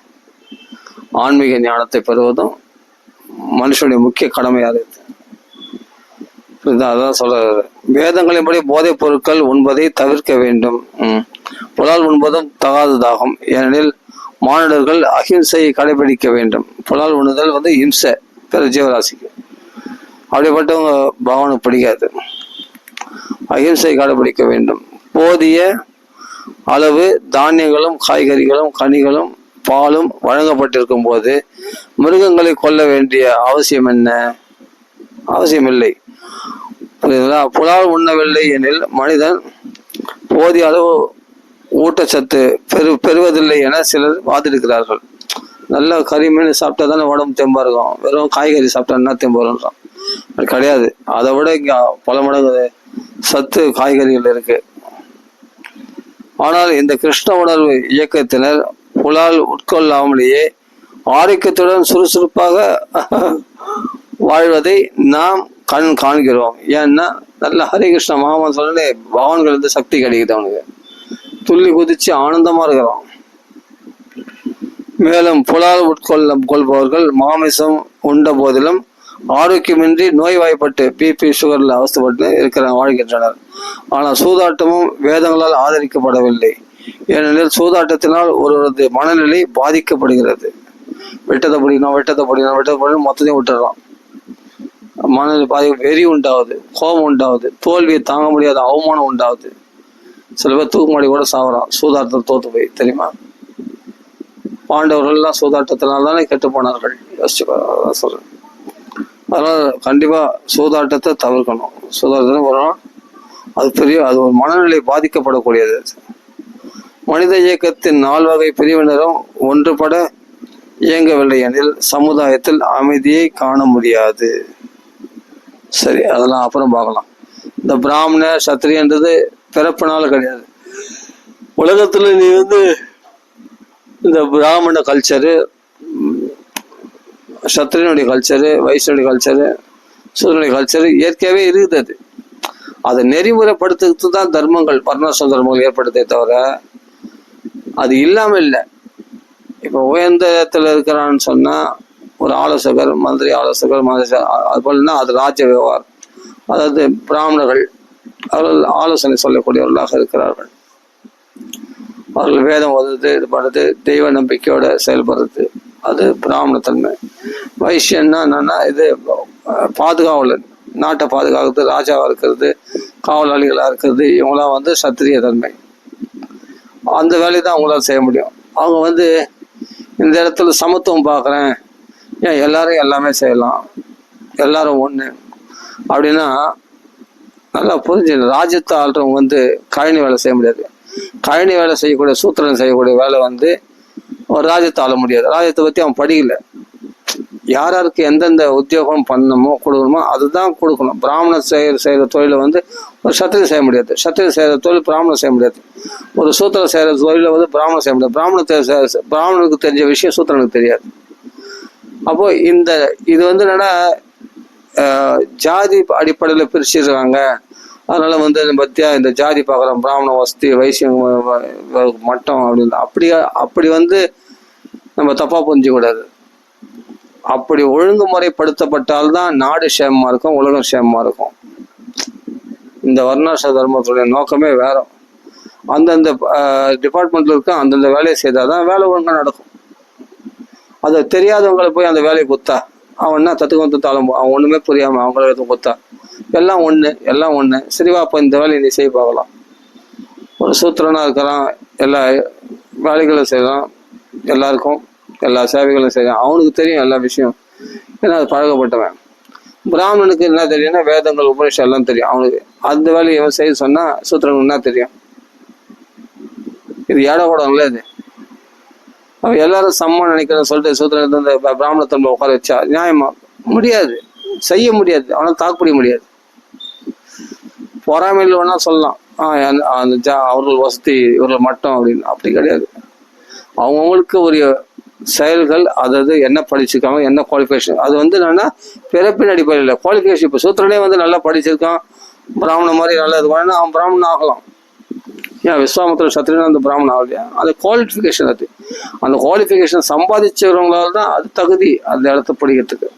ஆன்மீக ஞானத்தை பெறுவதும் மனுஷனுடைய முக்கிய கடமையாக இருக்குது. அதான் சொல்றாரு, வேதங்களின்படி போதைப் பொருட்கள் உண்பதை தவிர்க்க வேண்டும். புலால் உண்பதும் தகாததாகும். ஏனெனில் மானிடர்கள் அஹிம்சையை கடைபிடிக்க வேண்டும். புலால் உண்ணுதல் இம்சை பிற ஜீவராசிக்கு. அப்படிப்பட்டவங்க பகவானுக்கு பிடிக்காது. அஹிம்சை கடைபிடிக்க வேண்டும். போதிய அளவு தானியங்களும் காய்கறிகளும் கனிகளும் பாலும் வழங்கப்பட்டிருக்கும் போது மிருகங்களை கொல்ல வேண்டிய அவசியம் என்ன? அவசியமில்லை. புலால் உண்ணவில்லை எனில் மனிதன் போதிய அளவு ஊட்டச்சத்து பெறுவதில்லை என சிலர் வாதிடுகிறார்கள். நல்ல கறி மீன் சாப்பிட்டா தானே உடம்பு தெம்பா இருக்கும், வெறும் காய்கறி சாப்பிட்டா என்ன தெம்பு வரும்ன்றான். அது கிடையாது. அதை விட இங்கே பல மடங்கு சத்து காய்கறிகள் இருக்கு. ஆனால் இந்த கிருஷ்ண உணர்வு இயக்கத்தினர் புலால் உட்கொள்ளாமலேயே ஆரோக்கியத்துடன் சுறுசுறுப்பாக வாழ்வதை நாம் காண்கிறோம். ஏன்னா நல்ல ஹரிகிருஷ்ண மகாமன் சொல்லி பகவான்கள் சக்தி கிடைக்குது அவனுக்கு, துள்ளி குதிச்சு ஆனந்தமா இருக்கிறான். மேலும் புலால் கொள்பவர்கள் மாமிசம் உண்ட போதிலும் ஆரோக்கியமின்றி நோய்வாய்ப்பட்டு பிபி சுகர்ல அவஸ்தப்பட்டு வாழ்கின்றனர். ஆனால் சூதாட்டமும் வேதங்களால் ஆதரிக்கப்படவில்லை. ஏனெனில் சூதாட்டத்தினால் ஒருவரது மனநிலை பாதிக்கப்படுகிறது. வெட்டத்தை படிக்கணும் மொத்தத்தையும் விட்டுறான். மனநிலை வெறி உண்டாகுது, கோபம் உண்டாகுது, தோல்வியை தாங்க முடியாத அவமானம் உண்டாகுது. சில பேர் தூக்குமாடி கூட சாவறான் சூதாட்டத்தில் தோத்து போய், தெரியுமா? பாண்டவர்கள்லாம் சூதாட்டத்தினால் தானே கெட்டு போனார்கள். யோசிச்சு சொல்றேன். அதனால கண்டிப்பா சூதாட்டத்தை தவிர்க்கணும். சூதாட்டத்தை வரும், அது ஒரு மனநிலை பாதிக்கப்படக்கூடியது. மனித இயக்கத்தின் 4 வகை பிரிவினரும் ஒன்றுபட இயங்கவில்லை எனில் சமுதாயத்தில் அமைதியை காண முடியாது. சரி, அதெல்லாம் அப்புறம் பார்க்கலாம். இந்த பிராமண சத்திரியன்றது பிறப்பினால கிடையாது. உலகத்துல நீ இந்த பிராமண கல்ச்சரு, சத்திரியனுடைய கல்ச்சரு, வைஷ்ணனுடைய கல்ச்சரு, சூரியனுடைய கல்ச்சரு இயற்கையாகவே இருக்குது. அதை நெறிமுறைப்படுத்துறது தான் தர்மங்கள், வர்ணாசிரம தர்மங்கள் ஏற்படுத்தே தவிர அது இல்லாமல் இல்லை. இப்போ உயர்ந்த இடத்துல இருக்கிறான்னு சொன்னா ஒரு ஆலோசகர், மந்திரி ஆலோசகர், அது போலன்னா அது ராஜ்ய விவகாரம். அதாவது பிராமணர்கள் அவர்கள் ஆலோசனை சொல்லக்கூடியவர்களாக இருக்கிறார்கள். அவர்கள் வேதம் ஓதுறது, இது பண்ணுறது, தெய்வ நம்பிக்கையோட செயல்படுறது, அது பிராமணத்தன்மை. வைஷ்யன்னா என்னன்னா இது பாதுகாவலன், நாட்டை பாதுகாக்கிறது, ராஜாவாக இருக்கிறது, காவலாளிகளாக இருக்கிறது, இவங்களாம் சத்திரிய தன்மை. அந்த வேலையை தான் அவங்களால செய்ய முடியும். அவங்க இந்த இடத்துல சமத்துவம் பார்க்குறேன், ஏன் எல்லாரும் எல்லாமே செய்யலாம், எல்லாரும் ஒன்று அப்படின்னா நல்லா புரிஞ்சுக்கணும். ராஜ்யத்தை ஆள்றவங்க கழனி வேலை செய்ய முடியாது. கழனி வேலை செய்யக்கூடிய சூத்திரன் செய்யக்கூடிய வேலை ஒரு ராஜ்யத்தை ஆள முடியாது. ராஜ்யத்தை பற்றி அவன் படிக்கல. யார் யாருக்கு எந்தெந்த உத்தியோகம் பண்ணணுமோ கொடுக்கணுமோ அதுதான் கொடுக்கணும். பிராமணன் செய்கிற தொழிலை ஒரு சத்திரியன் செய்ய முடியாது. சத்திரியன் செய்கிற தொழில் பிராமணன் செய்ய முடியாது. ஒரு சூத்திரம் செய்கிற தொழிலை பிராமணன் செய்ய முடியாது. பிராமணனுக்கு தெரிஞ்ச விஷயம் சூத்திரனுக்கு தெரியாது. அப்போ இது என்னன்னா ஜாதி அடிப்படையில் பிரிச்சிருக்காங்க. அதனால பத்தியா இந்த ஜாதி பார்க்குறோம், பிராமண வசதி, வைசியம் மட்டம் அப்படின்னு அப்படி நம்ம தப்பா புரிஞ்சிக்கூடாது. அப்படி ஒழுங்குமுறைப்படுத்தப்பட்டால்தான் நாடு சேமமா இருக்கும், உலகம் சேமமா இருக்கும். இந்த வர்ணாசிரம தர்மத்துடைய நோக்கமே வேற. அந்தந்த டிபார்ட்மெண்ட்ல இருக்க அந்தந்த வேலையை செய்தாதான் வேலை ஒழுங்கா நடக்கும். அது தெரியாதவங்களை போய் அந்த வேலையை குத்தா அவன் தத்துக்கு தாளம், அவன் ஒண்ணுமே புரியாம அவங்கள குத்தா எல்லாம் ஒண்ணு சரிவா, அப்ப இந்த வேலையை நீ செய்ய பார்க்கலாம். ஒரு சூத்திரனா இருக்கிறான், எல்லா வேலைகளும் செய்யலாம், எல்லாருக்கும் எல்லா சேவைகளும் செய்யலாம், அவனுக்கு தெரியும் எல்லா விஷயம், ஏன்னா அது பழகப்பட்டவன். பிராமணனுக்கு என்ன தெரியும்னா வேதங்கள், உபநிஷம் எல்லாம் தெரியும் அவனுக்கு. அந்த வேலையை இவன் செய்ய சொன்னா சூத்திரனுக்கு என்ன தெரியும்? இது ஏட கூடம் இல்லை. இது அவன் எல்லாரும் சம்ம நினைக்கிறேன்னு சொல்லிட்டு சூத்திரன் இந்த பிராமணத்தன்மை உட்கார வச்சா நியாயமா? முடியாது, செய்ய முடியாது, அவனால் தாக்குப்பிடிக்க முடியாது. பொறாமையில் வேணா சொல்லலாம், அவர்கள் வசதி, இவர்கள் மட்டம் அப்படின்னு. அப்படி கிடையாது. அவங்கவுங்களுக்கு ஒரு செயல்கள், அதாவது என்ன படிச்சிருக்காங்க, என்ன குவாலிஃபிகேஷன், அது என்னன்னா பிறப்பின் அடிப்படையில் குவாலிஃபிகேஷன். இப்போ சூத்திரனே நல்லா படிச்சிருக்கான், பிராமணன் மாதிரி நல்லா இது வேணா அவன் பிராமணன் ஆகலாம். ஏன் விஸ்வாமித்திர சத்திரியன் அந்த பிராமணன் ஆகலையா? அது குவாலிஃபிகேஷன். அது அந்த குவாலிஃபிகேஷன் சம்பாதிச்சவங்களால தான் அது தகுதி அந்த இடத்த படிக்கிறதுக்கு.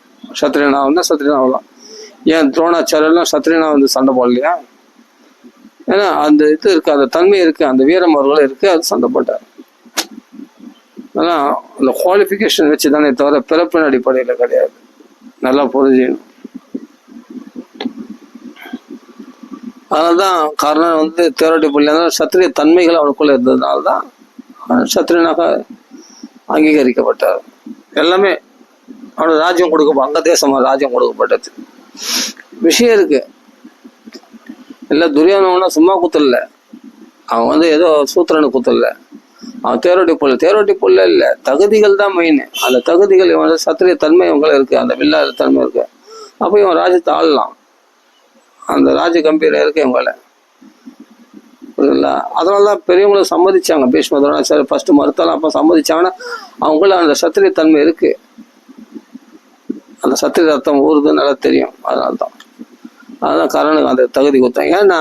சத்திரியனா சத்திரியனா ஆகலாம். ஏன் துரோணாச்சாரியெல்லாம் சத்திரியனா சண்டை போடலையா? ஏன்னா அந்த இது இருக்கு, அந்த தன்மை இருக்கு, அந்த வீரம் அவர்களும் இருக்கு, அது சண்டை போட்டார். ஆனா அந்த குவாலிஃபிகேஷன் வச்சு தானே தவிர பிறப்பின் அடிப்படையில் கிடையாது. நல்லா புரிஞ்சுக்கணும். அதனால்தான் கர்ணன் தேரோட்டி புள்ளி சத்திரிய தன்மைகள் அவனுக்குள்ள இருந்ததுனால்தான் சத்திரியனாக அங்கீகரிக்கப்பட்டார். எல்லாமே அவனுக்கு ராஜ்யம் அங்க தேசமா ராஜ்யம் கொடுக்கப்பட்டது. விஷயம் இருக்கு. இல்லை துரியோதனா சும்மா குத்தல, அவன் ஏதோ சூத்திரனு குத்தல, அவன் தேரோட்டி புள்ள இல்லை, தகுதிகள் தான் மெயின். அந்த தகுதிகள் இவன் சத்திரிய தன்மை இவங்கள இருக்கு, அந்த வில்லாத தன்மை இருக்கு. அப்போ இவன் ராஜ்யத்தை ஆளலாம், அந்த ராஜ கம்பீரம் இருக்கு இவங்கள. புரியுதுங்களா? அதனாலதான் பெரியவங்களை சம்மதிச்சாங்க. பீஷ்ம துரோணாச்சாரியர் ஃபர்ஸ்ட் மறுத்தாலும் அப்ப சம்மதிச்சாங்கன்னா அவங்கள அந்த சத்திரிய தன்மை இருக்கு, அந்த சத்திரிய ரத்தம் ஊறுதுன்னு நல்லா தெரியும். அதனால்தான் கர்ணனுக்கு அந்த தகுதி கொடுத்தாங்க. ஏன்னா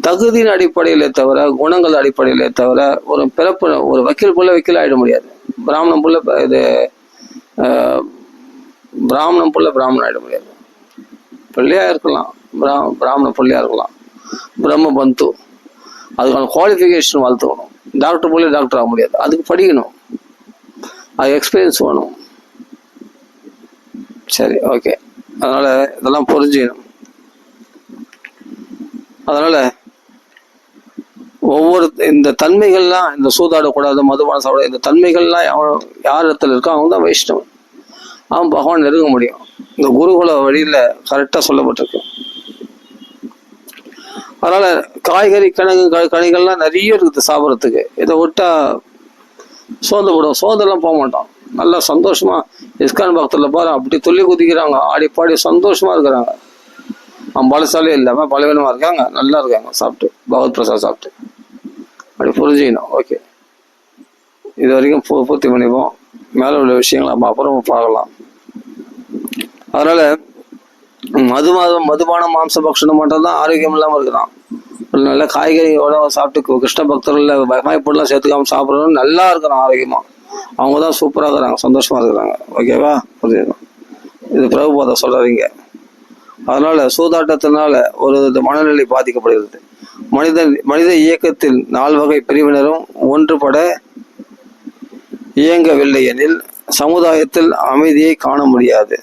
தகுதியின் அடிப்படையிலே தவிர, குணங்கள் அடிப்படையிலே தவிர ஒரு பிறப்பு, ஒரு வக்கீல் புள்ள வக்கீல் ஆயிட முடியாது. பிராமணன் புள்ள பிராமணன் ஆயிட முடியாது. பிள்ளையா இருக்கலாம், பிராமண பிள்ளையா இருக்கலாம், பிரம்ம பந்து, அதுக்கான குவாலிஃபிகேஷன் வளர்த்துக்கணும். டாக்டர் போல டாக்டர் ஆக முடியாது, அதுக்கு படிக்கணும், அது எக்ஸ்பீரியன்ஸ் வேணும். சரி, ஓகே. அதனால இதெல்லாம் புரிஞ்சுக்கணும். அதனால ஒவ்வொரு இந்த தன்மைகள்லாம், இந்த சூதாடக்கூடாது, மதுபானம் சாப்பிடாது, இந்த தன்மைகள்லாம் யார் இடத்துல இருக்கோ அவங்க தான் வைஷ்ணவன். அவன் பகவான் நெருங்க முடியும். இந்த குருகுல வழியில கரெக்டா சொல்லப்பட்டிருக்கு. அதனால காய்கறி கனிகள்லாம் நிறைய இருக்குது சாப்பிட்றதுக்கு. இதை விட்டா சோர்ந்து போடும். சோர்ந்தெல்லாம் போக மாட்டான். நல்லா சந்தோஷமா இஸ்கான் பக்தர்ல பாரு அப்படி துள்ளி குதிக்கிறாங்க, ஆடி பாடி சந்தோஷமா இருக்கிறாங்க. பலசாலே இல்லாம பலவீனமா இருக்காங்க, நல்லா இருக்காங்க சாப்பிட்டு, பகவத் பிரசாத் சாப்பிட்டு. அப்படி புரிஞ்சுக்கணும். ஓகே, இது வரைக்கும் பூர்த்தி பண்ணிப்போம். மேல உள்ள விஷயங்களை நம்ம அப்புறம் பார்க்கலாம். அதனால மதுபானம் மாம்ச பக்ஷணம் மட்டும் தான் ஆரோக்கியம் இல்லாம இருக்கிறான். நல்ல காய்கறியோட சாப்பிட்டு கிருஷ்ண பக்தர்கள் வகைப்பொருளாம் சேர்த்துக்காம சாப்பிட்றவங்க நல்லா இருக்கிறான் ஆரோக்கியமா. அவங்க தான் சூப்பரா இருக்கிறாங்க, சந்தோஷமா இருக்கிறாங்க. ஓகேவா, புரிஞ்சுக்கணும். இது பிரபுபாதா சொல்றீங்க. அதனால சூதாட்டத்தினால ஒரு மனநிலை பாதிக்கப்படுகிறது. மனித இயக்கத்தில் 4 வகை பிரிவினரும் ஒன்றுபட இயங்கவில்லை எனில் சமுதாயத்தில் அமைதியை காண முடியாது.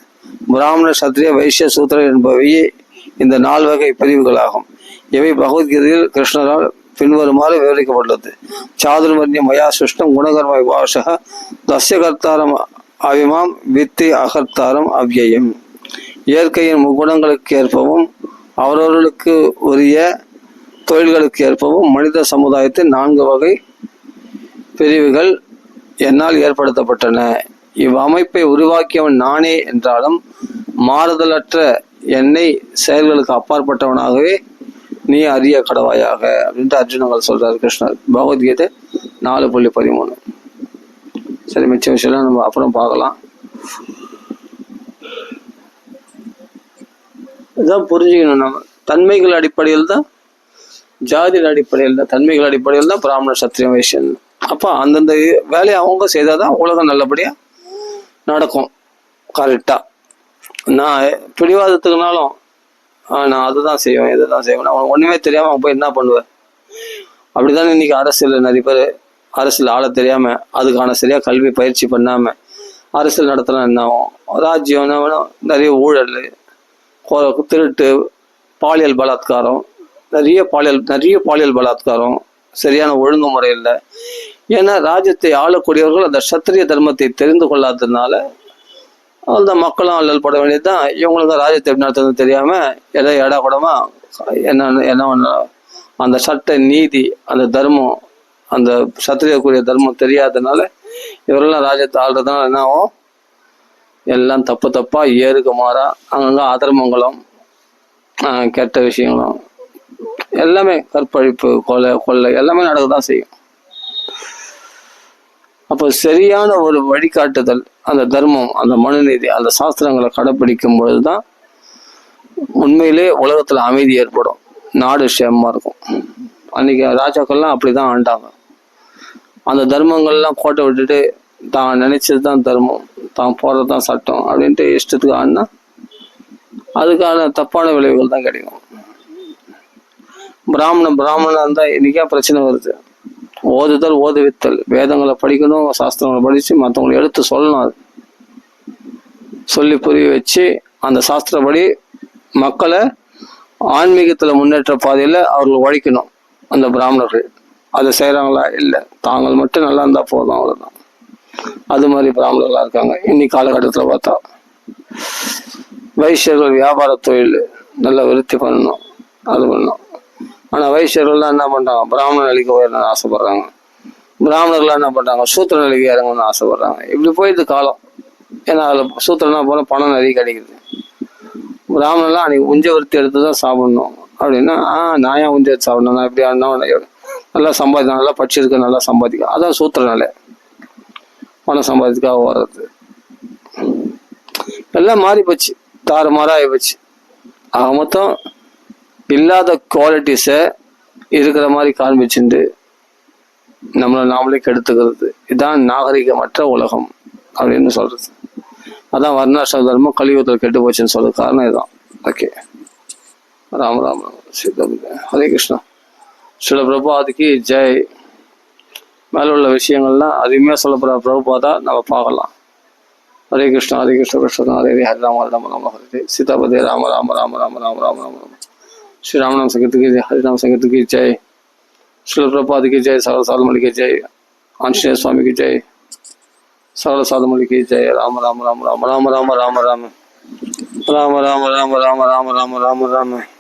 பிராமண, சத்திரிய, வைசிய, சூத்திரர் என்பவையே இந்த 4 வகை பிரிவுகளாகும். இவை பகவத்கீதையில் கிருஷ்ணரால் பின்வருமாறு விவரிக்கப்பட்டுள்ளது. சாதுர்வர்ணிய மயா சிருஷ்டம் குணகர்ம விபாஷக தஸ்ய கர்த்தாரம் அவிமாம் வித்தி அகர்த்தாரம் அவ்யயம். இயற்கையின் முக்குணங்களுக்கு ஏற்பவும் அவரவர்களுக்கு உரிய தொழில்களுக்கு ஏற்பவும் மனித சமுதாயத்தின் 4 வகை பிரிவுகள் என்னால் ஏற்படுத்தப்பட்டன. இவ்வமைப்பை உருவாக்கியவன் நானே என்றாலும் மாறுதலற்ற என்னை செயல்களுக்கு அப்பாற்பட்டவனாகவே நீ அறிய கடவாயாக அப்படின்ட்டு அர்ஜுனங்கள் சொல்றாரு கிருஷ்ணர். பகவத்கீதை 4.13. சரி, மிச்ச விஷயம் நம்ம அப்புறம் பார்க்கலாம். இதான் புரிஞ்சுக்கணும். நம்ம தன்மைகள் அடிப்படையில் தான், ஜாதியின் அடிப்படையில் தான், தன்மைகள் அடிப்படையில் தான் பிராமண, சத்திரிய, வைசியன். அப்போ அந்தந்த வேலையை அவங்க செய்தாதான் உலகம் நல்லபடியா நடக்கும் கரெக்டா. நான் பிடிவாதத்துக்குனாலும் நான் அதுதான் செய்வேன், இதுதான் செய்வேன், அவன் ஒண்ணுமே தெரியாம அவன் போய் என்ன பண்ணுவேன். அப்படித்தானே இன்னைக்கு அரசியல் நிறைய பேர் அரசியல் ஆள தெரியாம அதுக்கான சரியா கல்வி பயிற்சி பண்ணாம அரசியல் நடத்தலாம். என்ன ஆகும்? ராஜ்யம் என்ன வேணும், நிறைய ஊழல், திருட்டு, பாலியல் பலாத்காரம், நிறைய பாலியல் பலாத்காரம், சரியான ஒழுங்குமுறை இல்லை. ஏன்னா ராஜ்யத்தை ஆளக்கூடியவர்கள் அந்த சத்திரிய தர்மத்தை தெரிந்து கொள்ளாததுனால அந்த மக்களும் அல்லல் பட வேண்டியதுதான். இவங்களுக்கு ராஜ்யத்தை எப்படி நடத்துறது தெரியாம எதை எடா கூடமா என்ன அந்த சட்ட நீதி, அந்த தர்மம், அந்த சத்திரியக்கூடிய தர்மம் தெரியாததுனால இவரெல்லாம் ராஜ்யத்தை ஆள்றதுனால என்ன ஆகும்? எல்லாம் தப்பா ஏறுக்கு மாறா அங்கங்க அதர்மங்களும் கெட்ட விஷயங்களும் எல்லாமே, கற்பழிப்பு, கொள்ளை எல்லாமே நடக்கதான் செய்யும். அப்போ சரியான ஒரு வழிகாட்டுதல், அந்த தர்மம், அந்த மனுநீதி, அந்த சாஸ்திரங்களை கடைப்பிடிக்கும் பொழுதுதான் உண்மையிலே உலகத்துல அமைதி ஏற்படும், நாடு சேமமா இருக்கும். அன்னைக்கு ராஜாக்கள்லாம் அப்படிதான் ஆண்டாங்க. அந்த தர்மங்கள்லாம் கோட்டை விட்டுட்டு தான் நினைச்சதுதான் தர்மம், தான் போறதுதான் சட்டம் அப்படின்ட்டு இஷ்டத்துக்கு ஆடினா அதுக்கான தப்பான விளைவுகள் தான் கிடைக்கும். பிராமணன் இருந்தா இன்னைக்கே பிரச்சனை வருது. ஓதுதல், ஓதுவித்தல், வேதங்களை படிக்கணும், சாஸ்திரங்களை படிச்சு மற்றவங்களை எடுத்து சொல்லணும். அது சொல்லி புரிய வச்சு அந்த சாஸ்திரப்படி மக்களை ஆன்மீகத்துல முன்னேற்ற பாதையில அவர்கள் உழைக்கணும். அந்த பிராமணர்கள் அதை செய்யறாங்களா? இல்லை, தாங்கள் மட்டும் நல்லா இருந்தா போதும், அவ்வளவுதான். அது மாதிரி பிராமணர்களா இருக்காங்க இன்னைக்கு காலகட்டத்துல பார்த்தா. வைசியர்கள் வியாபார தொழில் நல்லா விருத்தி பண்ணணும், அது பண்ணணும். ஆனா வைசியர்கள்லாம் என்ன பண்றாங்க? பிராமண நிலைக்கு உயரணும்னு ஆசைப்படுறாங்க. பிராமணர்கள்லாம் என்ன பண்றாங்க? சூத்திர நிலைக்கு இறங்கணும்னு ஆசைப்படுறாங்க. இப்படி போயிடுது காலம். ஏன்னா அதுல சூத்திரனா போல பணம் நிறைய கிடைக்குது. பிராமணர்லாம் அன்னைக்கு உஞ்ச விருத்தி எடுத்துதான் சாப்பிடணும் அப்படின்னா, நான் ஏன் உஞ்ச எடுத்து சாப்பிடணும், நான் இப்படி ஆனா நல்லா சம்பாதிக்கணும், நல்லா படிச்சிருக்க, நல்லா சம்பாதிக்கும். அதான் சூத்திர நிலை, பணம் சம்பாதிக்காக வர்றது. எல்லாம் மாறி போச்சு, தாறுமாறா ஆகி போச்சு. ஆக மொத்தம் இல்லாத குவாலிட்டிஸை இருக்கிற மாதிரி காண்பிச்சுட்டு நம்மளை நாமளே கெடுத்துக்கிறது. இதுதான் நாகரிகமற்ற உலகம் அப்படின்னு சொல்றது. அதான் வர்ணாசிரம தர்மம் கலியுகத்தில் கெட்டு போச்சுன்னு சொல்றது காரணம் இதுதான். ஓகே, ராம் ராம் ராம். ஹரே கிருஷ்ணா. சில பிரபுபாதிக்கு ஜெய். மேல உள்ள விஷயங்கள்லாம் அருமையாக சொல்லப்படுற பிரபுபாதா நம்ம பார்க்கலாம். ஹரே கிருஷ்ணா, ஹரே கிருஷ்ண கிருஷ்ண ஹரே ஹரே ராம ராம ராம ஹரே சீதாபதே ராம ராம ராம ராம ராம ராம ராம ராம. श्री राम नाम संगीत की जय, हरि नाम संगीत की जय, श्री प्रभुपाद की जय, सकल साधुमणि की जय, आंजनेय स्वामी की जय, सकल साधुमणि की जय. राम राम राम राम राम राम राम राम राम राम राम राम राम राम राम राम राम राम.